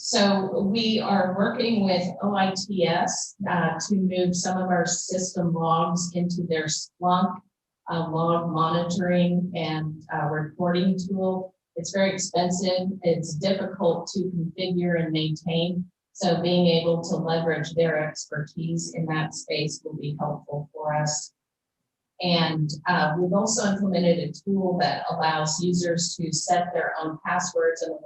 So we are working with OITS to move some of our system logs into their Splunk log monitoring and reporting tool. It's very expensive. It's difficult to configure and maintain. So being able to leverage their expertise in that space will be helpful for us. And we've also implemented a tool that allows users to set their own passwords and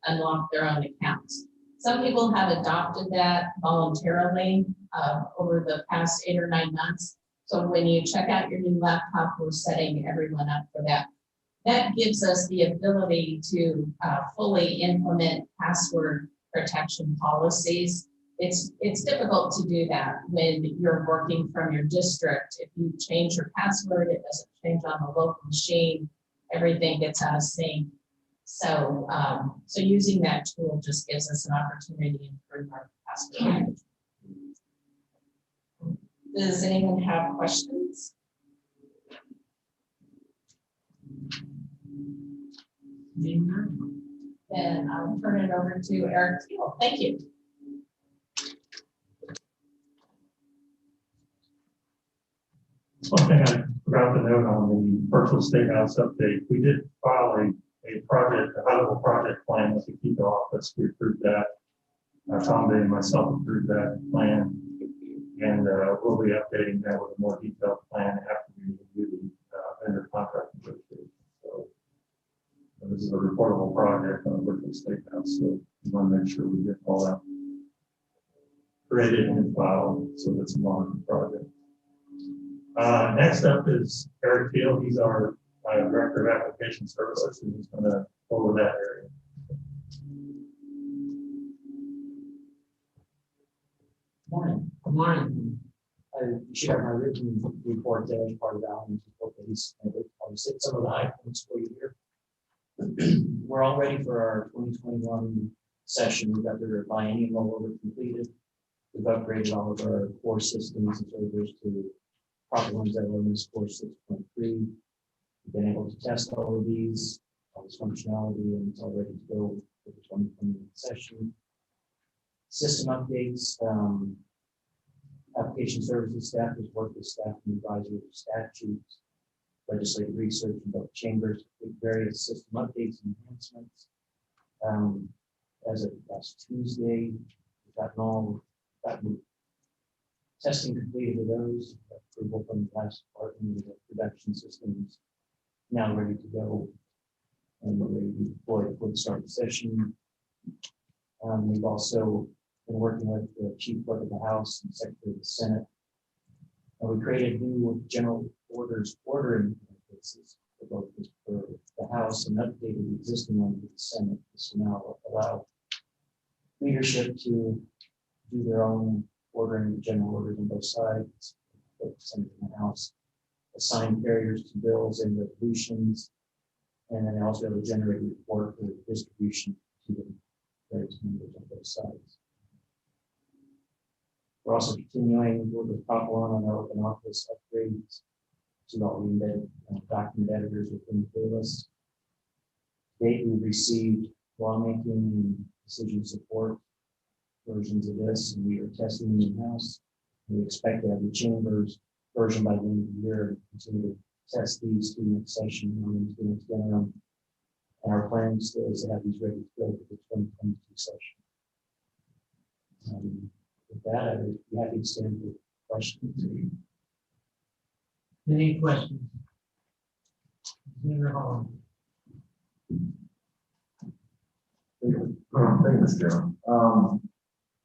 unlock their own accounts. Some people have adopted that voluntarily over the past 8 or 9 months. So when you check out your new laptop, we're setting everyone up for that. That gives us the ability to fully implement password protection policies. It's difficult to do that when you're working from your district. If you change your password, it doesn't change on the local machine. Everything gets out of sync. So, so using that tool just gives us an opportunity to improve our password management. Does anyone have questions? Then I'll turn it over to Eric Teal. Thank you. One thing I forgot to note on the virtual state house update, we did file a project, a high-level project plan with the KEPA office. We approved that. Tom Day and myself approved that plan. And we'll be updating that with a more detailed plan after we review the vendor contract negotiations. So This is a reportable project on a virtual state house, so we want to make sure we get all that created and filed, so that's a modern project. Next up is Eric Field. He's our Director of Application Services, and he's going to go over that area. Morning. Good morning. You should have my written report there as part of Alan's report that he's set some of the high points for you here. We're all ready for our 2021 session. We've got the biennial rollover completed. We've upgraded all of our core systems and servers to proper ones that are in this core 6.3. We've been able to test all of these, all this functionality, and it's all ready to go for the 2021 session. System updates. Application services staff has worked with staff and advisory statutes, legislative research in both chambers, with various system updates and enhancements. As of last Tuesday, we've gotten testing completed of those, approval from the last department of the production systems, now ready to go and we're ready to be deployed for the start of the session. We've also been working with the Chief Clerk of the House and Secretary of the Senate. And we created new general orders ordering interfaces for both for the House and updated the existing one for the Senate. This will now allow leadership to do their own ordering general orders on both sides, both the Senate and the House, assign carriers to bills and resolutions, and then also have a generated report for distribution to the various members on both sides. We're also continuing with the top one on our open office upgrades to all the embedded document editors within Playlist. To date, we've received lawmaking and decision support versions of this, and we are testing them in-house. We expect to have the chambers version by the end of the year and continue to test these through next session and into the next interim. And our plan still is to have these ready to go for the 2022 session. With that, I would be happy to stand for questions. Any questions? Senator Hall. Thank you, Mr. Chairman. I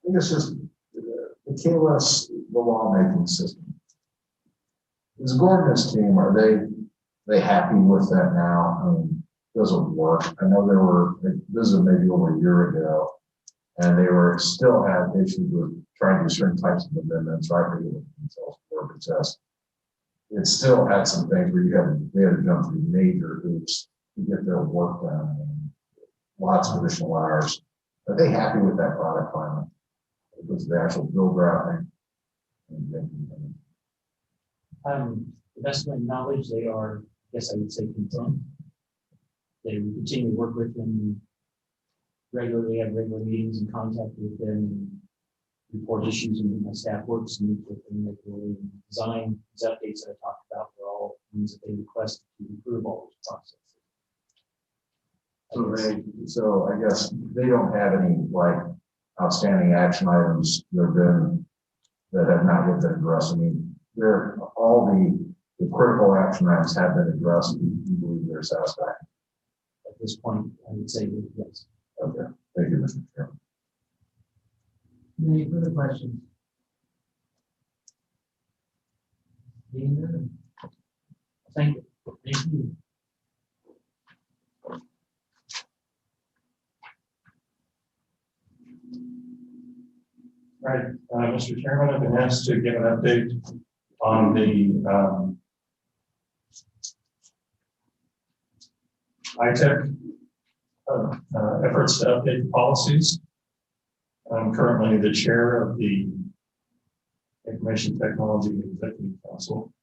think it's just the KLS, the lawmaking system. Is Gordon's team, are they happy with that now? Does it work? I know this is maybe over a year ago, and they still had issues with trying to do certain types of amendments, right? It still had some things where they had to jump through major hoops to get their work done, and lots of additional hours. Are they happy with that product finally? It was the actual bill drafting. The best of my knowledge, they are, I guess I would say, content. They continue to work with them regularly, have regular meetings and contact with them, and report issues, and my staff works and meet with them regularly. And design, these updates that I talked about are all things that they request to improve all those processes. So I guess they don't have any outstanding action items that have not yet been addressed. I mean, all the critical action items have been addressed. You believe they're satisfactory? At this point, I would say yes. Okay, thank you, Mr. Chairman. Any further questions? Being none. Thank you. Thank you. All right, Mr. Chairman, I've been asked to give an update on the ITech efforts to update policies. I'm currently the chair of the Information Technology Executive Council.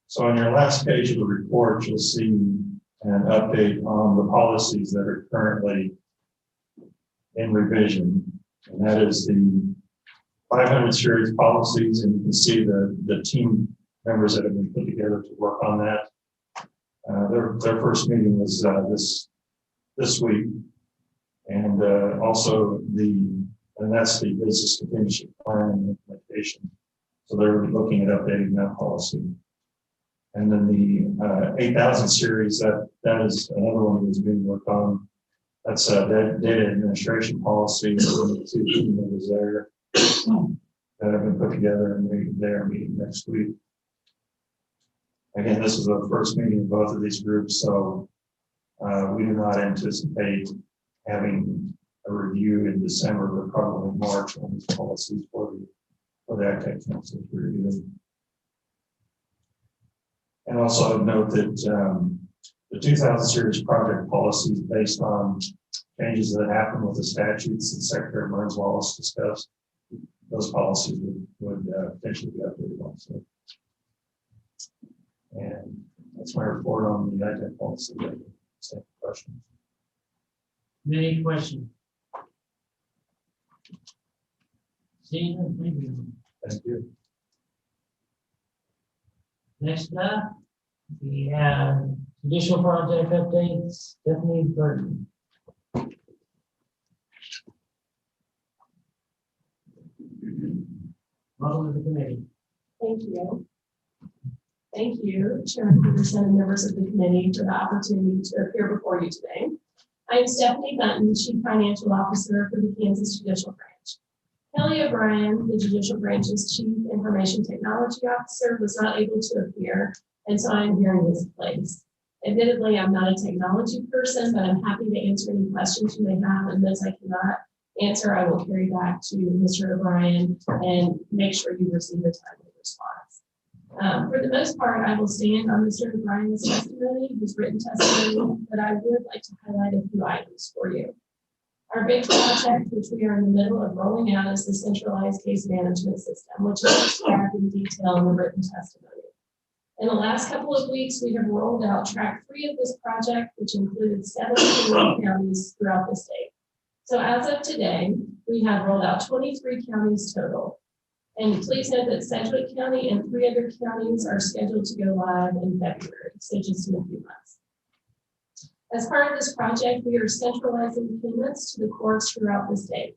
So on your last page of the report, you'll see an update on the policies that are currently in revision. And that is the 500 series policies, and you can see the team members that have been put together to work on that. Their first meeting was this week, and also that's the business contingency plan and implementation. So they're looking at updating that policy. And then the 8000 series, that is another one that's being worked on. That's data administration policies. The two team members there that have been put together, and they are meeting next week. Again, this is the first meeting of both of these groups, so we do not anticipate having a review in December, but probably March on these policies for the AgTech Council to review. And also note that the 2000 series project policies based on changes that happen with the statutes that Secretary Burns Wallace discussed. Those policies would potentially be updated also. And that's my report on the AgTech policy. Same question. Any questions? Stephen, thank you. Thank you. Next up, we have judicial project updates, Stephanie Burton. Welcome to the committee. Thank you. Thank you, Chairman Peterson and members of the committee for the opportunity to appear before you today. I am Stephanie Bunton, Chief Financial Officer for the Kansas Judicial Branch. Kelly O'Brien, the Judicial Branch's Chief Information Technology Officer, was not able to appear, and so I'm here in his place. Admittedly, I'm not a technology person, but I'm happy to answer any questions you may have, and those I cannot answer, I will carry back to Mr. O'Brien and make sure you receive a timely response. For the most part, I will stand on Mr. O'Brien's testimony, his written testimony, but I would like to highlight a few items for you. Our big project, which we are in the middle of rolling out, is the centralized case management system, which is described in detail in the written testimony. In the last couple of weeks, we have rolled out track 3 of this project, which included 17 counties throughout the state. So as of today, we have rolled out 23 counties total. And please note that Sedgwick County and 3 other counties are scheduled to go live in February, so just in a few months. As part of this project, we are centralizing payments to the courts throughout the state.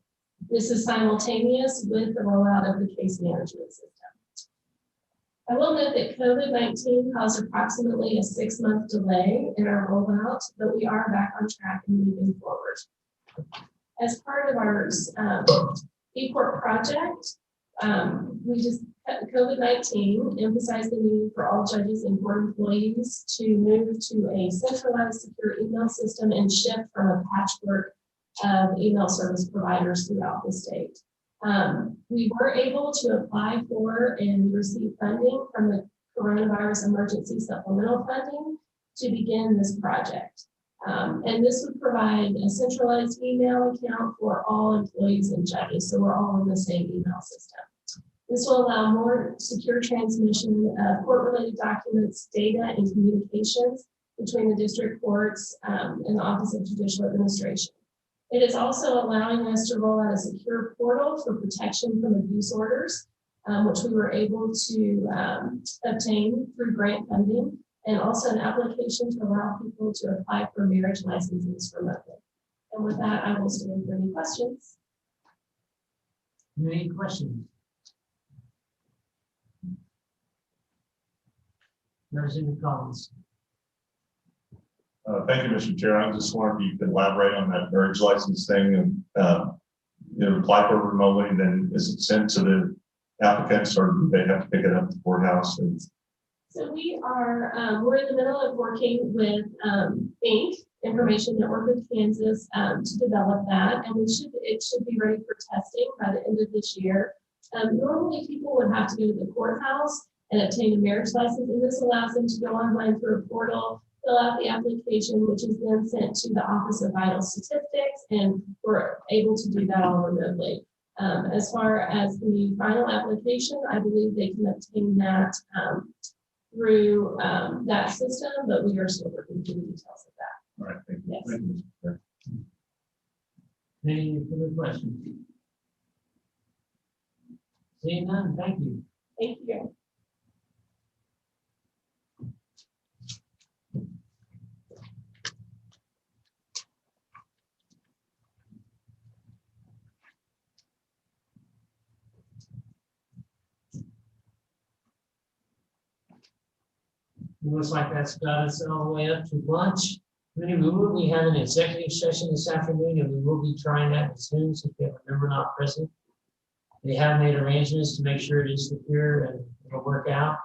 This is simultaneous with the rollout of the case management system. I will note that COVID-19 caused approximately a 6-month delay in our rollout, but we are back on track and moving forward. As part of our eCourt project, COVID-19 emphasized the need for all judges and court employees to move to a centralized secure email system and shift from a patchwork of email service providers throughout the state. We were able to apply for and receive funding from the Coronavirus Emergency Supplemental Funding to begin this project. And this would provide a centralized email account for all employees and judges, so we're all in the same email system. This will allow more secure transmission of court-related documents, data, and communications between the district courts and the Office of Judicial Administration. It is also allowing us to roll out a secure portal for protection from abuse orders, which we were able to obtain through grant funding, and also an application to allow people to apply for marriage licenses remotely. And with that, I will stand for any questions. Any questions? Representative Collins. Thank you, Mr. Chair. I just wondered if you could elaborate on that marriage license thing and apply for it remotely, and then is it sent to the applicants, or do they have to pick it up at the courthouse? So we are, we're in the middle of working with Inc., Information Network of Kansas, to develop that, and it should be ready for testing by the end of this year. Normally, people would have to go to the courthouse and obtain a marriage license, and this allows them to go online through a portal, fill out the application, which is then sent to the Office of Vital Statistics, and we're able to do that all remotely. As far as the final application, I believe they can obtain that through that system, but we are still working through the details of that. All right, thank you. Yes. Thank you, Mr. Chair. Any further questions? Seeing none, thank you. Thank you. looks like that's got us all the way up to lunch. We will be having an executive session this afternoon, and we will be trying that as soon as we have a member not present. They have made arrangements to make sure it is secure and it'll work out.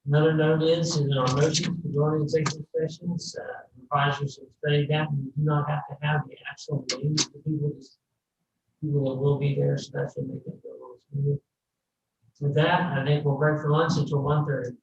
Another note is in our motion to go into executive sessions, advisors have studied that, and we do not have to have the actual names of the people, just people that will be there, so that should make it go a little smoother. With that, I think we'll break for lunch until 1:30.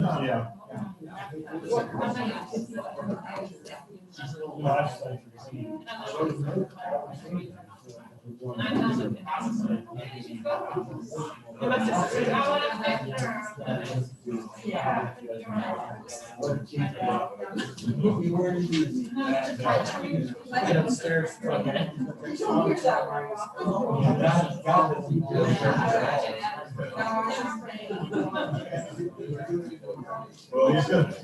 Yeah. Well, he's got.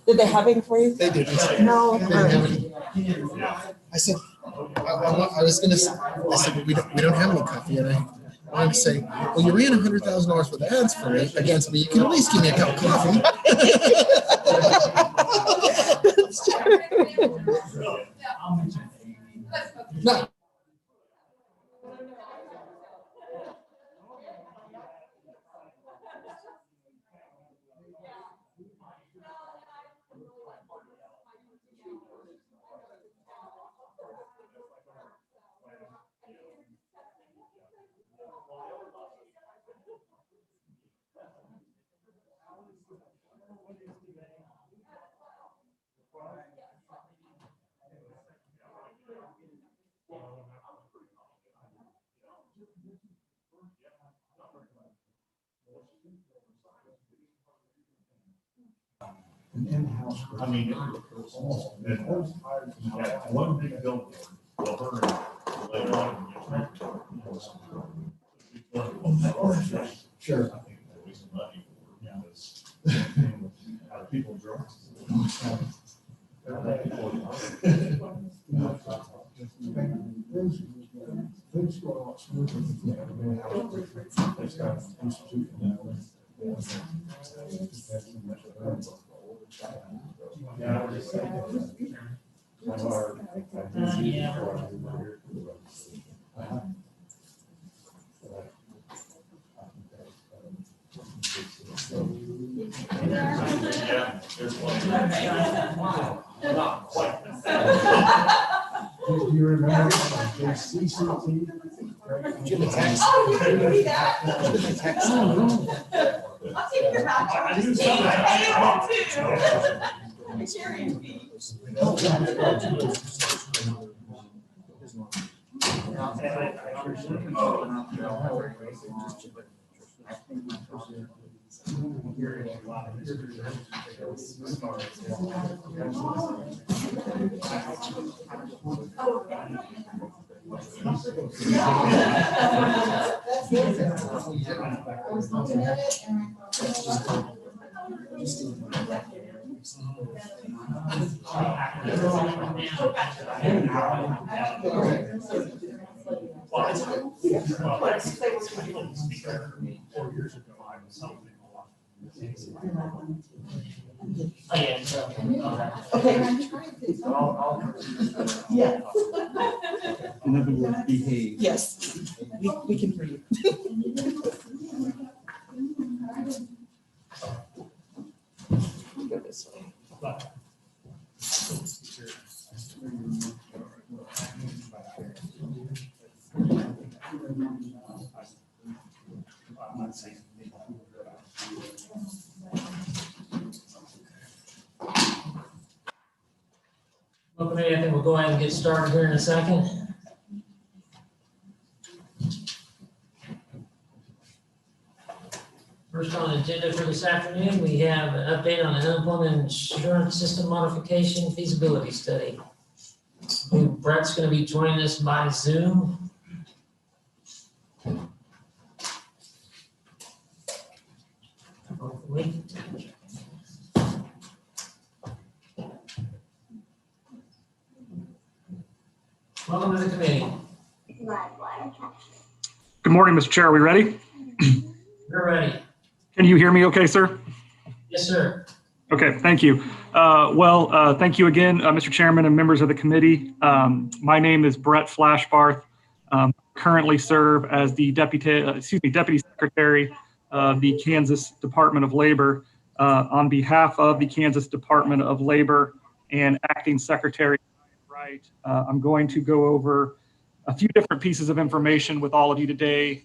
Did they have any for you? They did. No. I said, I was gonna say, I said, we don't have any coffee. And I wanted to say, well, you ran $100,000 worth of ads for me against me. You can at least give me a cup of coffee. No. I mean, one big billboard will hurt later on. Sure. I think that we some money because people drunk. Things go a lot smoother. Yeah, there's one. Not quite. Do you remember the CCT? Jim text. Oh, you can read that. Text. I'll take your back. I do some of that. Sharing fee. Yeah. In other words, behave. Yes, we can hear you. Go this way. Okay, I think we'll go ahead and get started here in a second. First on the agenda for this afternoon, we have an update on the unemployment insurance system modification feasibility study. I think Brett's going to be joining us by Zoom. Hopefully. Good morning, Mr. Chair. Are we ready? We're ready. Can you hear me okay, sir? Yes, sir. Okay, thank you. Thank you again, Mr. Chairman and members of the committee. My name is Brett Flashbarth. Currently serve as the Deputy Secretary of the Kansas Department of Labor. On behalf of the Kansas Department of Labor and Acting Secretary Wright, I'm going to go over a few different pieces of information with all of you today,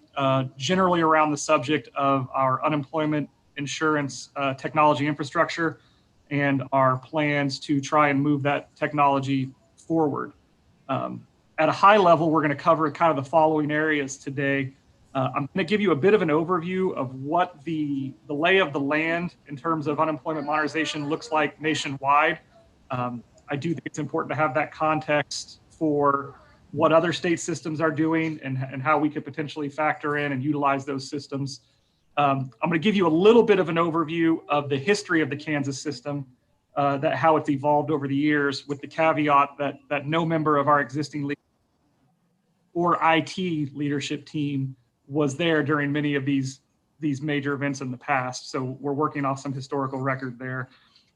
generally around the subject of our unemployment insurance technology infrastructure and our plans to try and move that technology forward. At a high level, we're going to cover kind of the following areas today. I'm going to give you a bit of an overview of what the lay of the land in terms of unemployment modernization looks like nationwide. I do think it's important to have that context for what other state systems are doing and how we could potentially factor in and utilize those systems. I'm going to give you a little bit of an overview of the history of the Kansas system, how it's evolved over the years, with the caveat that no member of our existing or IT leadership team was there during many of these major events in the past. So we're working off some historical record there.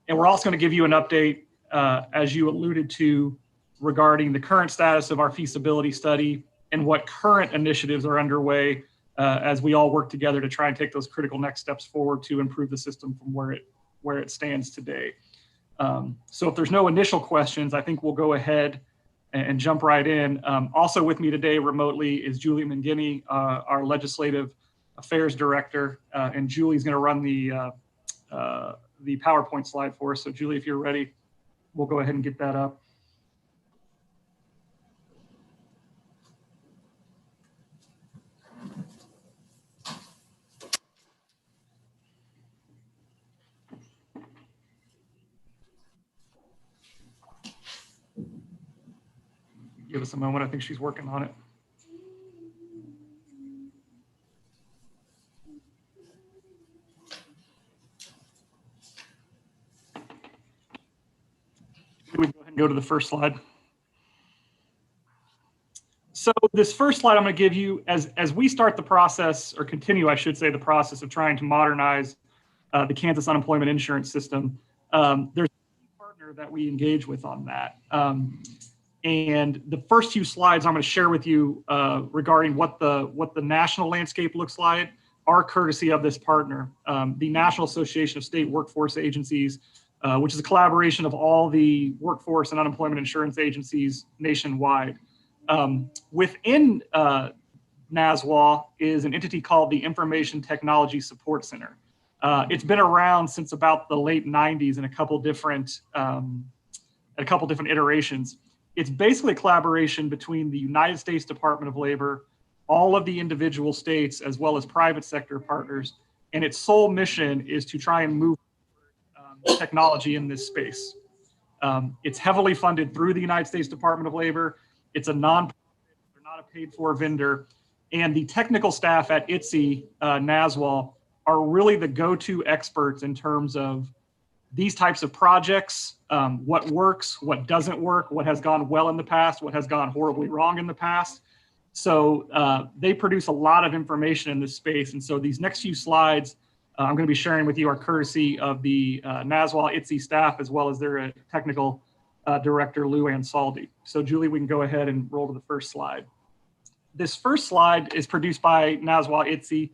And we're also going to give you an update, as you alluded to, regarding the current status of our feasibility study and what current initiatives are underway as we all work together to try and take those critical next steps forward to improve the system from where it stands today. So if there's no initial questions, I think we'll go ahead and jump right in. Also with me today remotely is Julie McGinney, our Legislative Affairs Director, and Julie's going to run the PowerPoint slide for us. So Julie, if you're ready, we'll go ahead and get that up. Give us a moment. I think she's working on it. Can we go ahead and go to the first slide? So this first slide I'm going to give you, as we start the process, or continue, I should say, the process of trying to modernize the Kansas unemployment insurance system, there's a partner that we engage with on that. And the first few slides I'm going to share with you regarding what the national landscape looks like are courtesy of this partner, the National Association of State Workforce Agencies, which is a collaboration of all the workforce and unemployment insurance agencies nationwide. Within NASWA is an entity called the Information Technology Support Center. It's been around since about the late 90s in a couple different iterations. It's basically a collaboration between the United States Department of Labor, all of the individual states, as well as private sector partners. And its sole mission is to try and move technology in this space. It's heavily funded through the United States Department of Labor. It's a nonprofit, they're not a paid for vendor. And the technical staff at ITSE, NASWA, are really the go-to experts in terms of these types of projects, what works, what doesn't work, what has gone well in the past, what has gone horribly wrong in the past. So they produce a lot of information in this space. And so these next few slides I'm going to be sharing with you are courtesy of the NASWA ITSE staff, as well as their technical director, Lou Ansaldi. So Julie, we can go ahead and roll to the first slide. This first slide is produced by NASWA ITSE.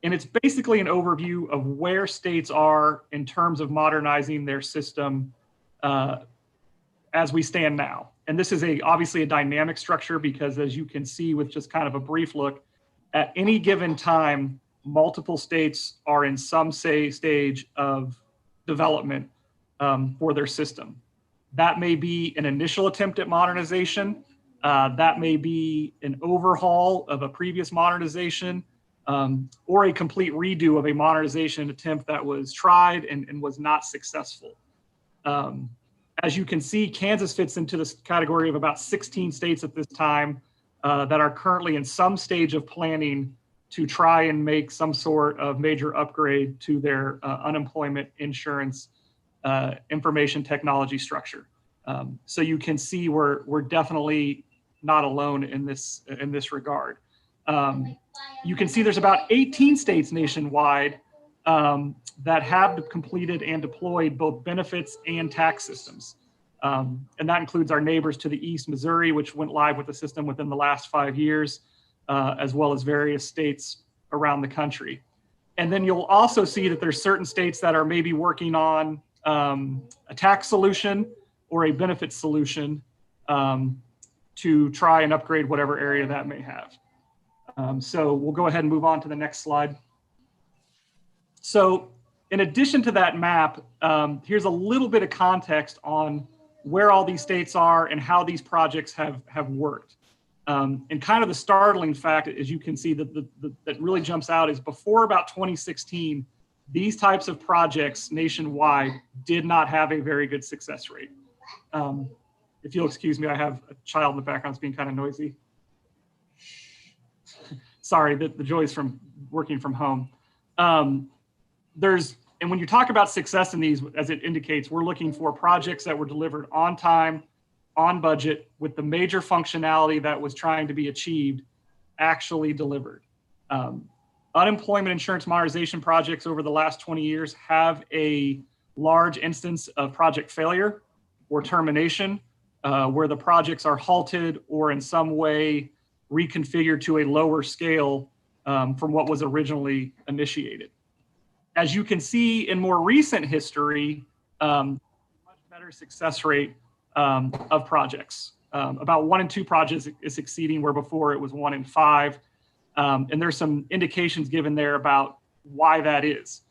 And it's basically an overview of where states are in terms of modernizing their system as we stand now. And this is obviously a dynamic structure because, as you can see with just kind of a brief look, at any given time, multiple states are in some stage of development for their system. That may be an initial attempt at modernization. That may be an overhaul of a previous modernization. Or a complete redo of a modernization attempt that was tried and was not successful. As you can see, Kansas fits into this category of about 16 states at this time that are currently in some stage of planning to try and make some sort of major upgrade to their unemployment insurance information technology structure. So you can see we're definitely not alone in this regard. You can see there's about 18 states nationwide that have completed and deployed both benefits and tax systems. And that includes our neighbors to the east, Missouri, which went live with the system within the last 5 years, as well as various states around the country. And then you'll also see that there's certain states that are maybe working on a tax solution or a benefit solution to try and upgrade whatever area that may have. So we'll go ahead and move on to the next slide. So in addition to that map, here's a little bit of context on where all these states are and how these projects have worked. And kind of the startling fact, as you can see, that really jumps out is before about 2016, these types of projects nationwide did not have a very good success rate. If you'll excuse me, I have a child in the background that's being kind of noisy. Sorry, the joys from working from home. And when you talk about success in these, as it indicates, we're looking for projects that were delivered on time, on budget, with the major functionality that was trying to be achieved actually delivered. Unemployment insurance modernization projects over the last 20 years have a large instance of project failure or termination, where the projects are halted or in some way reconfigured to a lower scale from what was originally initiated. As you can see in more recent history, much better success rate of projects. About 1 in 2 projects is succeeding, where before it was 1 in 5. And there's some indications given there about why that is.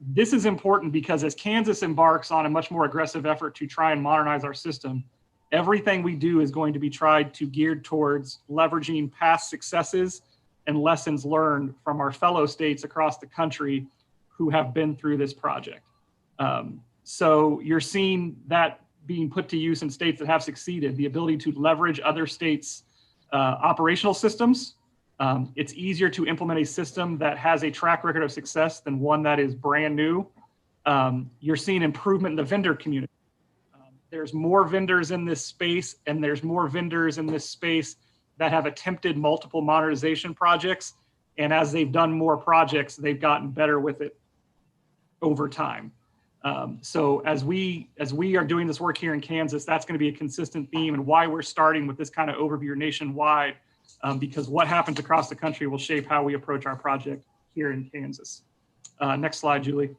This is important because as Kansas embarks on a much more aggressive effort to try and modernize our system, everything we do is going to be tried to geared towards leveraging past successes and lessons learned from our fellow states across the country who have been through this project. So you're seeing that being put to use in states that have succeeded, the ability to leverage other states' operational systems. It's easier to implement a system that has a track record of success than one that is brand new. You're seeing improvement in the vendor community. There's more vendors in this space, and there's more vendors in this space that have attempted multiple modernization projects. And as they've done more projects, they've gotten better with it over time. So as we are doing this work here in Kansas, that's going to be a consistent theme, and why we're starting with this kind of overview nationwide, because what happens across the country will shape how we approach our project here in Kansas. Next slide, Julie.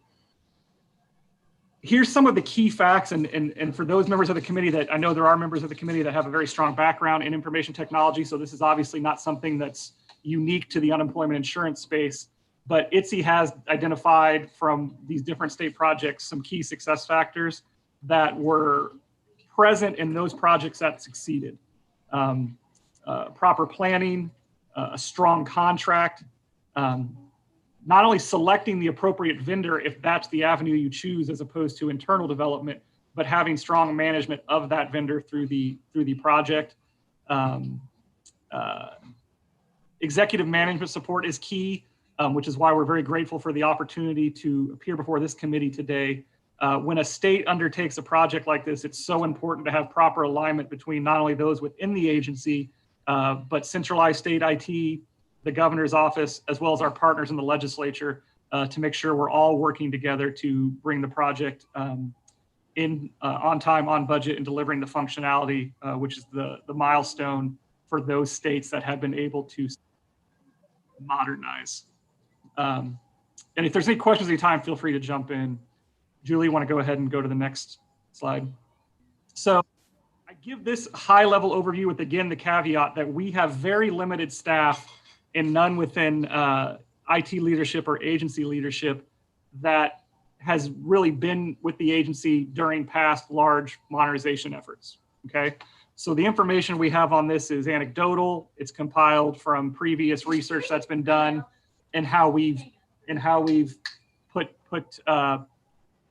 Here's some of the key facts, and for those members of the committee that I know there are members of the committee that have a very strong background in information technology, so this is obviously not something that's unique to the unemployment insurance space, but ITSE has identified from these different state projects some key success factors that were present in those projects that succeeded. Proper planning, a strong contract, not only selecting the appropriate vendor if that's the avenue you choose as opposed to internal development, but having strong management of that vendor through the project. Executive management support is key, which is why we're very grateful for the opportunity to appear before this committee today. When a state undertakes a project like this, it's so important to have proper alignment between not only those within the agency, but centralized state IT, the governor's office, as well as our partners in the legislature, to make sure we're all working together to bring the project on time, on budget, and delivering the functionality, which is the milestone for those states that have been able to modernize. And if there's any questions at any time, feel free to jump in. Julie, you want to go ahead and go to the next slide? So I give this high level overview with, again, the caveat that we have very limited staff and none within IT leadership or agency leadership that has really been with the agency during past large modernization efforts, okay? So the information we have on this is anecdotal. It's compiled from previous research that's been done and how we've put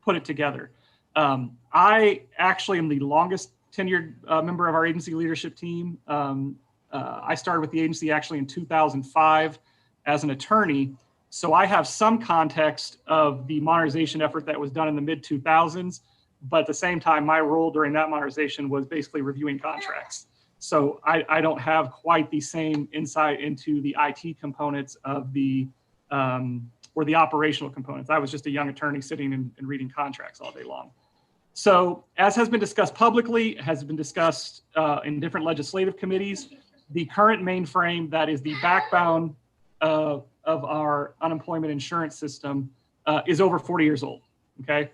it together. I actually am the longest tenured member of our agency leadership team. I started with the agency actually in 2005 as an attorney. So I have some context of the modernization effort that was done in the mid 2000s, but at the same time, my role during that modernization was basically reviewing contracts. So I don't have quite the same insight into the IT components of the, or the operational components. I was just a young attorney sitting and reading contracts all day long. So as has been discussed publicly, has been discussed in different legislative committees, the current mainframe that is the backbone of our unemployment insurance system is over 40 years old, okay?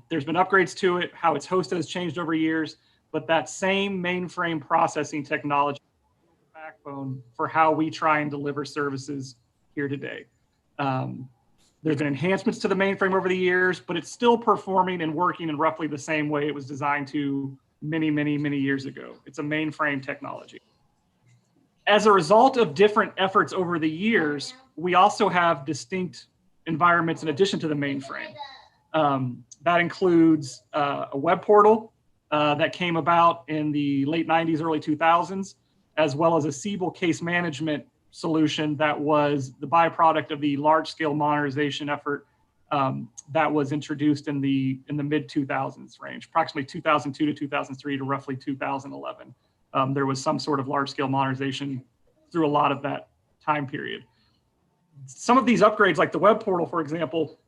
There's been upgrades to it, how it's hosted has changed over years, but that same mainframe processing technology is the backbone for how we try and deliver services here today. There's been enhancements to the mainframe over the years, but it's still performing and working in roughly the same way it was designed to many, many, many years ago. It's a mainframe technology. As a result of different efforts over the years, we also have distinct environments in addition to the mainframe. That includes a web portal that came about in the late 90s, early 2000s, as well as a Siebel case management solution that was the byproduct of the large-scale modernization effort that was introduced in the mid-2000s range, approximately 2002 to 2003 to roughly 2011. There was some sort of large-scale modernization through a lot of that time period. Some of these upgrades, like the web portal, for example,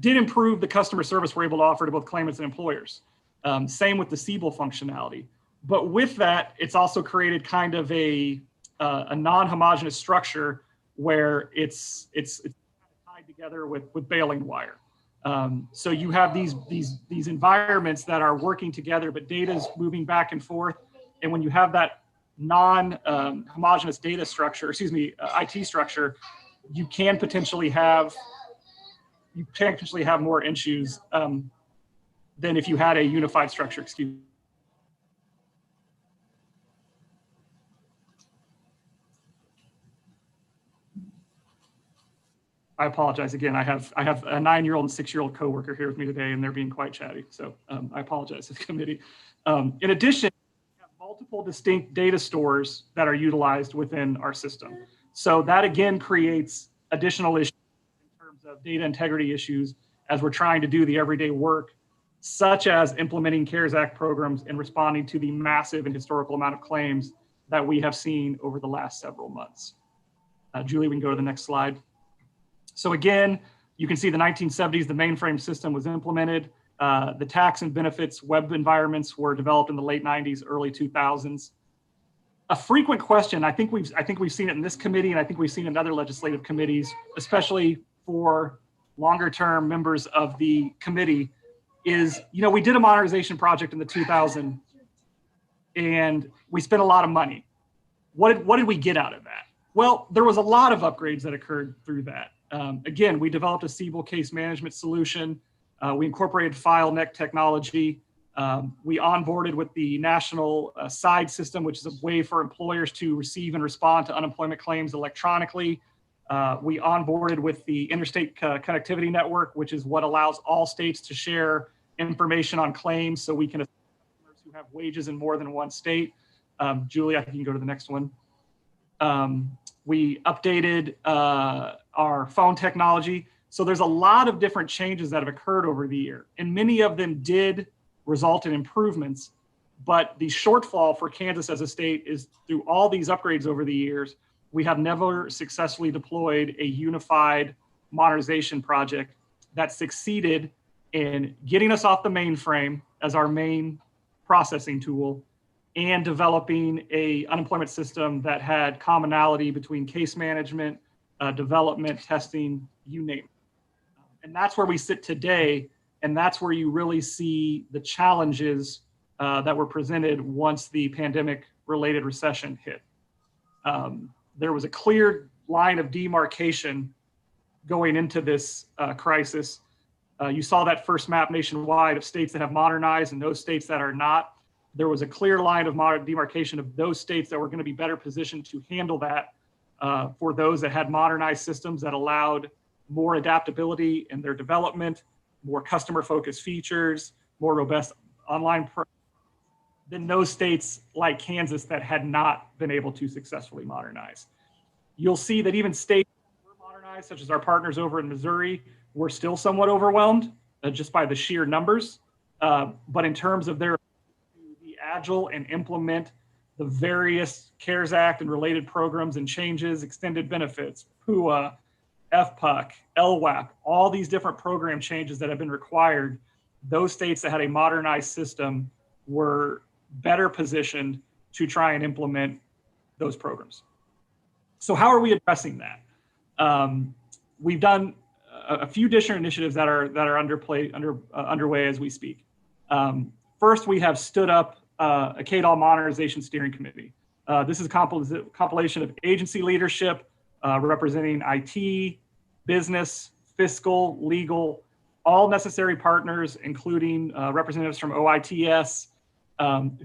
did improve the customer service we're able to offer to both claimants and employers. Same with the Siebel functionality. But with that, it's also created kind of a non-homogeneous structure where it's tied together with baling wire. So you have these environments that are working together, but data is moving back and forth. And when you have that non-homogeneous data structure, IT structure, you can potentially have more issues than if you had a unified structure. I apologize again. I have a 9-year-old and 6-year-old coworker here with me today, and they're being quite chatty. So I apologize to the committee. In addition, we have multiple distinct data stores that are utilized within our system. So that again creates additional issues in terms of data integrity issues as we're trying to do the everyday work, such as implementing CARES Act programs and responding to the massive and historical amount of claims that we have seen over the last several months. Julie, we can go to the next slide. So again, you can see the 1970s, the mainframe system was implemented. The tax and benefits web environments were developed in the late 90s, early 2000s. A frequent question, I think we've seen it in this committee, and I think we've seen it in other legislative committees, especially for longer term members of the committee, is, we did a modernization project in the 2000s and we spent a lot of money. What did we get out of that? Well, there was a lot of upgrades that occurred through that. Again, we developed a Siebel case management solution. We incorporated FileNet technology. We onboarded with the national SIDE system, which is a way for employers to receive and respond to unemployment claims electronically. We onboarded with the Interstate Connectivity Network, which is what allows all states to share information on claims so we can assist customers who have wages in more than one state. Julie, I think you can go to the next one. We updated our phone technology. So there's a lot of different changes that have occurred over the year, and many of them did result in improvements. But the shortfall for Kansas as a state is through all these upgrades over the years, we have never successfully deployed a unified modernization project that succeeded in getting us off the mainframe as our main processing tool and developing a unemployment system that had commonality between case management, development, testing, you name it. And that's where we sit today. And that's where you really see the challenges that were presented once the pandemic related recession hit. There was a clear line of demarcation going into this crisis. You saw that first map nationwide of states that have modernized and those states that are not. There was a clear line of demarcation of those states that were going to be better positioned to handle that for those that had modernized systems that allowed more adaptability in their development, more customer-focused features, more robust online than those states like Kansas that had not been able to successfully modernize. You'll see that even states that were modernized, such as our partners over in Missouri, were still somewhat overwhelmed just by the sheer numbers. But in terms of their agile and implement the various CARES Act and related programs and changes, extended benefits, PUA, FPUC, LWAP, all these different program changes that have been required, those states that had a modernized system were better positioned to try and implement those programs. So how are we addressing that? We've done a few different initiatives that are underway as we speak. First, we have stood up a KDOL Modernization Steering Committee. This is a compilation of agency leadership representing IT, business, fiscal, legal, all necessary partners, including representatives from OITS,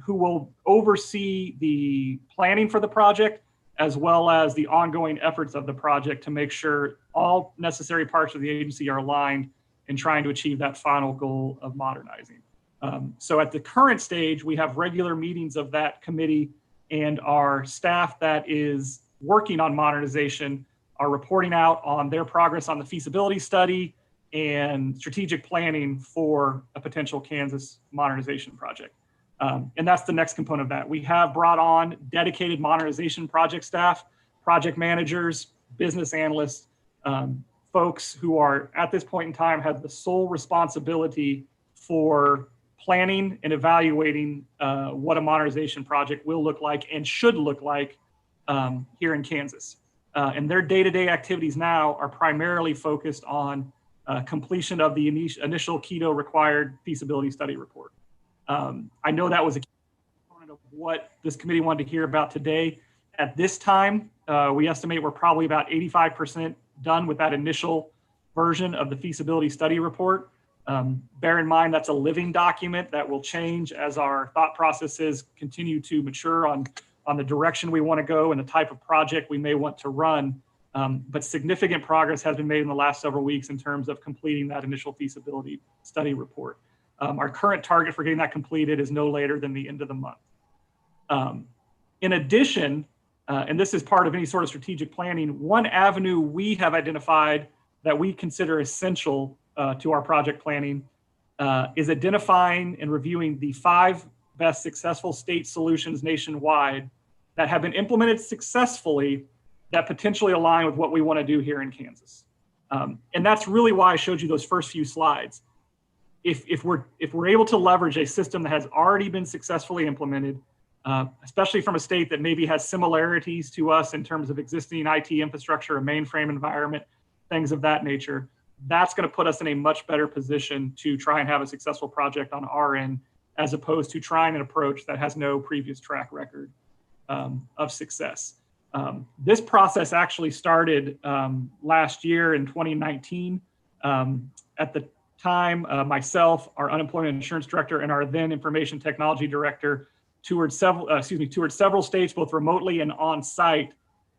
who will oversee the planning for the project, as well as the ongoing efforts of the project to make sure all necessary parts of the agency are aligned in trying to achieve that final goal of modernizing. So at the current stage, we have regular meetings of that committee, and our staff that is working on modernization are reporting out on their progress on the feasibility study and strategic planning for a potential Kansas modernization project. And that's the next component of that. We have brought on dedicated modernization project staff, project managers, business analysts, folks who are at this point in time have the sole responsibility for planning and evaluating what a modernization project will look like and should look like here in Kansas. And their day-to-day activities now are primarily focused on completion of the initial KETO required feasibility study report. I know that was a component of what this committee wanted to hear about today. At this time, we estimate we're probably about 85% done with that initial version of the feasibility study report. Bear in mind, that's a living document that will change as our thought processes continue to mature on the direction we want to go and the type of project we may want to run. But significant progress has been made in the last several weeks in terms of completing that initial feasibility study report. Our current target for getting that completed is no later than the end of the month. In addition, and this is part of any sort of strategic planning, one avenue we have identified that we consider essential to our project planning is identifying and reviewing the 5 best successful state solutions nationwide that have been implemented successfully that potentially align with what we want to do here in Kansas. And that's really why I showed you those first few slides. If we're able to leverage a system that has already been successfully implemented, especially from a state that maybe has similarities to us in terms of existing IT infrastructure, a mainframe environment, things of that nature, that's going to put us in a much better position to try and have a successful project on our end, as opposed to trying an approach that has no previous track record of success. This process actually started last year in 2019. At the time, myself, our unemployment insurance director, and our then information technology director toured several states, both remotely and on site,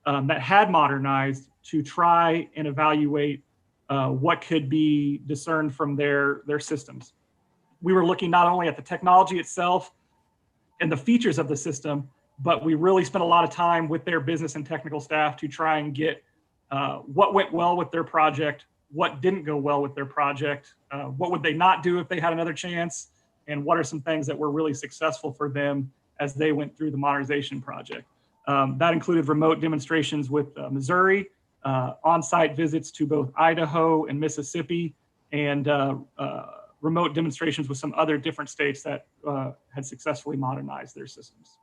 that had modernized to try and evaluate what could be discerned from their systems. We were looking not only at the technology itself and the features of the system, but we really spent a lot of time with their business and technical staff to try and get what went well with their project, what didn't go well with their project, what would they not do if they had another chance, and what are some things that were really successful for them as they went through the modernization project. That included remote demonstrations with Missouri, on-site visits to both Idaho and Mississippi, and remote demonstrations with some other different states that had successfully modernized their systems.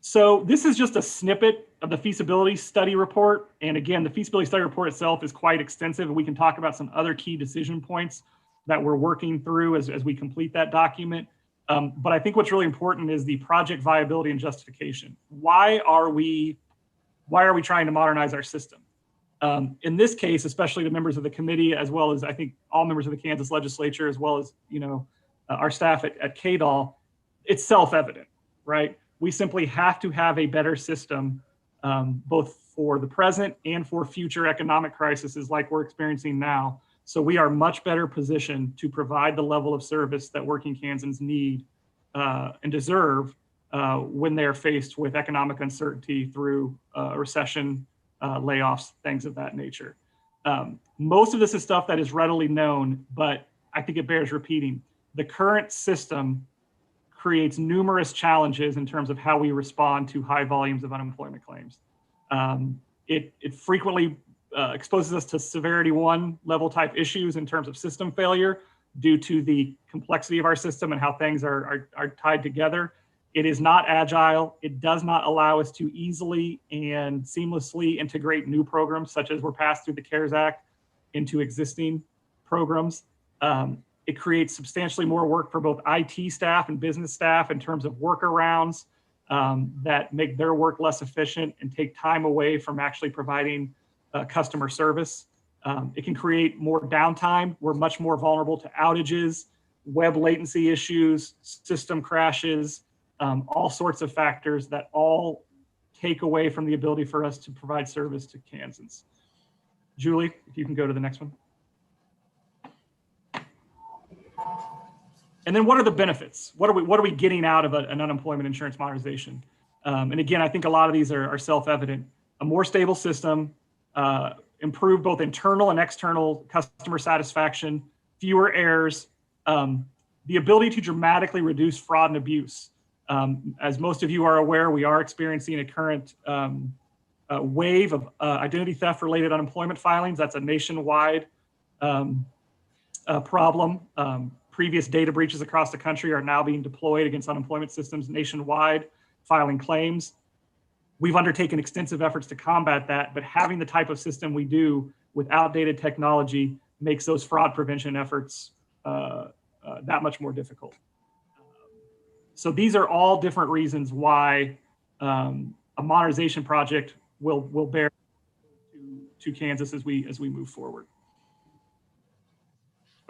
So this is just a snippet of the feasibility study report. And again, the feasibility study report itself is quite extensive, and we can talk about some other key decision points that we're working through as we complete that document. But I think what's really important is the project viability and justification. Why are we trying to modernize our system? In this case, especially the members of the committee, as well as I think all members of the Kansas Legislature, as well as our staff at KDOL, it's self-evident, right? We simply have to have a better system, both for the present and for future economic crises like we're experiencing now. So we are much better positioned to provide the level of service that working Kansans need and deserve when they're faced with economic uncertainty through recession, layoffs, things of that nature. Most of this is stuff that is readily known, but I think it bears repeating. The current system creates numerous challenges in terms of how we respond to high volumes of unemployment claims. It frequently exposes us to severity 1 level type issues in terms of system failure due to the complexity of our system and how things are tied together. It is not agile. It does not allow us to easily and seamlessly integrate new programs, such as were passed through the CARES Act, into existing programs. It creates substantially more work for both IT staff and business staff in terms of workarounds that make their work less efficient and take time away from actually providing customer service. It can create more downtime. We're much more vulnerable to outages, web latency issues, system crashes, all sorts of factors that all take away from the ability for us to provide service to Kansans. Julie, if you can go to the next one. And then what are the benefits? What are we getting out of an unemployment insurance modernization? And again, I think a lot of these are self-evident. A more stable system, improve both internal and external customer satisfaction, fewer errors, the ability to dramatically reduce fraud and abuse. As most of you are aware, we are experiencing a current wave of identity theft related unemployment filings. That's a nationwide problem. Previous data breaches across the country are now being deployed against unemployment systems nationwide, filing claims. We've undertaken extensive efforts to combat that, but having the type of system we do with outdated technology makes those fraud prevention efforts that much more difficult. So these are all different reasons why a modernization project will bear to Kansas as we move forward.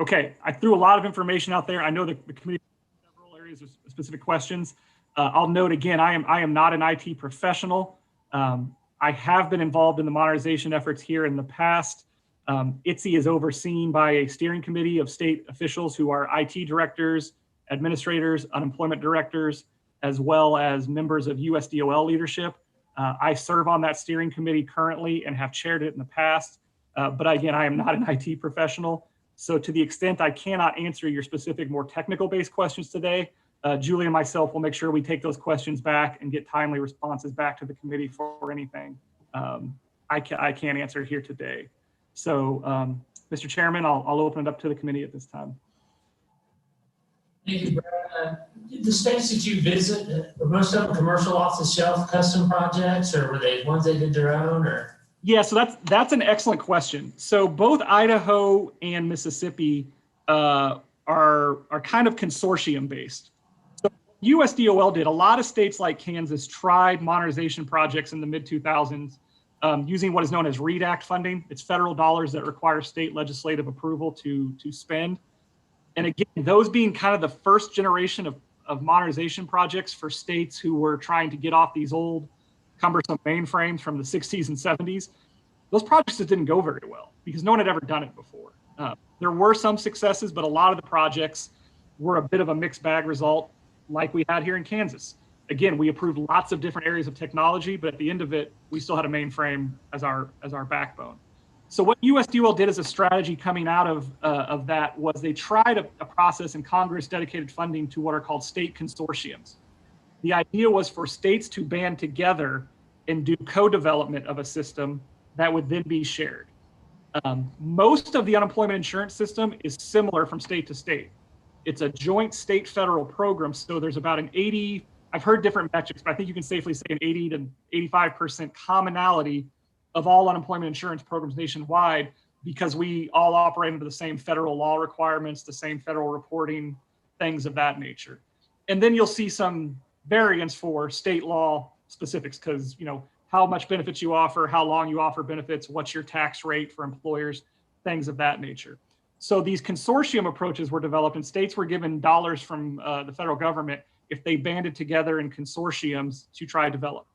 Okay, I threw a lot of information out there. I know the committee has several areas of specific questions. I'll note again, I am not an IT professional. I have been involved in the modernization efforts here in the past. ITSE is overseen by a steering committee of state officials who are IT directors, administrators, unemployment directors, as well as members of USDOL leadership. I serve on that steering committee currently and have chaired it in the past. But again, I am not an IT professional. So to the extent I cannot answer your specific, more technical-based questions today, Julie and myself will make sure we take those questions back and get timely responses back to the committee for anything I can't answer here today. So, Mr. Chairman, I'll open it up to the committee at this time. Thank you, Brad. The states that you visit, were most of them commercial off-the-shelf custom projects, or were they ones they did their own, or? Yeah, so that's an excellent question. So both Idaho and Mississippi are kind of consortium based. So USDOL did. A lot of states like Kansas tried modernization projects in the mid-2000s using what is known as READ Act funding. It's federal dollars that require state legislative approval to spend. And again, those being kind of the first generation of modernization projects for states who were trying to get off these old cumbersome mainframes from the 60s and 70s, those projects just didn't go very well because no one had ever done it before. There were some successes, but a lot of the projects were a bit of a mixed bag result like we had here in Kansas. Again, we approved lots of different areas of technology, but at the end of it, we still had a mainframe as our backbone. So what USDOL did as a strategy coming out of that was they tried a process, and Congress dedicated funding to what are called state consortiums. The idea was for states to band together and do co-development of a system that would then be shared. Most of the unemployment insurance system is similar from state to state. It's a joint state federal program, so there's about an 80, I've heard different metrics, but I think you can safely say an 80 to 85% commonality of all unemployment insurance programs nationwide, because we all operate under the same federal law requirements, the same federal reporting, things of that nature. And then you'll see some variance for state law specifics, because how much benefits you offer, how long you offer benefits, what's your tax rate for employers, things of that nature. So these consortium approaches were developed, and states were given dollars from the federal government if they banded together in consortiums to try to develop.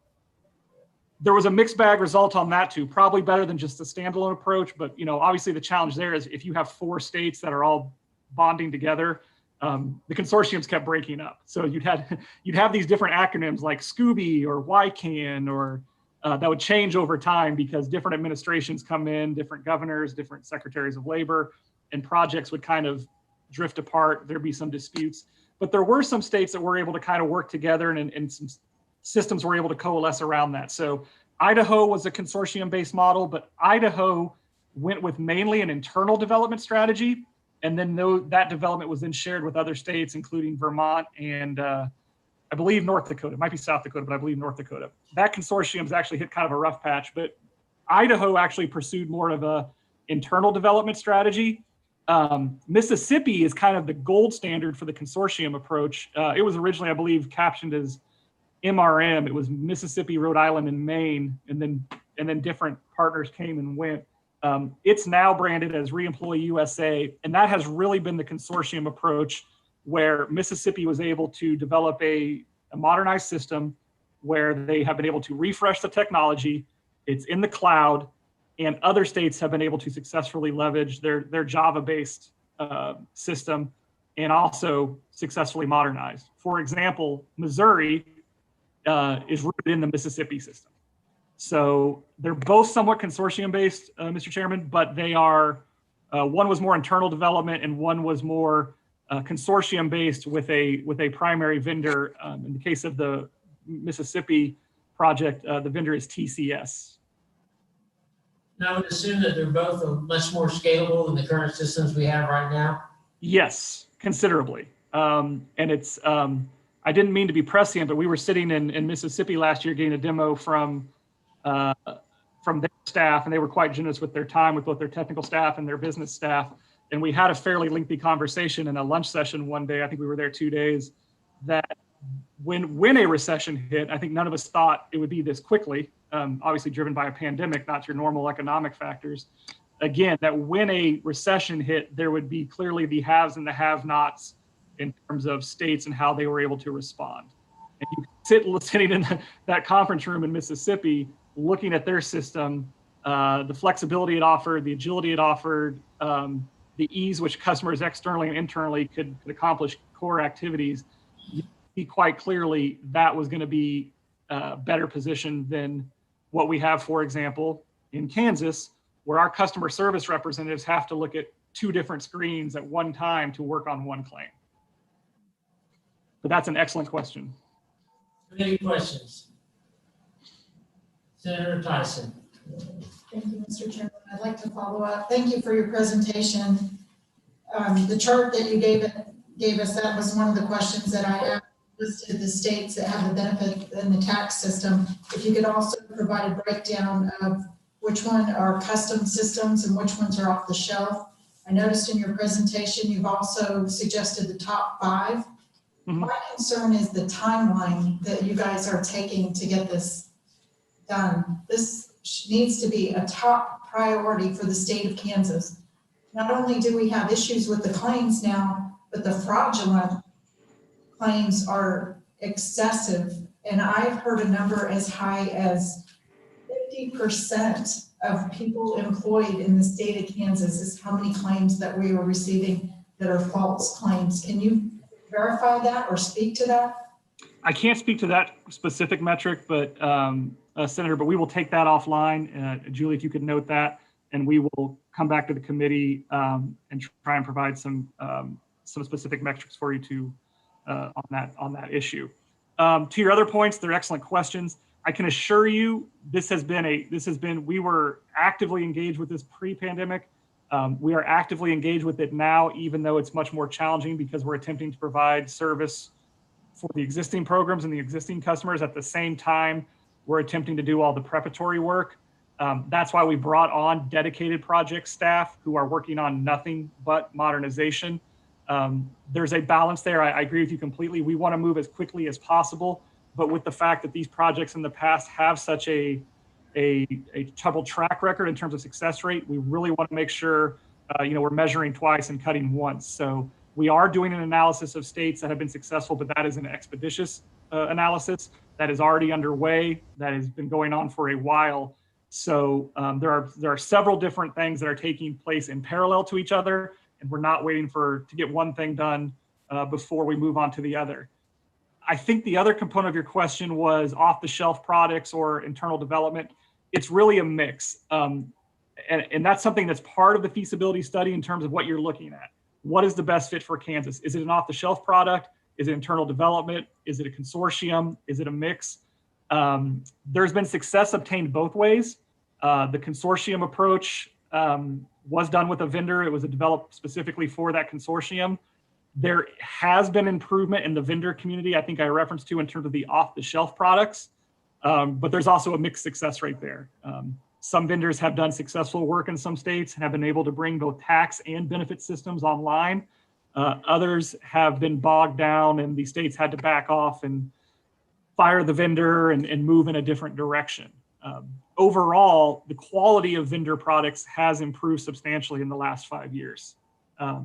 There was a mixed bag result on that too, probably better than just the standalone approach, but obviously the challenge there is if you have 4 states that are all bonding together, the consortiums kept breaking up. So you'd have these different acronyms like Scooby or YCAN, or that would change over time because different administrations come in, different governors, different secretaries of labor, and projects would kind of drift apart. There'd be some disputes. but there were some states that were able to kind of work together, and some systems were able to coalesce around that. So Idaho was a consortium-based model, but Idaho went with mainly an internal development strategy. And then that development was then shared with other states, including Vermont and I believe North Dakota. It might be South Dakota, but I believe North Dakota. That consortium's actually hit kind of a rough patch, but Idaho actually pursued more of a internal development strategy. Mississippi is kind of the gold standard for the consortium approach. It was originally, I believe, captioned as MRM. It was Mississippi, Rhode Island, and Maine, and then different partners came and went. It's now branded as Reemploy USA, and that has really been the consortium approach, where Mississippi was able to develop a modernized system where they have been able to refresh the technology. It's in the cloud, and other states have been able to successfully leverage their Java-based system and also successfully modernized. For example, Missouri is rooted in the Mississippi system. So they're both somewhat consortium-based, Mr. Chairman, but they are, one was more internal development and one was more consortium-based with a primary vendor. In the case of the Mississippi project, the vendor is TCS. I would assume that they're both much more scalable than the current systems we have right now. Yes, considerably. And it's, I didn't mean to be prescient, but we were sitting in Mississippi last year getting a demo from their staff, and they were quite generous with their time, with both their technical staff and their business staff. And we had a fairly lengthy conversation in a lunch session one day. I think we were there 2 days. That when a recession hit, I think none of us thought it would be this quickly. Obviously driven by a pandemic, not your normal economic factors. Again, that when a recession hit, there would be clearly the haves and the have-nots in terms of states and how they were able to respond. And you sitting in that conference room in Mississippi, looking at their system, the flexibility it offered, the agility it offered, the ease which customers externally and internally could accomplish core activities, you see quite clearly that was going to be better positioned than what we have, for example, in Kansas, where our customer service representatives have to look at 2 different screens at one time to work on one claim. But that's an excellent question. Any questions? Senator Tyson. Thank you, Mr. Chairman. I'd like to follow up. Thank you for your presentation. The chart that you gave us, that was one of the questions that I asked, listed the states that have the benefit in the tax system. If you could also provide a breakdown of which one are custom systems and which ones are off the shelf. I noticed in your presentation, you've also suggested the top 5. Mm-hmm. My concern is the timeline that you guys are taking to get this done. This needs to be a top priority for the state of Kansas. Not only do we have issues with the claims now, but the fraudulent claims are excessive. And I've heard a number as high as 50% of people employed in the state of Kansas is how many claims that we are receiving that are false claims. Can you verify that or speak to that? I can't speak to that specific metric, but Senator, but we will take that offline. Julie, if you could note that, and we will come back to the committee and try and provide some specific metrics for you to on that issue. To your other points, they're excellent questions. I can assure you, we were actively engaged with this pre-pandemic. We are actively engaged with it now, even though it's much more challenging because we're attempting to provide service for the existing programs and the existing customers. At the same time, we're attempting to do all the preparatory work. That's why we brought on dedicated project staff who are working on nothing but modernization. There's a balance there. I agree with you completely. We want to move as quickly as possible, but with the fact that these projects in the past have such a troubled track record in terms of success rate, we really want to make sure we're measuring twice and cutting once. So we are doing an analysis of states that have been successful, but that is an expeditious analysis that is already underway, that has been going on for a while. So there are several different things that are taking place in parallel to each other, and we're not waiting to get one thing done before we move on to the other. I think the other component of your question was off-the-shelf products or internal development. It's really a mix. And that's something that's part of the feasibility study in terms of what you're looking at. What is the best fit for Kansas? Is it an off-the-shelf product? Is it internal development? Is it a consortium? Is it a mix? There's been success obtained both ways. The consortium approach was done with a vendor. It was developed specifically for that consortium. There has been improvement in the vendor community, I think I referenced to in terms of the off-the-shelf products, but there's also a mixed success rate there. Some vendors have done successful work in some states and have been able to bring both tax and benefit systems online. Others have been bogged down and the states had to back off and fire the vendor and move in a different direction. Overall, the quality of vendor products has improved substantially in the last 5 years.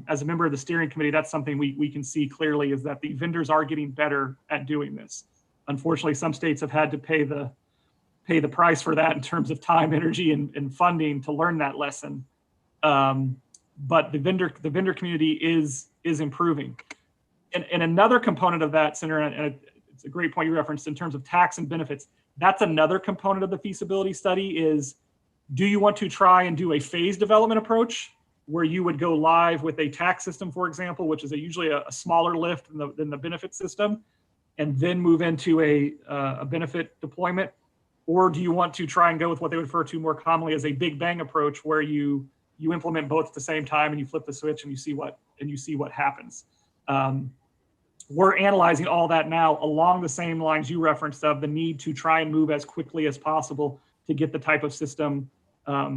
As a member of the steering committee, that's something we can see clearly, is that the vendors are getting better at doing this. Unfortunately, some states have had to pay the price for that in terms of time, energy, and funding to learn that lesson. But the vendor community is improving. And another component of that, Senator, and it's a great point you referenced in terms of tax and benefits. That's another component of the feasibility study is, do you want to try and do a phased development approach where you would go live with a tax system, for example, which is usually a smaller lift than the benefit system, and then move into a benefit deployment? Or do you want to try and go with what they refer to more commonly as a big bang approach, where you implement both at the same time and you flip the switch and you see what happens? We're analyzing all that now along the same lines you referenced of the need to try and move as quickly as possible to get the type of system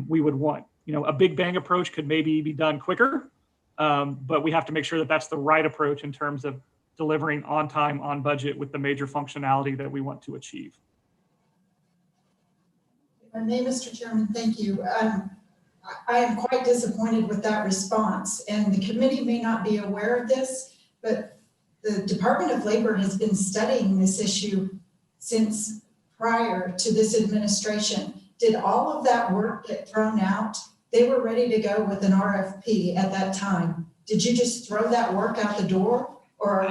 we would want. You know, a big bang approach could maybe be done quicker, but we have to make sure that that's the right approach in terms of delivering on time, on budget, with the major functionality that we want to achieve. If I may, Mr. Chairman, thank you. I am quite disappointed with that response, and the committee may not be aware of this, but the Department of Labor has been studying this issue since prior to this administration. Did all of that work get thrown out? They were ready to go with an RFP at that time. Did you just throw that work out the door? Or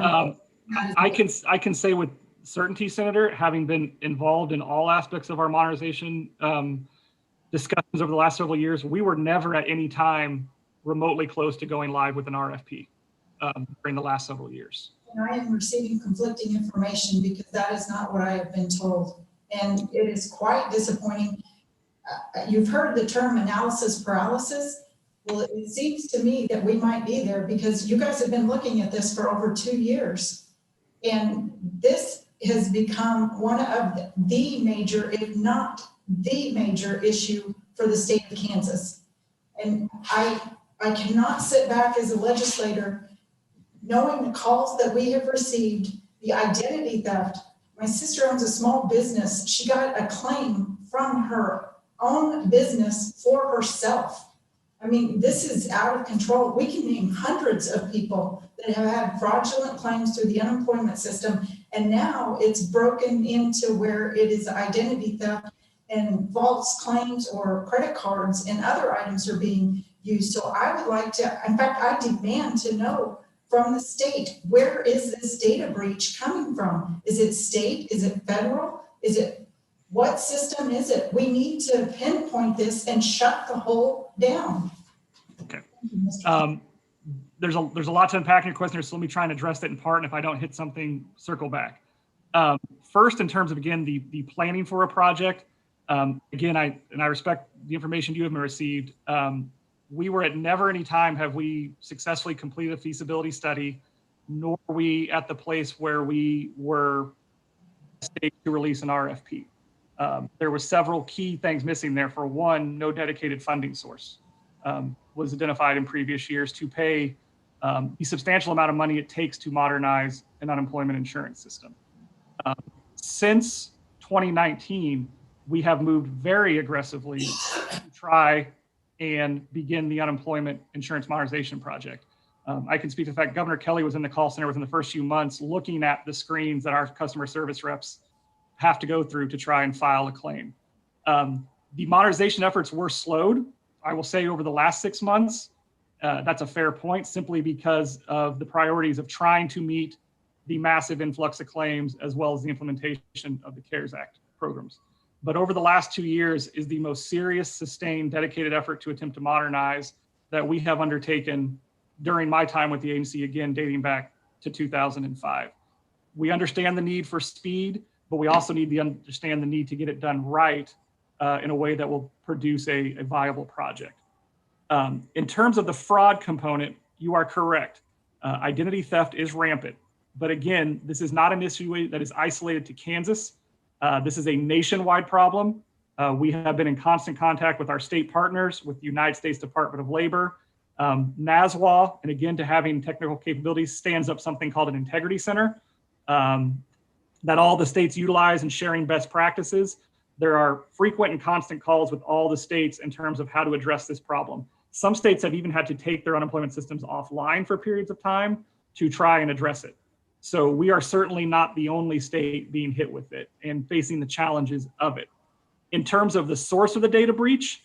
I can say with certainty, Senator, having been involved in all aspects of our modernization discussions over the last several years, we were never at any time remotely close to going live with an RFP during the last several years. And I am receiving conflicting information because that is not what I have been told. And it is quite disappointing. You've heard the term analysis paralysis. Well, it seems to me that we might be there because you guys have been looking at this for over 2 years. And this has become one of the major, if not the major issue for the state of Kansas. And I cannot sit back as a legislator knowing the calls that we have received, the identity theft. My sister owns a small business. She got a claim from her own business for herself. I mean, this is out of control. We can name hundreds of people that have had fraudulent claims through the unemployment system, and now it's broken into where it is identity theft and false claims or credit cards and other items are being used. So I would like to, in fact, I demand to know from the state, where is this data breach coming from? Is it state? Is it federal? Is it, what system is it? We need to pinpoint this and shut the hole down. Okay. There's a lot to unpack in your question here, so let me try and address it in part, and if I don't hit something, circle back. First, in terms of, again, the planning for a project, again, I respect the information you have received. We were at never any time have we successfully completed a feasibility study, nor are we at the place where we were to release an RFP. There were several key things missing there. For one, no dedicated funding source was identified in previous years to pay the substantial amount of money it takes to modernize an unemployment insurance system. Since 2019, we have moved very aggressively to try and begin the unemployment insurance modernization project. I can speak to the fact Governor Kelly was in the call center within the first few months looking at the screens that our customer service reps have to go through to try and file a claim. The modernization efforts were slowed, I will say, over the last 6 months. That's a fair point, simply because of the priorities of trying to meet the massive influx of claims as well as the implementation of the CARES Act programs. But over the last 2 years is the most serious, sustained, dedicated effort to attempt to modernize that we have undertaken during my time with the agency, again, dating back to 2005. We understand the need for speed, but we also need to understand the need to get it done right in a way that will produce a viable project. In terms of the fraud component, you are correct. Identity theft is rampant. But again, this is not an issue that is isolated to Kansas. This is a nationwide problem. We have been in constant contact with our state partners, with the United States Department of Labor. NASWA, and again, to having technical capabilities, stands up something called an integrity center that all the states utilize in sharing best practices. There are frequent and constant calls with all the states in terms of how to address this problem. Some states have even had to take their unemployment systems offline for periods of time to try and address it. So we are certainly not the only state being hit with it and facing the challenges of it. In terms of the source of the data breach,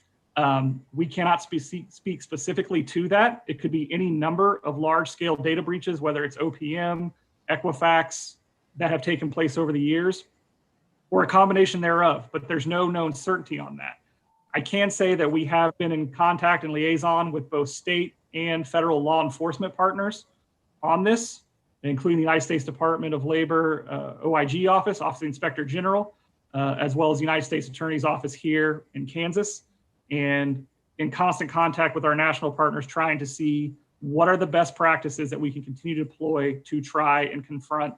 we cannot speak specifically to that. It could be any number of large-scale data breaches, whether it's OPM, Equifax, that have taken place over the years, or a combination thereof, but there's no known certainty on that. I can say that we have been in contact and liaison with both state and federal law enforcement partners on this, including the United States Department of Labor, OIG office, Office of the Inspector General, as well as the United States Attorney's Office here in Kansas, and in constant contact with our national partners, trying to see what are the best practices that we can continue to deploy to try and confront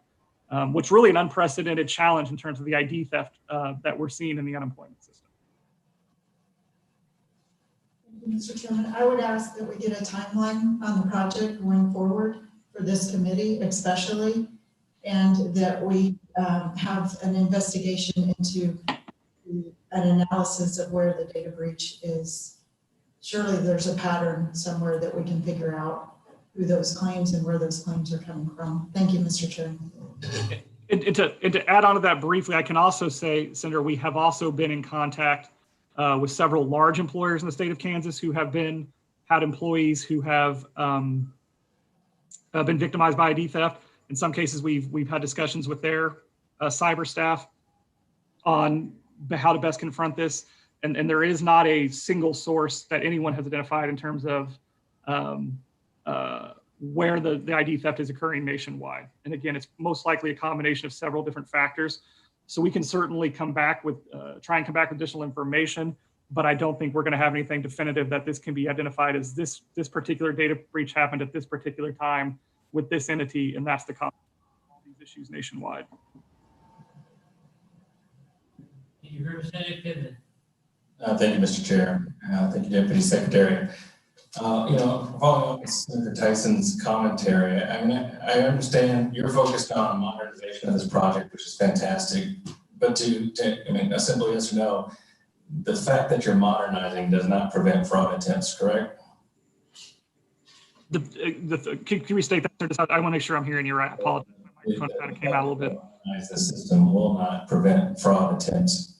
what's really an unprecedented challenge in terms of the ID theft that we're seeing in the unemployment system. Mr. Chairman, I would ask that we get a timeline on the project going forward for this committee especially, and that we have an investigation into an analysis of where the data breach is. Surely there's a pattern somewhere that we can figure out who those claims and where those claims are coming from. Thank you, Mr. Chairman. And to add on to that briefly, I can also say, Senator, we have also been in contact with several large employers in the state of Kansas who have had employees who have been victimized by ID theft. In some cases, we've had discussions with their cyber staff on how to best confront this. And there is not a single source that anyone has identified in terms of where the ID theft is occurring nationwide. And again, it's most likely a combination of several different factors. So we can certainly try and come back with additional information, but I don't think we're going to have anything definitive that this can be identified as this particular data breach happened at this particular time with this entity, and that's the cause of all these issues nationwide. Thank you, Representative Pittman. Thank you, Mr. Chair. Thank you, Deputy Secretary. Following up with Senator Tyson's commentary, I mean, I understand you're focused on modernization of this project, which is fantastic. But a simple yes or no, the fact that you're modernizing does not prevent fraud attempts, correct? Can you restate that? I want to make sure I'm hearing you right. I apologize. My microphone kind of came out a little bit. The system will not prevent fraud attempts.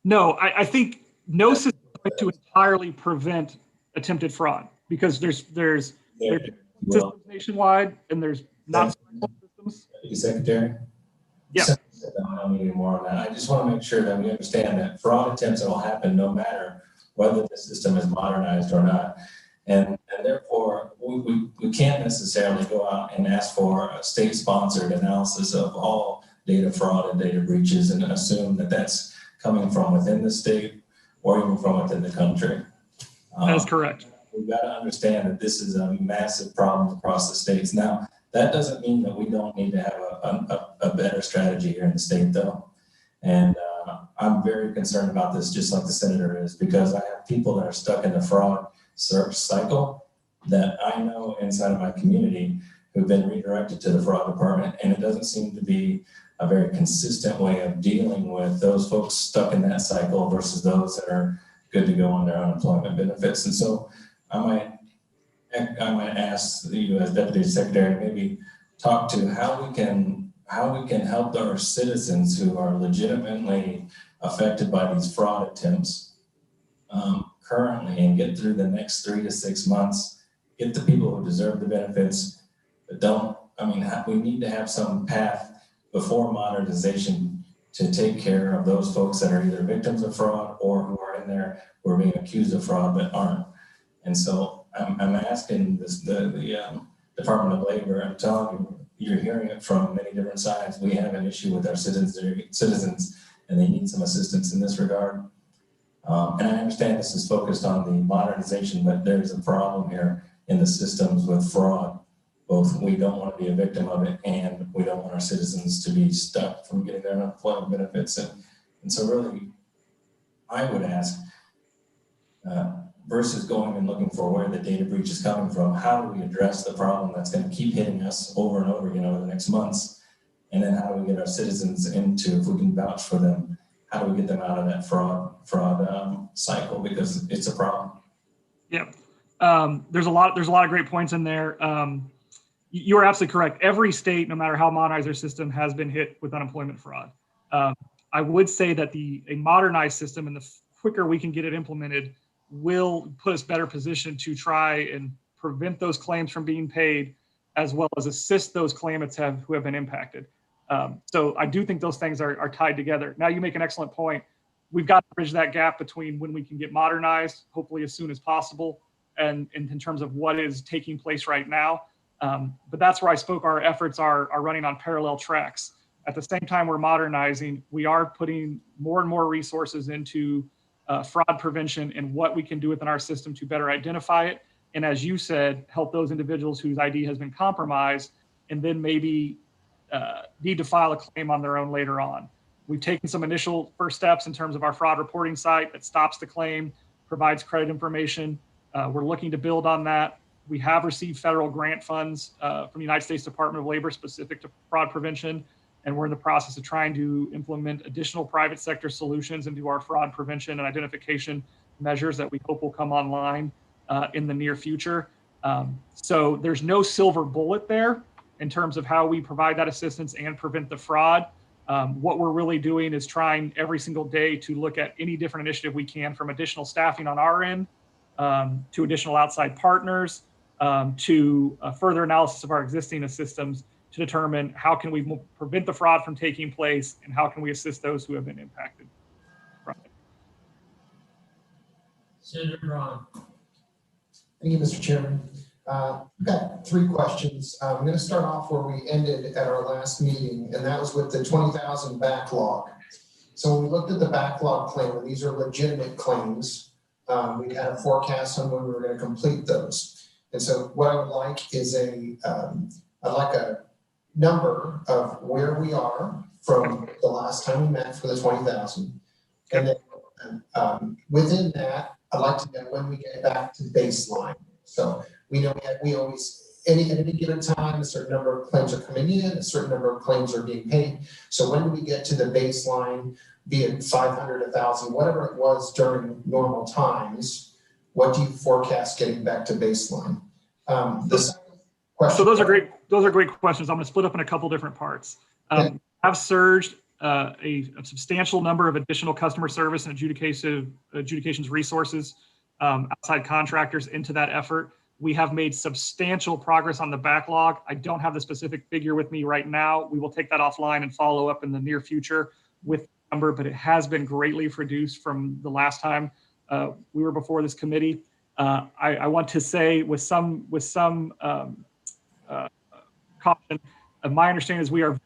No, I think no system is going to entirely prevent attempted fraud, because there's systems nationwide and there's not systems. Secretary? Yeah. I don't need more on that. I just want to make sure that we understand that fraud attempts will happen no matter whether the system is modernized or not. And therefore, we can't necessarily go out and ask for a state-sponsored analysis of all data fraud and data breaches and assume that that's coming from within the state or even from within the country. That's correct. We've got to understand that this is a massive problem across the states. Now, that doesn't mean that we don't need to have a better strategy here in the state, though. And I'm very concerned about this, just like the senator is, because I have people that are stuck in the fraud search cycle that I know inside of my community who've been redirected to the fraud department, and it doesn't seem to be a very consistent way of dealing with those folks stuck in that cycle versus those that are good to go on their unemployment benefits. And so I might ask you as Deputy Secretary to maybe talk to how we can help our citizens who are legitimately affected by these fraud attempts currently and get through the next 3 to 6 months, get the people who deserve the benefits, but we need to have some path before modernization to take care of those folks that are either victims of fraud or who are in there who are being accused of fraud but aren't. And so I'm asking the Department of Labor, I'm telling you, you're hearing it from many different sides. We have an issue with our citizens, and they need some assistance in this regard. And I understand this is focused on the modernization, but there's a problem here in the systems with fraud. Both we don't want to be a victim of it, and we don't want our citizens to be stuck from getting their unemployment benefits. And so really, I would ask, versus going and looking for where the data breach is coming from, how do we address the problem that's going to keep hitting us over and over again over the next months? And then how do we get our citizens into, if we can vouch for them, how do we get them out of that fraud cycle? Because it's a problem. Yeah, there's a lot of great points in there. You are absolutely correct. Every state, no matter how modernized their system, has been hit with unemployment fraud. I would say that a modernized system, and the quicker we can get it implemented, will put us better positioned to try and prevent those claims from being paid, as well as assist those claimants who have been impacted. So I do think those things are tied together. Now, you make an excellent point. We've got to bridge that gap between when we can get modernized, hopefully as soon as possible, and in terms of what is taking place right now. But that's where I spoke. Our efforts are running on parallel tracks. At the same time we're modernizing, we are putting more and more resources into fraud prevention and what we can do within our system to better identify it. And as you said, help those individuals whose ID has been compromised and then maybe need to file a claim on their own later on. We've taken some initial first steps in terms of our fraud reporting site that stops the claim, provides credit information. We're looking to build on that. We have received federal grant funds from the United States Department of Labor specific to fraud prevention, and we're in the process of trying to implement additional private sector solutions into our fraud prevention and identification measures that we hope will come online in the near future. So there's no silver bullet there in terms of how we provide that assistance and prevent the fraud. What we're really doing is trying every single day to look at any different initiative we can, from additional staffing on our end, to additional outside partners, to further analysis of our existing systems to determine how can we prevent the fraud from taking place and how can we assist those who have been impacted from it. Senator Braun. Thank you, Mr. Chairman. I've got 3 questions. I'm going to start off where we ended at our last meeting, and that was with the 20,000 backlog. So when we looked at the backlog claim, and these are legitimate claims, we had a forecast on when we were going to complete those. And so what I would like is I'd like a number of where we are from the last time we met for the 20,000. And then within that, I'd like to know when we get back to baseline. So we know we always, at any given time, a certain number of claims are coming in, a certain number of claims are being paid. So when do we get to the baseline, be it 500, 1,000, whatever it was during normal times, what do you forecast getting back to baseline? The second question. So those are great questions. I'm going to split up in a couple different parts. I've surged a substantial number of additional customer service and adjudications resources, outside contractors into that effort. We have made substantial progress on the backlog. I don't have the specific figure with me right now. We will take that offline and follow up in the near future with the number, but it has been greatly reduced from the last time we were before this committee. I want to say with some caution, my understanding is we are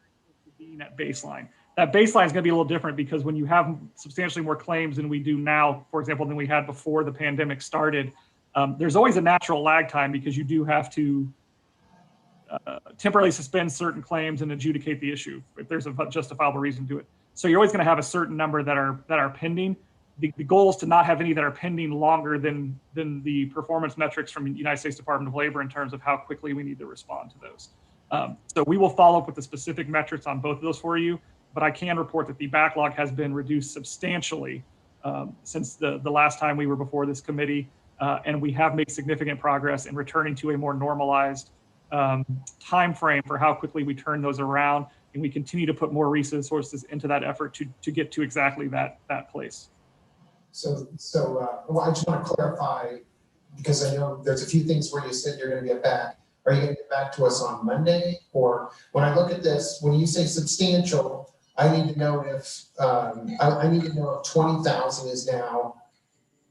being at baseline. That baseline is going to be a little different because when you have substantially more claims than we do now, for example, than we had before the pandemic started, there's always a natural lag time because you do have to temporarily suspend certain claims and adjudicate the issue if there's a justifiable reason to do it. So you're always going to have a certain number that are pending. The goal is to not have any that are pending longer than the performance metrics from the United States Department of Labor in terms of how quickly we need to respond to those. So we will follow up with the specific metrics on both of those for you, but I can report that the backlog has been reduced substantially since the last time we were before this committee, and we have made significant progress in returning to a more normalized time frame for how quickly we turn those around, and we continue to put more resources into that effort to get to exactly that place. So I just want to clarify, because I know there's a few things where you said you're going to get back. Are you going to get back to us on Monday? Or when I look at this, when you say substantial, I need to know if I need to know if 20,000 is now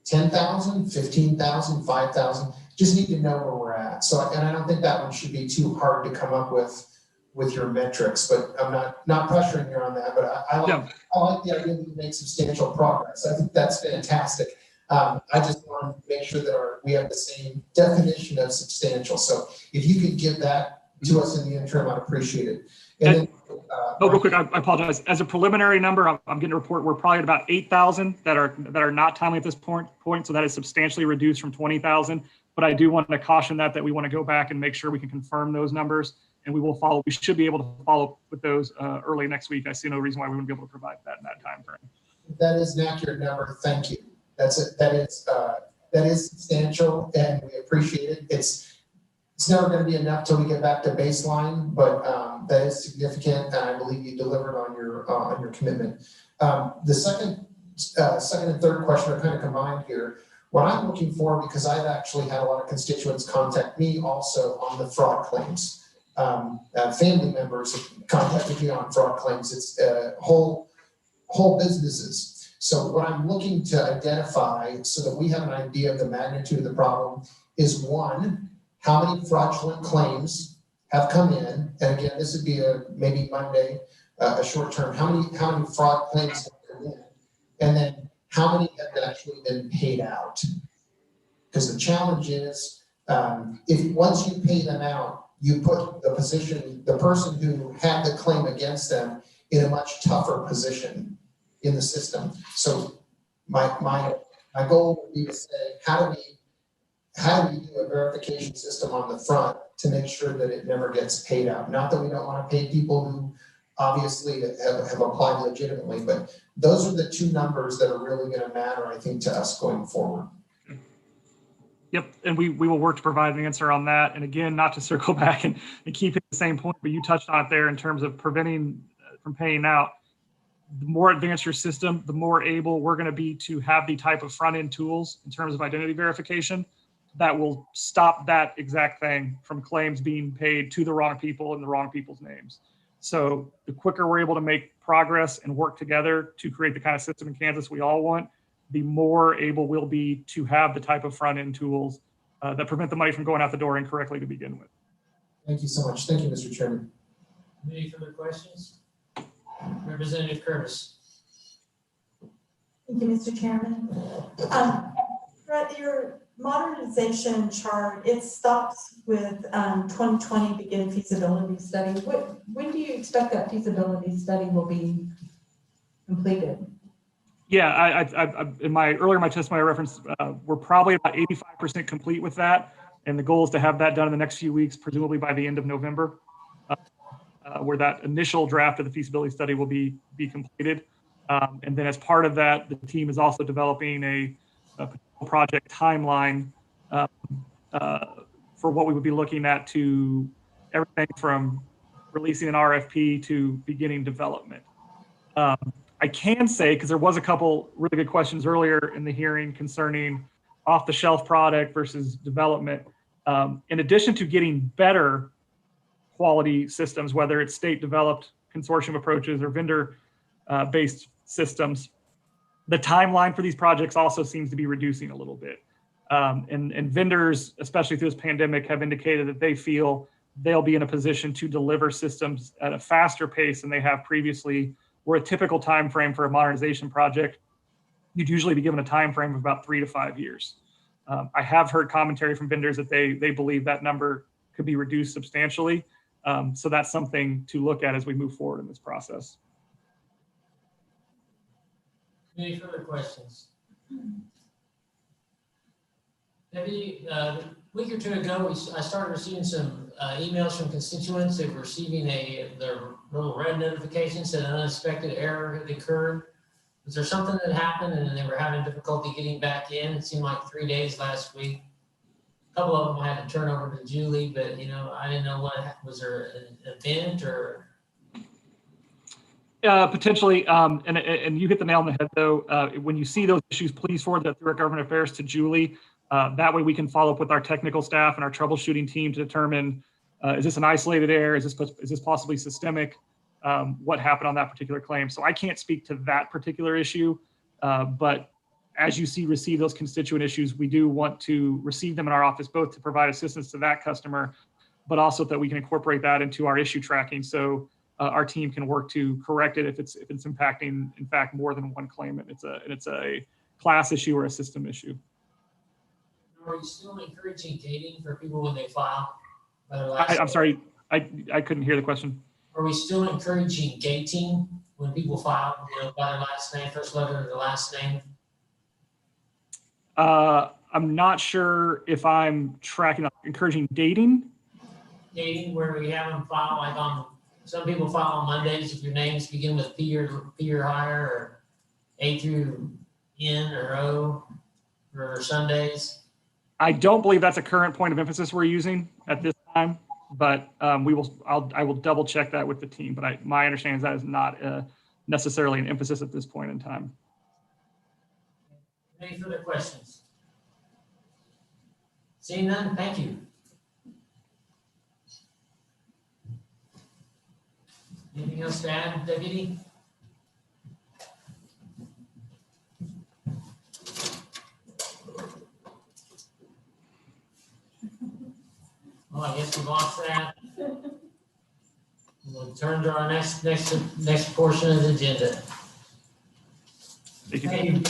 10,000, 15,000, 5,000, just need to know where we're at. So, and I don't think that one should be too hard to come up with your metrics, but I'm not pressuring you on that, but I like the idea that you make substantial progress. I think that's fantastic. I just want to make sure that we have the same definition of substantial. So if you could give that to us in the interim, I'd appreciate it. And then, real quick, I apologize. As a preliminary number, I'm getting a report. We're probably at about 8,000 that are not timely at this point. So that is substantially reduced from 20,000. But I do want to caution that we want to go back and make sure we can confirm those numbers, and we will follow. We should be able to follow up with those early next week. I see no reason why we wouldn't be able to provide that in that time frame. That is an accurate number. Thank you. That's it. That is substantial, and we appreciate it. It's never going to be enough till we get back to baseline, but that is significant, and I believe you delivered on your commitment. The second and third question are kind of combined here. What I'm looking for, because I've actually had a lot of constituents contact me also on the fraud claims. Family members have contacted me on fraud claims. It's whole businesses. So what I'm looking to identify so that we have an idea of the magnitude of the problem is, one, how many fraudulent claims have come in? And again, this would be maybe Monday, a short term. How many fraud claims have come in? And then how many have actually been paid out? Because the challenge is, if once you pay them out, you put the person who had the claim against them in a much tougher position in the system. So my goal would be to say, how do we do a verification system on the front to make sure that it never gets paid out? Not that we don't want to pay people who obviously have applied legitimately, but those are the two numbers that are really going to matter, I think, to us going forward. Yep, and we will work to provide an answer on that. And again, not to circle back and keep it the same point, but you touched on it there in terms of preventing from paying out. The more advanced your system, the more able we're going to be to have the type of front-end tools in terms of identity verification that will stop that exact thing from claims being paid to the wrong people in the wrong people's names. So the quicker we're able to make progress and work together to create the kind of system in Kansas we all want, the more able we'll be to have the type of front-end tools that prevent the money from going out the door incorrectly to begin with. Thank you so much. Thank you, Mr. Chairman. Any further questions? Representative Curtis. Thank you, Mr. Chairman. Brett, your modernization chart, it stops with 2020 begin feasibility study. When do you expect that feasibility study will be completed? Yeah, I in my testimony I referenced, we're probably about 85% complete with that. And the goal is to have that done in the next few weeks, presumably by the end of November, where that initial draft of the feasibility study will be completed. And then as part of that, the team is also developing a project timeline for what we would be looking at, to everything from releasing an RFP to beginning development. I can say, because there was a couple really good questions earlier in the hearing concerning off-the-shelf product versus development. In addition to getting better quality systems, whether it's state-developed consortium approaches or vendor-based systems, the timeline for these projects also seems to be reducing a little bit. And vendors, especially through this pandemic, have indicated that they feel they'll be in a position to deliver systems at a faster pace than they have previously, where a typical time frame for a modernization project, you'd usually be given a time frame of about 3 to 5 years. I have heard commentary from vendors that they believe that number could be reduced substantially. So that's something to look at as we move forward in this process. Any further questions? Maybe a week or two ago, I started receiving some emails from constituents that were receiving their little red notification said an unexpected error had occurred. Was there something that happened and they were having difficulty getting back in? It seemed like 3 days last week. A couple of them I had to turn over to Julie, but I didn't know was there an event or? Potentially, and you hit the nail on the head though. When you see those issues, please forward that through our government affairs to Julie. That way we can follow up with our technical staff and our troubleshooting team to determine, is this an isolated error? Is this possibly systemic? What happened on that particular claim? So I can't speak to that particular issue, but as you receive those constituent issues, we do want to receive them in our office, both to provide assistance to that customer, but also that we can incorporate that into our issue tracking. So our team can work to correct it if it's impacting, in fact, more than one claimant. It's a class issue or a system issue. Are you still encouraging dating for people when they file? I'm sorry, I couldn't hear the question. Are we still encouraging gating when people file, by their last name, first letter of the last name? I'm not sure if I'm tracking, encouraging dating. Dating where we have them file like on, some people file on Mondays if your names begin with P or higher, or A through N or O, or Sundays. I don't believe that's a current point of emphasis we're using at this time, but I will double check that with the team. But my understanding is that is not necessarily an emphasis at this point in time. Any further questions? Seeing none, thank you. Anything else to add, Deputy? Well, I guess we lost that. We'll turn to our next portion of the agenda. Thank you.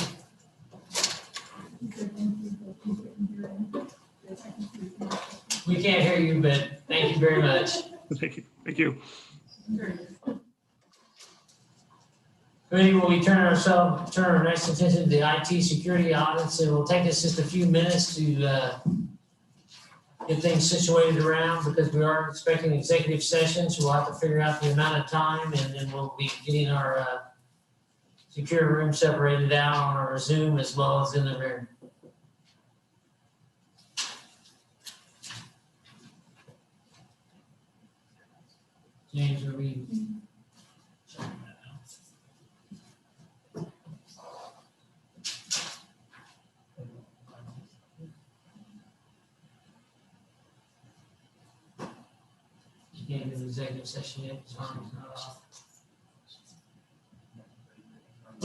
We can't hear you, but thank you very much. Thank you. Thank you. Committee, will we turn our next attention to the IT security audits? It will take us just a few minutes to get things situated around, because we are expecting executive sessions. We'll have to figure out the amount of time, and then we'll be getting our secure room separated out on our Zoom as well as in the room. James, are we? You can't do the executive session yet.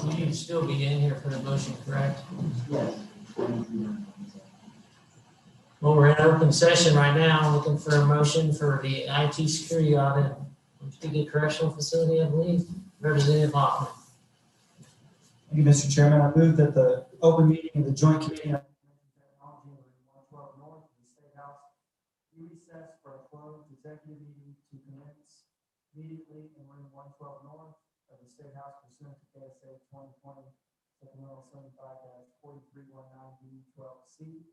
We need to still be in here for the motion, correct? Yes. Well, we're in open session right now, looking for a motion for the IT security audit. The correctional facility, I believe, Representative Hoffman. Thank you, Mr. Chairman. I move that the open meeting of the Joint Committee on Technology in room 112 North of the State House be recessed for a closed executive meeting to commence immediately in room 112 North of the State House pursuant to KSA 2020, Supplemental 75-4319B12C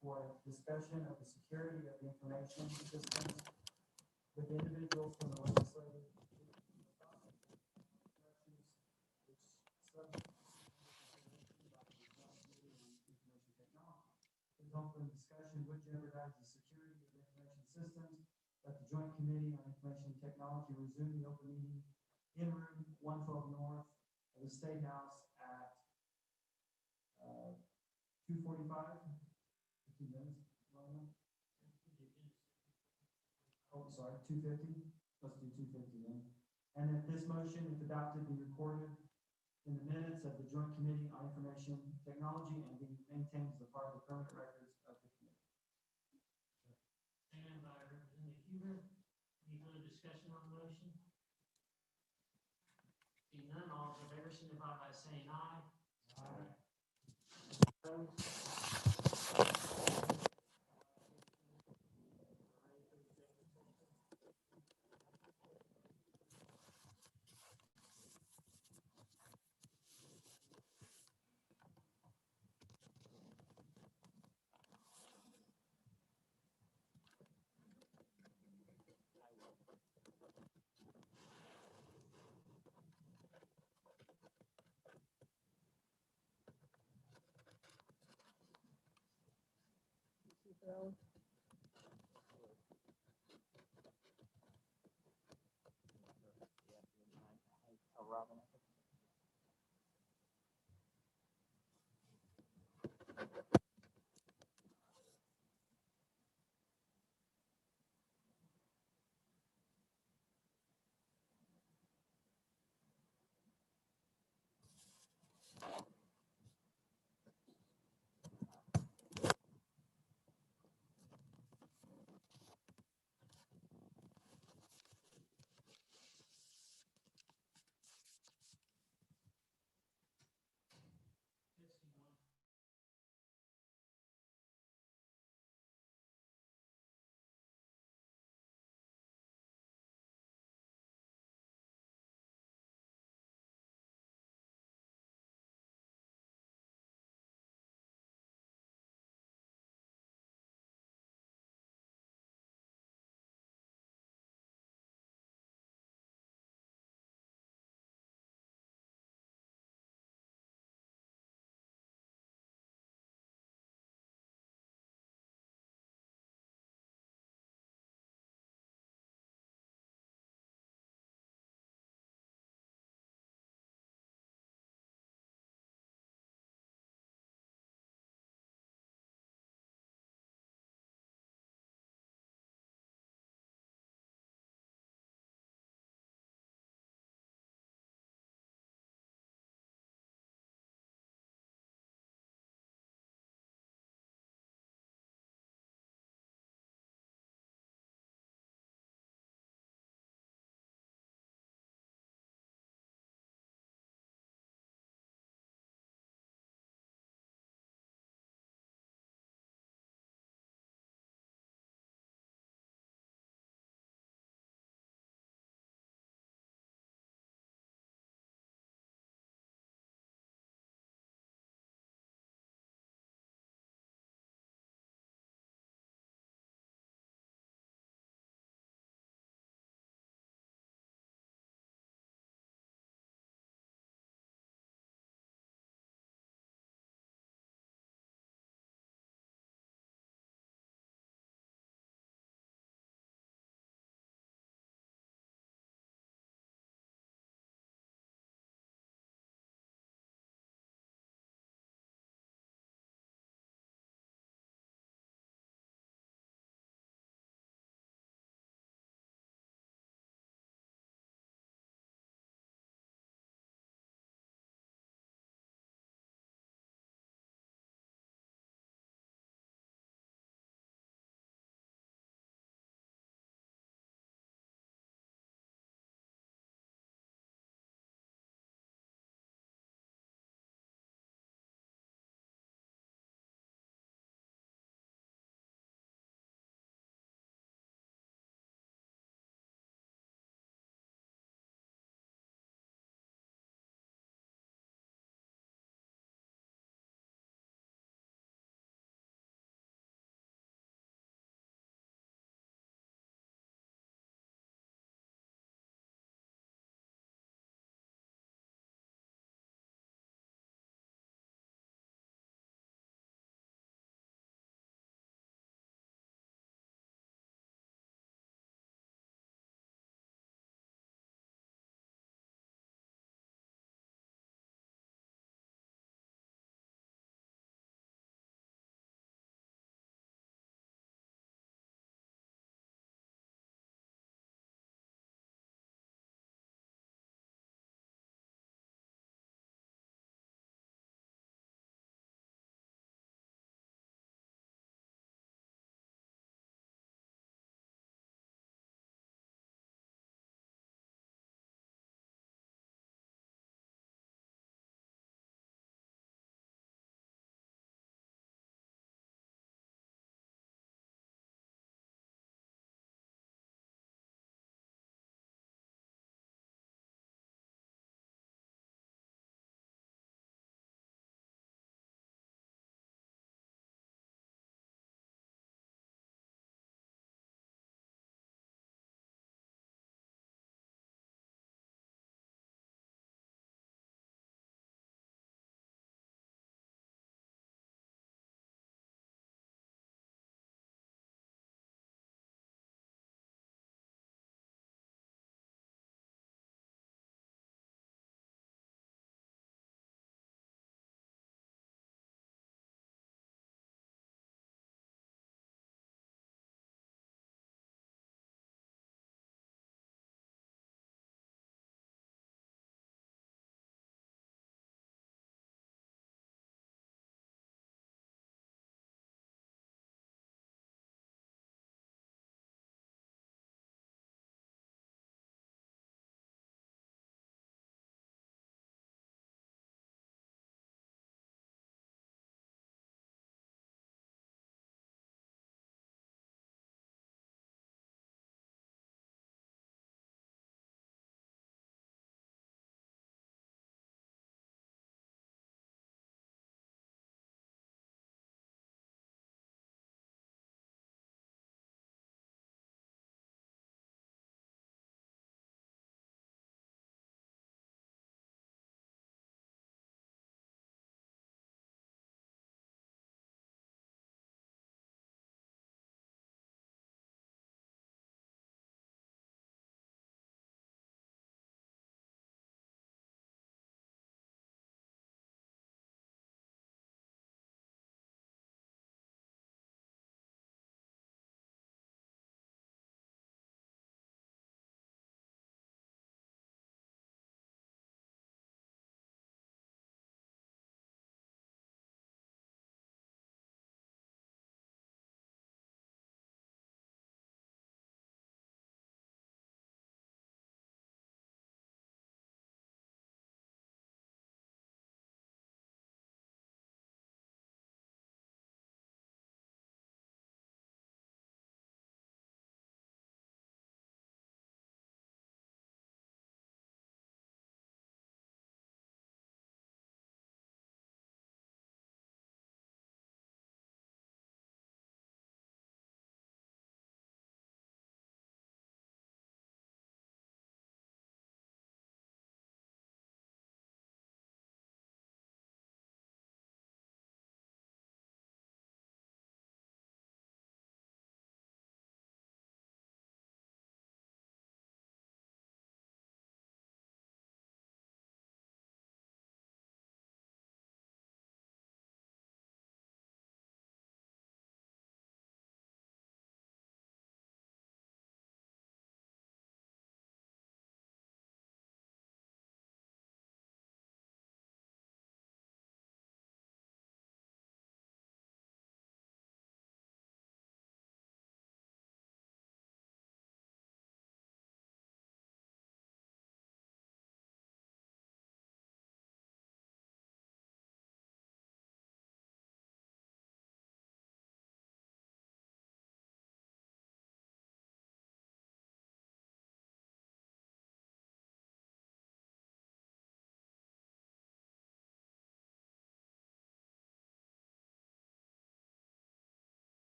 for a discussion of the security of the information systems with individuals from the legislative. Open discussion would jeopardize the security of information systems, that the Joint Committee on Information Technology resume the open meeting in room 112 North of the State House at 2:45. 15 minutes. Oh, sorry, 2:50. Let's do 2:50 then. And that this motion, if adopted, be recorded in the minutes of the Joint Committee on Information Technology and be maintained as a part of the permanent records of the committee. Stand by Representative Huber. Any further discussion on the motion? Seeing none, all in favor signify by saying aye. Aye. Opposed?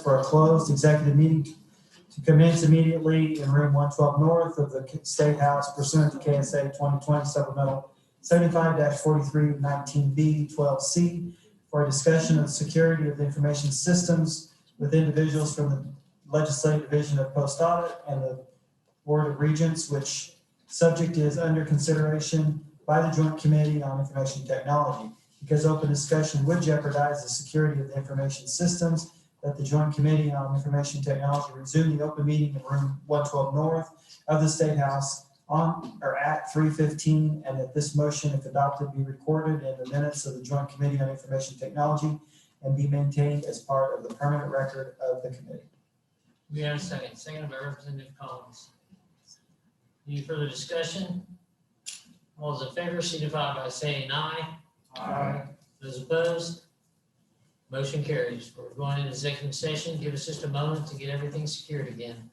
For a closed executive meeting to commence immediately in room 112 north of the State House pursuant to KSA 2020 supplemental 75-4319B 12C for a discussion of the security of the information systems with individuals from the Legislative Division of Post Audit and the Board of Regents, which subject is under consideration by the Joint Committee on Information Technology. Because open discussion would jeopardize the security of the information systems, that the Joint Committee on Information Technology resume the open meeting in room 112 north of the State House on or at 3:15, and that this motion, if adopted, be recorded in the minutes of the Joint Committee on Information Technology and be maintained as part of the permanent record of the committee. We have a second, seconded by Representative Collins. Any further discussion? All those in favor signify by saying aye. Aye. Those opposed? Motion carries. We're going into executive session. Give us just a moment to get everything secured again.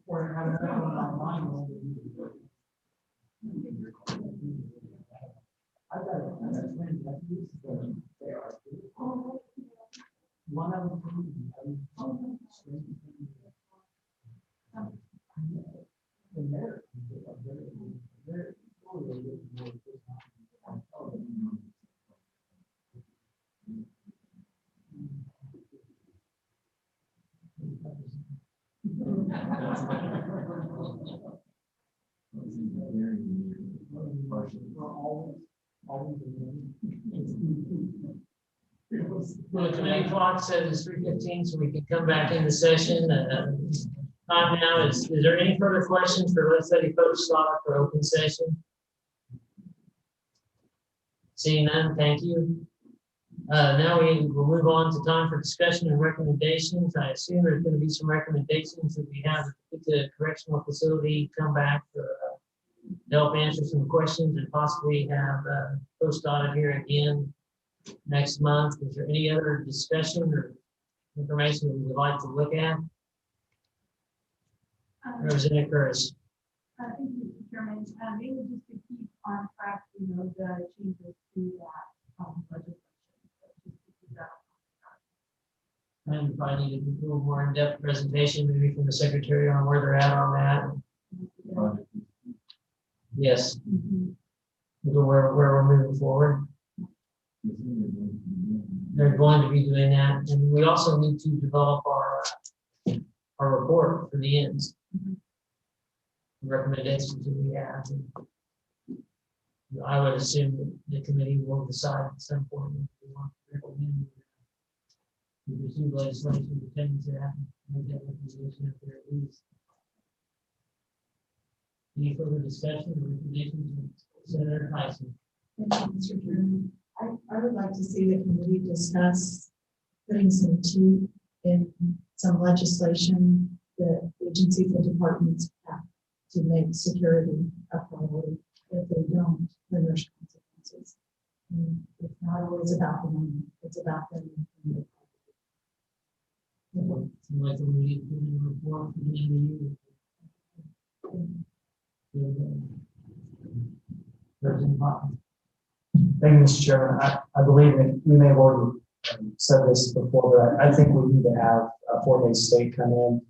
We're having that one online. One of Well, the committee clock says it's 3:15, so we can come back into session. Time now is there any further questions for legislative folks for open session? Seeing none, thank you. Now we will move on to time for discussion and recommendations. I assume there's going to be some recommendations that we have at the correctional facility come back for help answer some questions and possibly have post audit here again next month. Is there any other discussion or information that we would like to look at? Representative Curtis. Thank you, Mr. Chairman. Mainly just to keep on track, the changes to that legislation. So just to keep that on track. And we probably need a little more in-depth presentation, maybe from the secretary on where they're at on that. Yes. Where we're moving forward. They're going to be doing that, and we also need to develop our report for the ends. Recommendations that we have. I would assume that the committee will decide at some point if we want to recommend. We pursue legislation pertaining to that, make that recommendation if there is. Any further discussion or recommendations? Senator Tyson. Thank you, Mr. Chairman. I would like to see the committee discuss putting some teeth in some legislation that agencies and departments have to make security a priority. If they don't, then there's consequences. And it's not always about the money, it's about them. Like we need to do a report for the end of the year. President Hawkins. Thank you, Mr. Chairman. I believe that we may have already said this before, but I think we need to have a 4-day state come in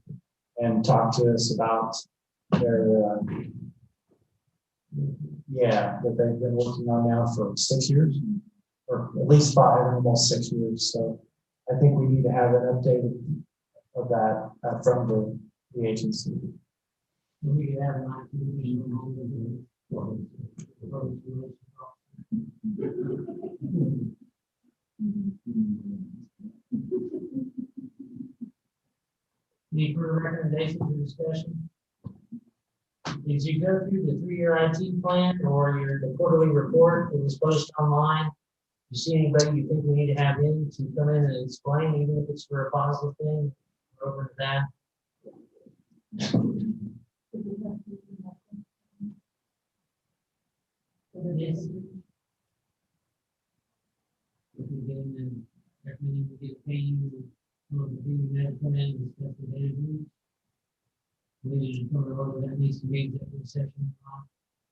and talk to us about their, that they've been working on now for 6 years, or at least 5, almost 6 years. So I think we need to have an update of that from the agency. We have not. Any further recommendations or discussion? As you go through the 3-year IT plan or the quarterly report that was posted online, you see anybody you think we need to have in to come in and explain, even if it's for a positive thing? We're over to that. Yes. If we get in and recommend we get pain, the medical and discuss the damages. We need to come over that needs to be executive session.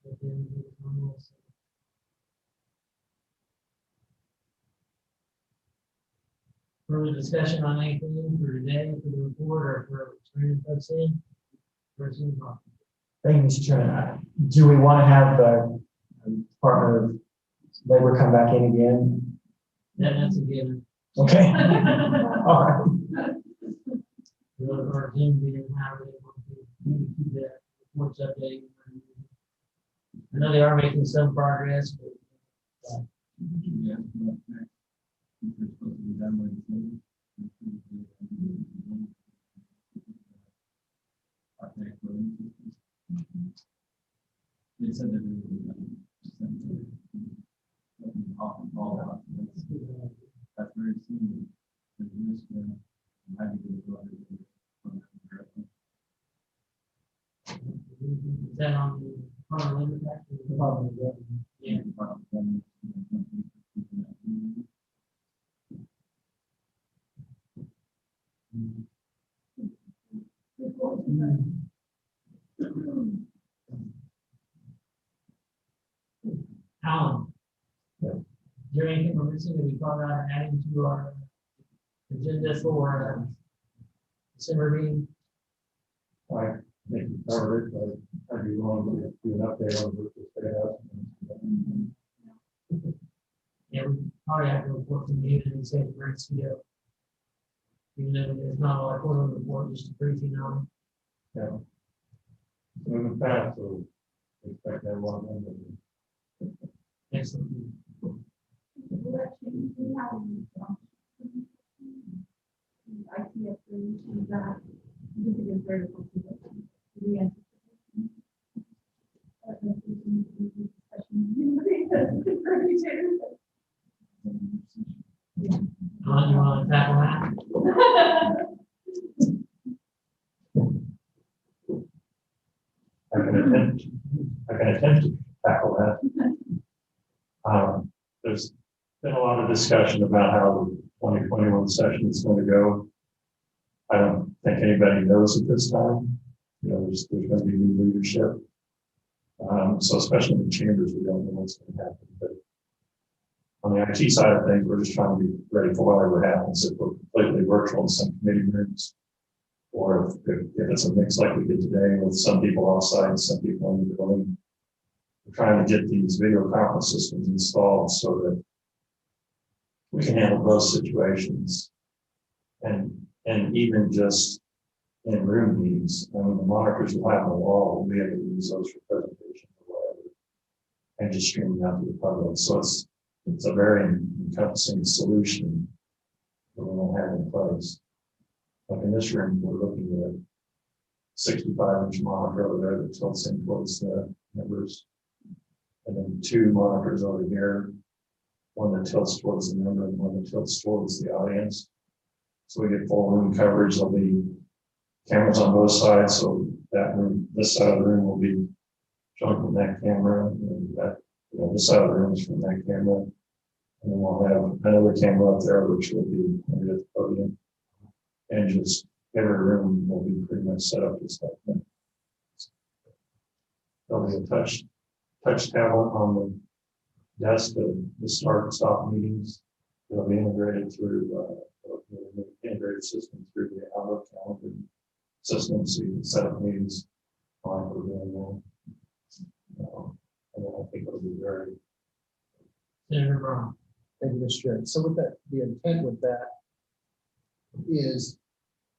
Within the normal. Further discussion on anything for today, for the report, or for turning folks in? Person. Thank you, Mr. Chairman. Do we want to have the Department of Labor come back in again? That's a given. Okay. All right. Or him being how they want to keep that reports updated. I know they are making some progress, but. Yeah. They're supposed to be done by December. They said that they would be done. That's very soon. Is that on the front of the yeah. Alan, is there anything we're missing that we thought about adding to our agenda for December meeting? I think you covered it, but I'd be willing to do an update on what this day. Yeah, we probably have to report from you and say the grants we go. Even though there's not a lot of quarterly report, just a briefing on Yeah. Moving fast, so expect that one. excellent. You want to tackle that? I can attempt to tackle that. There's been a lot of discussion about how the 2021 session is going to go. I don't think anybody knows at this time. You know, there's going to be new leadership. So especially in the chambers, we don't know what's going to happen. But on the IT side of things, we're just trying to be ready for whatever happens if we're completely virtual in some committee rooms. Or if it's a mix like we did today with some people outside and some people in the building. We're trying to get these video conference systems installed so that we can handle both situations. And even just in room meetings, I mean, the monitors will have on the wall, we'll be able to use those for presentations or whatever. And just stream them out to the public. So it's a very encompassing solution that we don't have in place. Like in this room, we're looking at 65-inch monitor over there that tilts in towards the members. And then 2 monitors over here, one that tilts towards the member and one that tilts towards the audience. So we get full room coverage. There'll be cameras on both sides. So that room, this side of the room will be showing from that camera, and that, this side of the room is from that camera. And then we'll have another camera up there, which will be at the podium. And just every room will be pretty much set up just like that. There'll be a touch tablet on the desk to start and stop meetings. It'll be integrated through integrated system through the Outlook calendar system, so you can set up meetings like we're doing now. And I think it'll be very. Senator Brown. Thank you, Mr. Chair. So with that, the intent with that is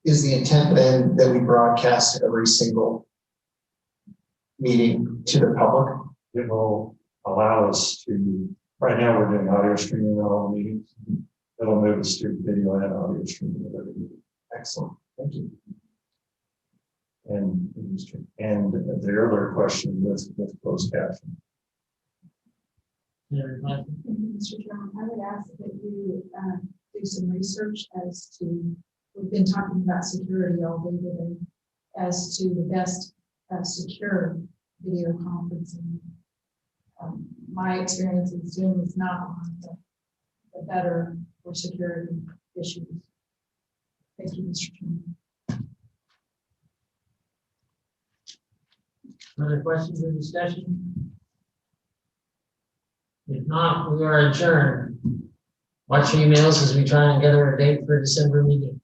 the intent then that we broadcast every single meeting to the public? It will allow us to, right now we're doing audio streaming on all meetings. It'll move us to video and audio streaming of every meeting. Excellent. Thank you. And the earlier question with closed caption. Mr. Chairman, I would ask that you do some research as to, we've been talking about security all day today. as to the best secure video conferencing. My experience with Zoom is not one of the better for security issues. Thank you, Mr. Chairman. Other questions or discussion? If not, we are adjourned. Watch your emails as we try and gather a date for December meeting.